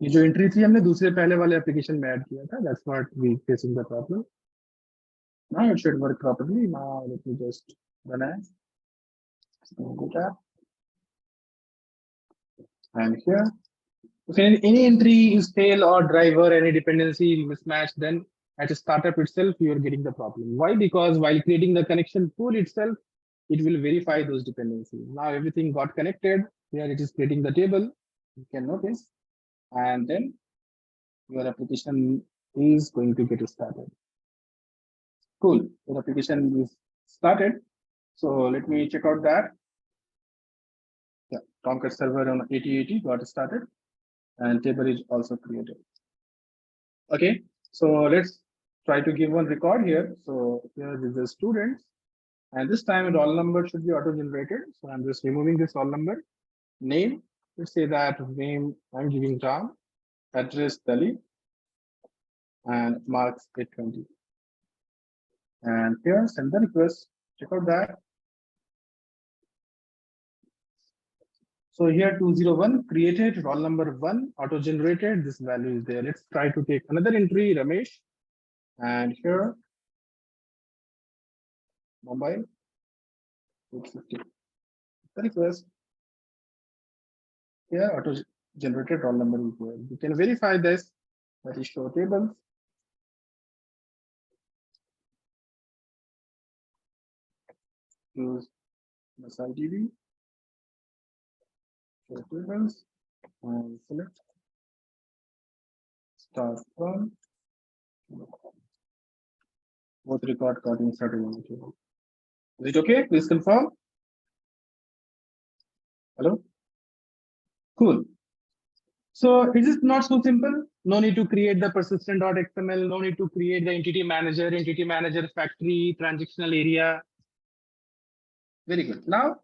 [SPEAKER 2] ये जो एंट्री थी हमने दूसरे पहले वाले एप्लीकेशन में ऐड किया था. That's what we facing the problem. Now it should work properly. Now let me just run as data. And here, if any entry is fail or driver, any dependency mismatch, then at a startup itself, you are getting the problem. Why? Because while creating the connection pool itself, it will verify those dependencies. Now everything got connected. Here it is creating the table. You can notice. And then your application is going to get started. Cool. Your application is started. So let me check out that. Yeah, Tomcat server on 8080 got started and table is also created. Okay, so let's try to give one record here. So here is the students and this time a roll number should be auto generated. So I'm just removing this roll number. Name, let's say that name I'm giving Tom, address Delhi and marks 820. And here send the request, check out that. So here 201 created, roll number 1 auto generated, this value is there. Let's try to take another entry, Ramesh. And here mobile 850. The request. Here auto generated roll number is there. You can verify this, that is show tables. Use SIDB, show tables, and select start from. Both record got inserted in the table. Is it okay? Please confirm. Hello? Cool. So is it not so simple? No need to create the persistent.xml, no need to create the entity manager factory, transactional area. Very good. Now,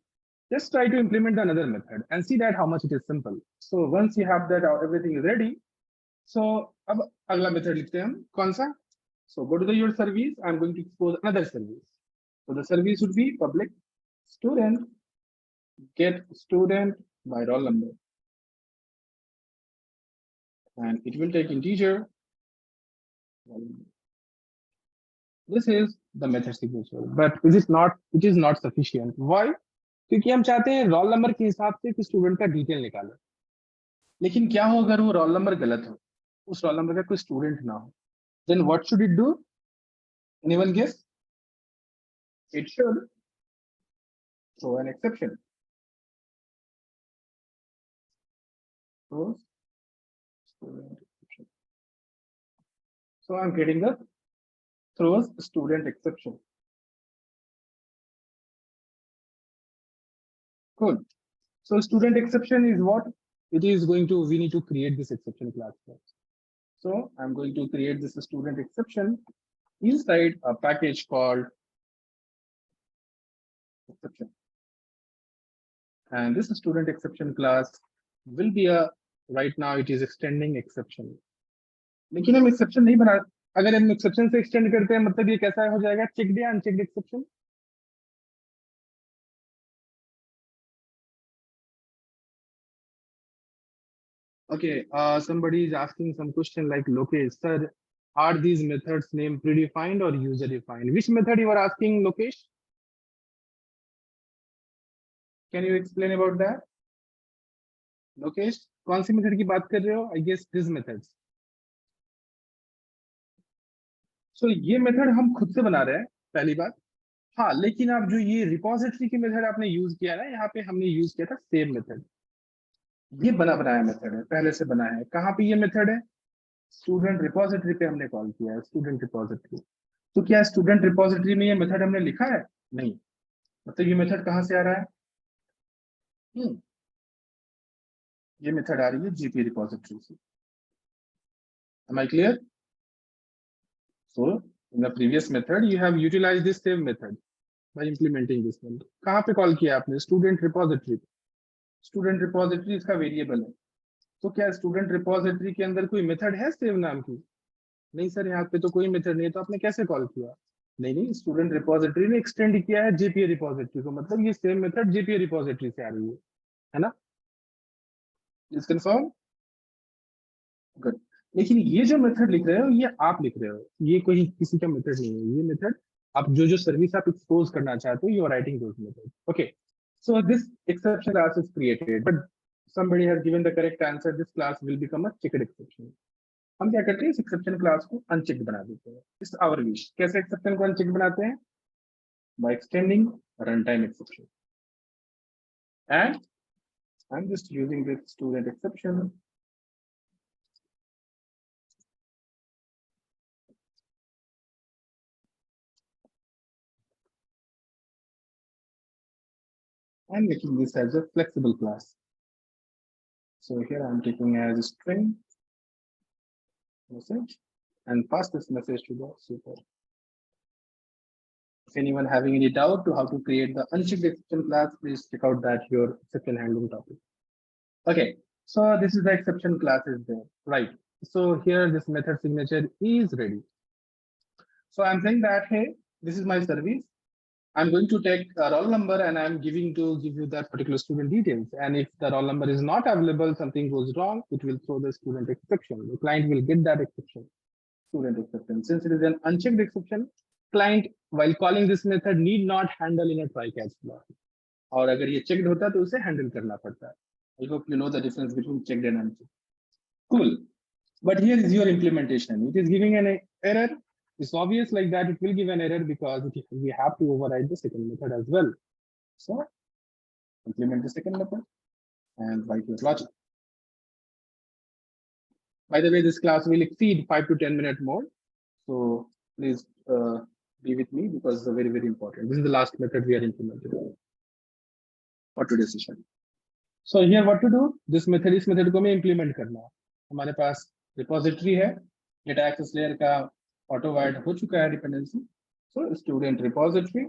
[SPEAKER 2] just try to implement another method and see that how much it is simple. So once you have that, everything is ready. So अब अगला method लिखते हैं हम कौन सा? So go to the your service. I'm going to expose another service. So the service would be public student get student by roll number, and it will take integer. This is the method signature, but is it not? It is not sufficient. Why? क्योंकि हम चाहते हैं roll number के हिसाब से कि student का detail निकाले, लेकिन क्या हो अगर वो रोल नंबर गलत हो, उस रोल नंबर का कोई स्टूडेंट ना हो, then what should it do? Anyone guess? It should throw an exception. So I'm getting the throws student exception. Cool. So student exception is what? It is going to, we need to create this exception class first. So I'm going to create this student exception inside a package called exception. And this student exception class will be a, right now it is extending exception. लेकिन हम exception नहीं बना, अगर हम exception से extend करते हैं मतलब ये कैसा हो जाएगा? Checked या unchecked exception? Okay, somebody is asking some question like, Lokesh, sir, are these methods name predefined or user defined? Which method you are asking, Lokesh? Can you explain about that? Lokesh, कौन सी method की बात कर रहे हो? I guess these methods. So ये method हम खुद से बना रहे हैं, पहली बात. हाँ, लेकिन आप जो ये repository की method आपने use किया ना, यहाँ पे हमने use किया था same method. ये बनाया method है, पहले से बना है. कहाँ पे ये method है? Student repository पे हमने call किया है, student repository. तो क्या स्टूडेंट रिपोजिटरी में ये मेथड हमने लिखा है? नहीं. मतलब ये मेथड कहां से आ रहा है? ये मेथड आ रही है जीपीए रिपोजिटरी से. Am I clear? So in the previous method you have utilized this same method by implementing this one. कहां पे कॉल किया आपने? Student repository. स्टूडेंट रिपोजिटरी इसका वेरिएबल है. तो क्या स्टूडेंट रिपोजिटरी के अंदर कोई मेथड है सेव नाम की? नहीं सर, यहाँ पे तो कोई मेथड नहीं है, तो आपने कैसे कॉल किया? नहीं, स्टूडेंट रिपोजिटरी ने एक्सटेंड किया है जेपीए रिपोजिटरी को, मतलब ये सेम मेथड जेपीए रिपोजिटरी से आ रही है ना? Is confirm? गुड. लेकिन ये जो मेथड लिख रहे हो ये आप लिख रहे हो, ये कोई किसी का मेथड नहीं है. ये मेथड आप जो सर्विस आप एक्सपोज करना चाहते हो, you are writing those method. Okay, so this exception class is created, but somebody has given the correct answer. This class will become a checked exception. हम क्या करते हैं? इस एक्सेप्शन क्लास को अनचेक्ड बना देते हैं. इस आवर विश. कैसे एक्सेप्शन को अनचेक्ड बनाते हैं? By extending runtime exception. And I'm just using this student exception. I'm making this as a flexible class. So here I'm taking as a string message and pass this message to the super. If anyone having any doubt to how to create the unchecked exception class, please check out that your exception handling topic. Okay, so this is the exception class is there, right? So here this method signature is ready. So I'm saying that, hey, this is my service. I'm going to take a roll number and I'm give you that particular student details. And if the roll number is not available, something goes wrong, it will throw the student exception. The client will get that exception, student exception. Since it is an unchecked exception, client while calling this method need not handle in a try catch block. और अगर ये checked होता तो उसे handle करना पड़ता है. I hope you know the difference between checked and unchecked. Cool. But here is your implementation. It is giving an error. It's obvious like that it will give an error because we have to override the second method as well. So implement the second method and write your logic. By the way, this class will exceed 5 to 10 minutes more. So please be with me because it's very, very important. This is the last method we are implementing for today's session. So here what to do? This method, इस method को हमें implement करना है. हमारे पास repository है, data access layer का auto wide हो चुका है dependency. So student repository,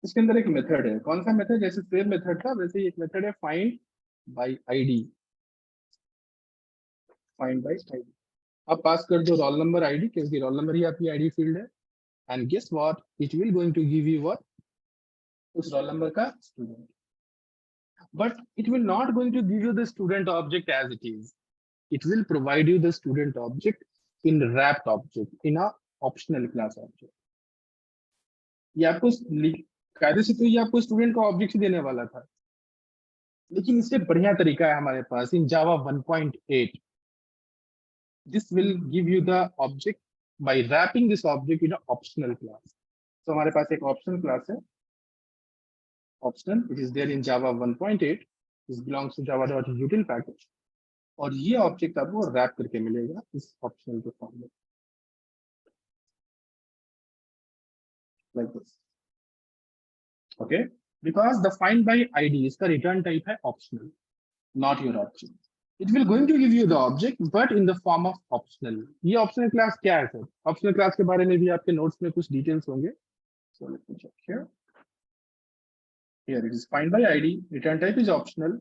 [SPEAKER 2] इसके अंदर एक मेथड है. कौन सा मेथड? जैसे सेम मेथड था वैसे ही एक मेथड है find by id. find by id. अब पास कर दो roll number id, क्योंकि roll number ही आपकी id field है. And guess what? It will going to give you what? उस roll number का student. But it will not going to give you the student object as it is. It will provide you the student object in wrapped object, in a optional class object. ये आपको कायदे से तो ये आपको student का object देने वाला था, लेकिन इससे बढ़िया तरीका है हमारे पास इन Java 1.8. This will give you the object by wrapping this object in optional class. तो हमारे पास एक ऑप्शनल क्लास है, optional, it is there in Java 1.8. This belongs to java.util package, और ये ऑब्जेक्ट आपको रैप करके मिलेगा इस ऑप्शनल के फॉर्म में, like this. Okay, because the find by ID, इसका रिटर्न टाइप है optional, not your object. It will going to give you the object but in the form of optional. ये optional class क्या है sir? Optional class के बारे में भी आपके नोट्स में कुछ डिटेल्स होंगे. So let me check here. Here it is find by ID, return type is optional.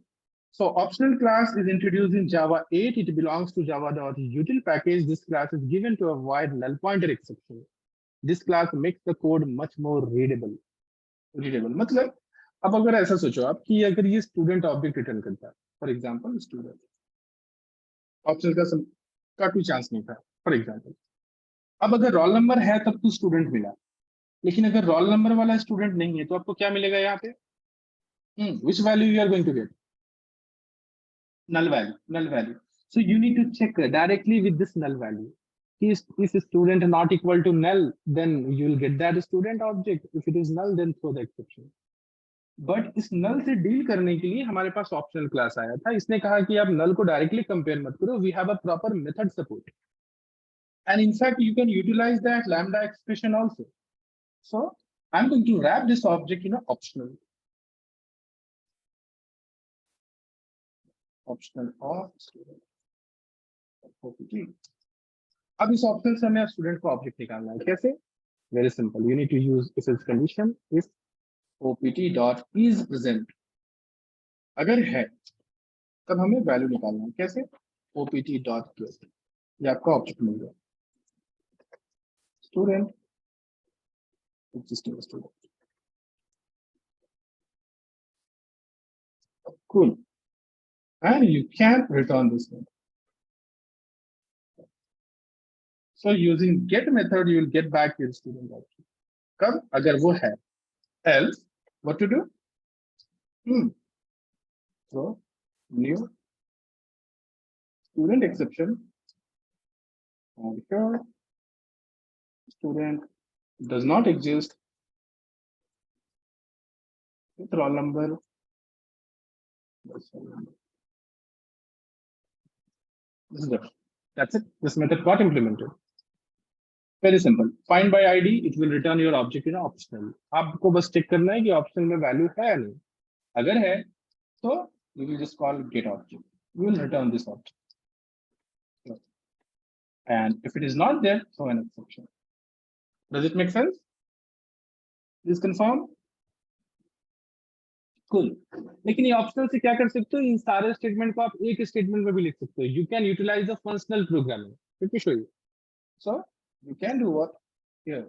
[SPEAKER 2] So optional class is introduced in Java 8. It belongs to java.util package. This class is given to avoid null pointer exception. This class makes the code much more readable. मतलब अब अगर ऐसा सोचो आप कि अगर ये student object return करता है, फॉर एग्जांपल स्टूडेंट, ऑप्शनल का कोई चांस नहीं था फॉर एग्जांपल. अब अगर रोल नंबर है तब तो स्टूडेंट मिला, लेकिन अगर रोल नंबर वाला स्टूडेंट नहीं है तो आपको क्या मिलेगा यहाँ पे? Which value you are going to get? Null value. Null value. So you need to check directly with this null value. Is student not equal to null, then you will get that student object. If it is null, then throw the exception. But इस null से deal करने के लिए हमारे पास optional class आया था. इसने कहा कि आप null को डायरेक्टली कंपेयर मत करो. We have a proper method support, and in fact you can utilize that lambda expression also. So I'm going to wrap this object in an optional. Optional of student. अब इस option से हमें student को object निकालना है. कैसे? Very simple. You need to use if else condition. If opt dot is present, अगर है तब हमें वैल्यू निकालना है. कैसे? opt डॉट गेट, ये आपका ऑब्जेक्ट मिल गया, student, existing student. Cool. And you can return this one. So using get method, you will get back your student object. कब? अगर वो है. Else, what to do? So new student exception, and here student does not exist with roll number. This is it. That's it. This method got implemented. Very simple. Find by ID, it will return your object in optional. आपको बस check करना है कि option में value है या नहीं. अगर है तो you will just call get object. You will return this object. And if it is not there, throw an exception. Does it make sense? Please confirm. Cool. लेकिन ये ऑप्शनल से क्या कर सकते हो? इन सारे स्टेटमेंट को आप एक स्टेटमेंट में भी लिख सकते हो. You can utilize the functional programming. Let me show you. So you can do what here.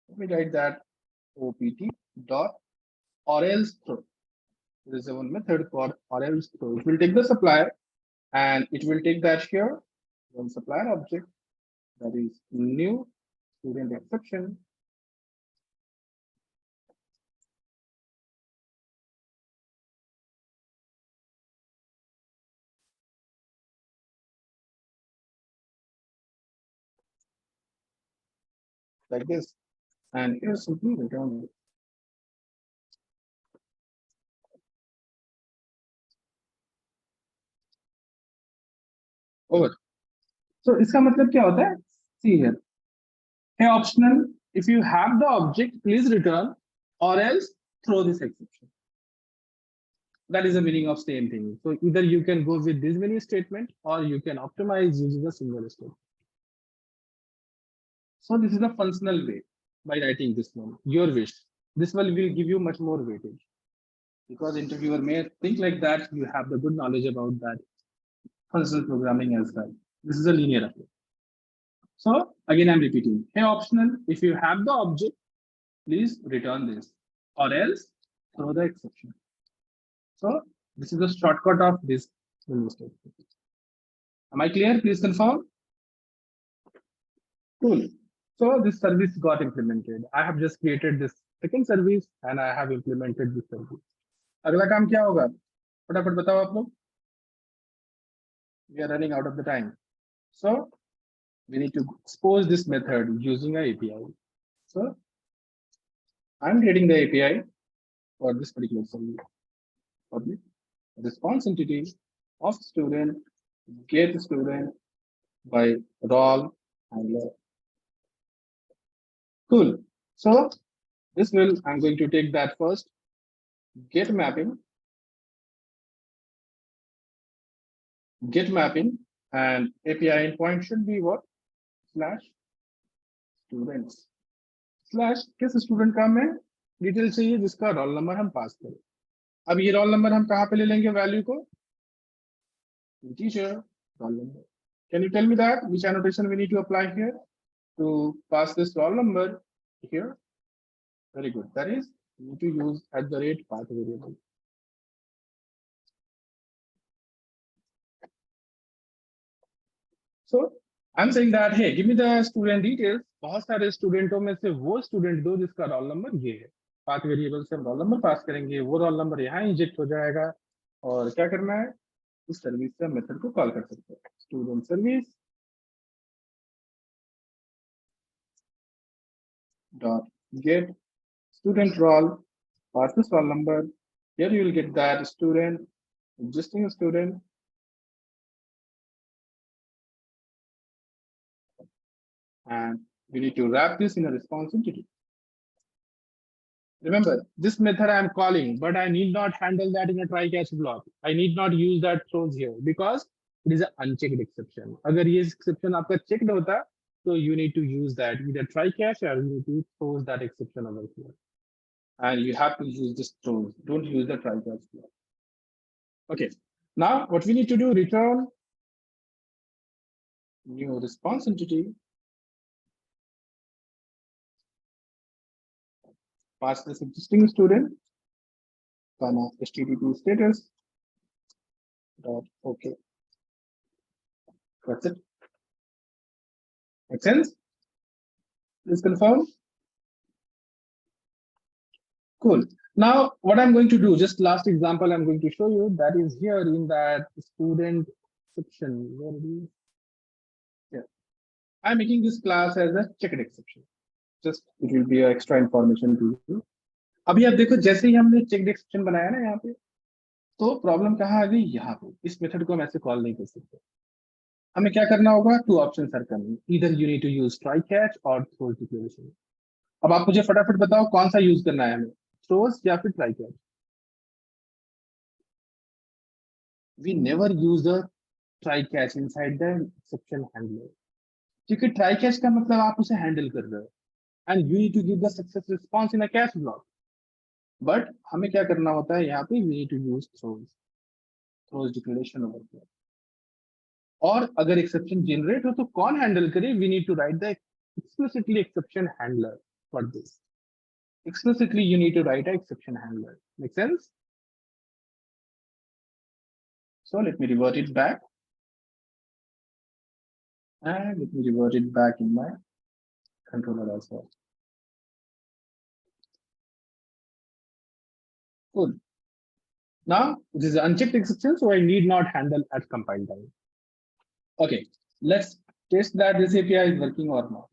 [SPEAKER 2] Let me write that opt dot or else throw. There is a one method called or else throw. It will take the supplier and it will take that here one supplier object, that is new student exception. Like this, and here simply return it. Over. So इसका मतलब क्या होता है? See here. Hey, optional. If you have the object, please return, or else throw this exception. That is the meaning of same thing. So either you can go with this many statement or you can optimize using a single statement. So this is a functional way by writing this one, your wish. This one will give you much more weightage because interviewer may think like that you have the good knowledge about that functional programming as well. This is a linear approach. So again, I'm repeating. Hey, optional, if you have the object, please return this or else throw the exception. So this is the shortcut of this statement. Am I clear? Please confirm. Cool. So this service got implemented. I have just created this second service and I have implemented this service. अगला काम क्या होगा? फटाफट बताओ आप लोग. We are running out of the time. So we need to expose this method using an API. So I'm creating the API for this particular service. Public response entity of student get student by role handler. Cool. So this will, I'm going to take that first. Get mapping and API endpoint should be what? Slash students. Slash किस student का हमें detail चाहिए जिसका roll number हम पास करें. अब ये roll number हम कहाँ पे ले लेंगे वैल्यू को? Teacher roll number. Can you tell me that which annotation we need to apply here to pass this roll number here? Very good. That is, we need to use @ path variable. So I'm saying that, hey, give me the student details. बहुत सारे स्टूडेंटों में से वो student दो जिसका roll number ये है. Path variable से हम रोल नंबर पास करेंगे, वो रोल नंबर यहाँ इंजेक्ट हो जाएगा और क्या करना है, इस सर्विस से मेथड को कॉल कर सकते हैं. Student service dot get student roll, pass this roll number. Here you will get that student, existing student, and we need to wrap this in a response entity. Remember, this method I am calling, but I need not handle that in a try catch block. I need not use that throws here because it is an unchecked exception. अगर ये exception आपका checked होता, so you need to use that either try catch or you need to throw that exception over here. And you have to use this throws. Don't use the try catch block. Okay. Now what we need to do, return new response entity. Pass this existing student, comma HTTP status dot OK. That's it. Make sense? Please confirm. Cool. Now, what I'm going to do, just last example I'm going to show you, that is here in that student section. Where it is? Yeah. I'm making this class as a checked exception. Just it will be extra information to you. अभी आप देखो जैसे ही हमने checked exception बनाया ना यहाँ पे, तो प्रॉब्लम कहाँ आ गई? यहाँ पे. इस मेथड को हम ऐसे कॉल नहीं कर सकते. हमें क्या करना होगा? 2 options are coming. Either you need to use try catch और थ्रोज डिक्लेरेशन. अब आप मुझे फटाफट बताओ कौन सा यूज करना है हमें, थ्रोज या फिर try catch? We never use the try catch inside the exception handler. क्योंकि try catch का मतलब आप उसे हैंडल कर रहे हो and you need to give the success response in a catch block. But हमें क्या करना होता है यहाँ पे? We need to use throws declaration over here. और अगर exception generate हो तो कौन हैंडल करे? We need to write the explicitly exception handler for this. Explicitly you need to write an exception handler. Make sense? So let me revert it back. And let me revert it back in my controller as well. Good. Now, this is unchecked exception, so I need not handle at compile time. Okay, let's test that this API is working or not.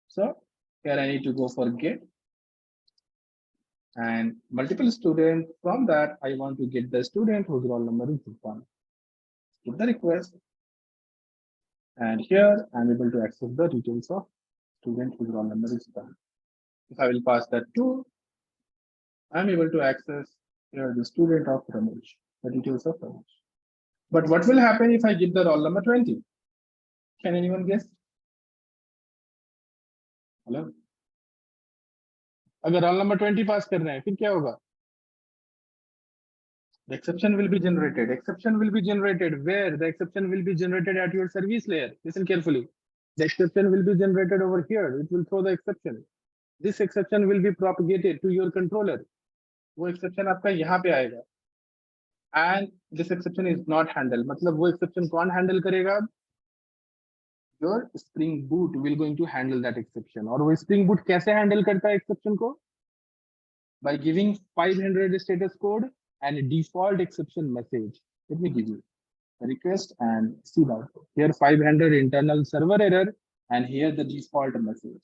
[SPEAKER 2] So here I need to go for get and multiple students. From that, I want to get the student whose roll number is 1. Give the request. And here I'm able to access the details of student whose roll number is 1. If I will pass that to I'm able to access here the student of Ramesh, the details of Ramesh. But what will happen if I give the roll number 20? Can anyone guess? Hello? अगर roll number 20 पास करना है फिर क्या होगा? The exception will be generated. Exception will be generated where? The exception will be generated at your service layer. Listen carefully. The exception will be generated over here. It will throw the exception. This exception will be propagated to your controller. वो exception आपका यहाँ पे आएगा. And this exception is not handled. मतलब वो exception कौन handle करेगा? Your Spring Boot will going to handle that exception. और वो Spring Boot कैसे handle करता है exception को? By giving 500 status code and a default exception message. Let me give you a request and see that. Here 500 internal server error and here the default message.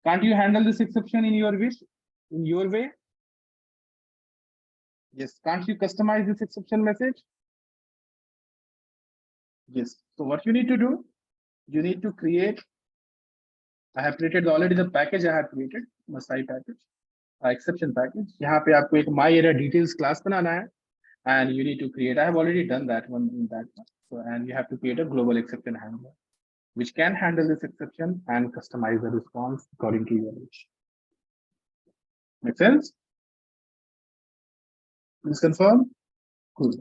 [SPEAKER 2] Can't you handle this exception in your wish, in your way? Yes. Can't you customize this exception message? Yes. So what you need to do, you need to create. I have created already the package I have created, Masai package. Exception package. यहाँ पे आपको एक my error details class बनाना है, and you need to create. I have already done that one in that one. So and you have to create a global exception handler, which can handle this exception and customize the response according to your wish. Make sense? Please confirm. Cool.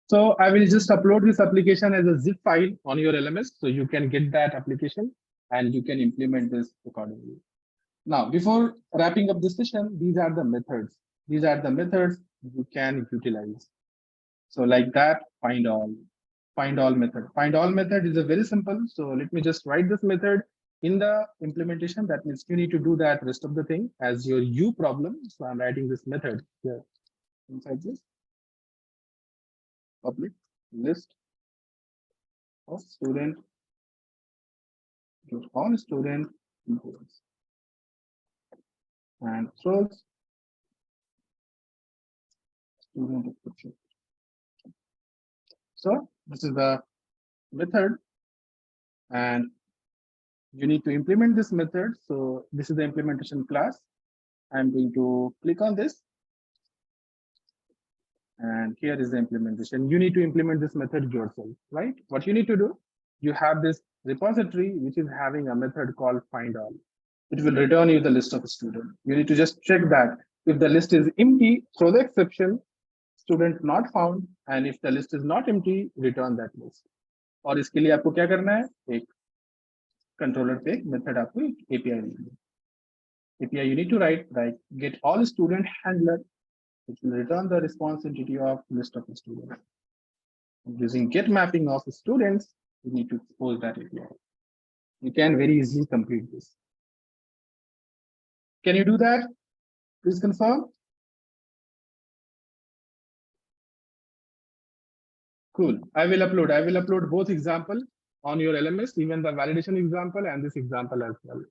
[SPEAKER 2] So I will just upload this application as a zip file on your LMS, so you can get that application and you can implement this accordingly. Now, before wrapping up this session, these are the methods. These are the methods you can utilize. So like that, find all method. Find all method is a very simple. So let me just write this method in the implementation. That means you need to do that rest of the thing as your U problem. So I'm writing this method here inside this public list of student on student influence and throws student exception. So this is the method and you need to implement this method. So this is the implementation class. I'm going to click on this. And here is the implementation. You need to implement this method yourself, right? What you need to do, you have this repository, which is having a method called find all. It will return you the list of students. You need to just check that if the list is empty, throw the exception, student not found, and if the list is not empty, return that list. और इसके लिए आपको क्या करना है? एक controller पे method आपको API API you need to write like get all student handler, which will return the response entity of list of students. Using get mapping of students, you need to expose that API. You can very easily complete this. Can you do that? Please confirm. Cool. I will upload both example on your LMS, even the validation example and this example as well.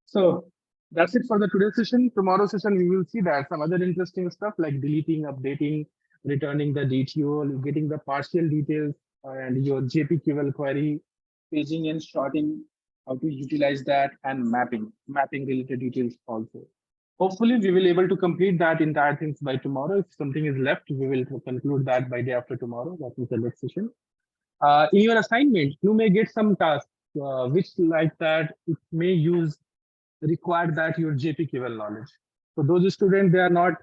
[SPEAKER 2] So that's it for the today's session. Tomorrow's session, we will see that some other interesting stuff like deleting, updating, returning the DTO, getting the partial details, and your JPQL query, paging and sorting, how to utilize that, and mapping related details also. Hopefully, we will able to complete that entire things by tomorrow. If something is left, we will conclude that by day after tomorrow. That is the next session. In your assignment, you may get some tasks which like that it may use require that your JPQL knowledge. So those students, they are not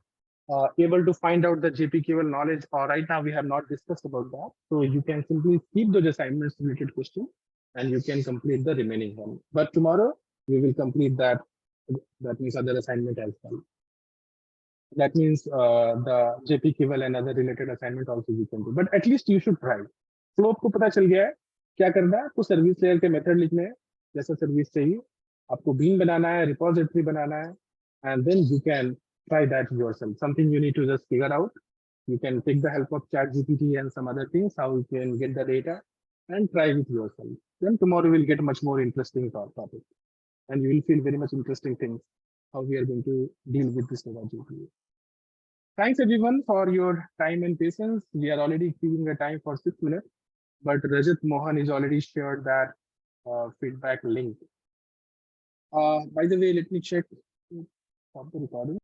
[SPEAKER 2] able to find out the JPQL knowledge, or right now we have not discussed about that. So you can simply keep those assignments related questions and you can complete the remaining one. But tomorrow we will complete that. That means other assignment as well. That means the JPQL and other related assignment also you can do. But at least you should try. So आपको पता चल गया है क्या करना है, आपको service layer के मेथड लिखने हैं, जैसा सर्विस चाहिए, आपको बीन बनाना है, रिपोजिटरी बनाना है, and then you can try that yourself. Something you need to just figure out. You can take the help of ChatGPT and some other things, how you can get the data and try with yourself. Then tomorrow we'll get much more interesting topic. And you will feel very much interesting things, how we are going to deal with this data GPA. Thanks everyone for your time and patience. We are already keeping the time for 6 minutes, but Rajat Mohan is already shared that feedback link. By the way, let me check. Stop the recording.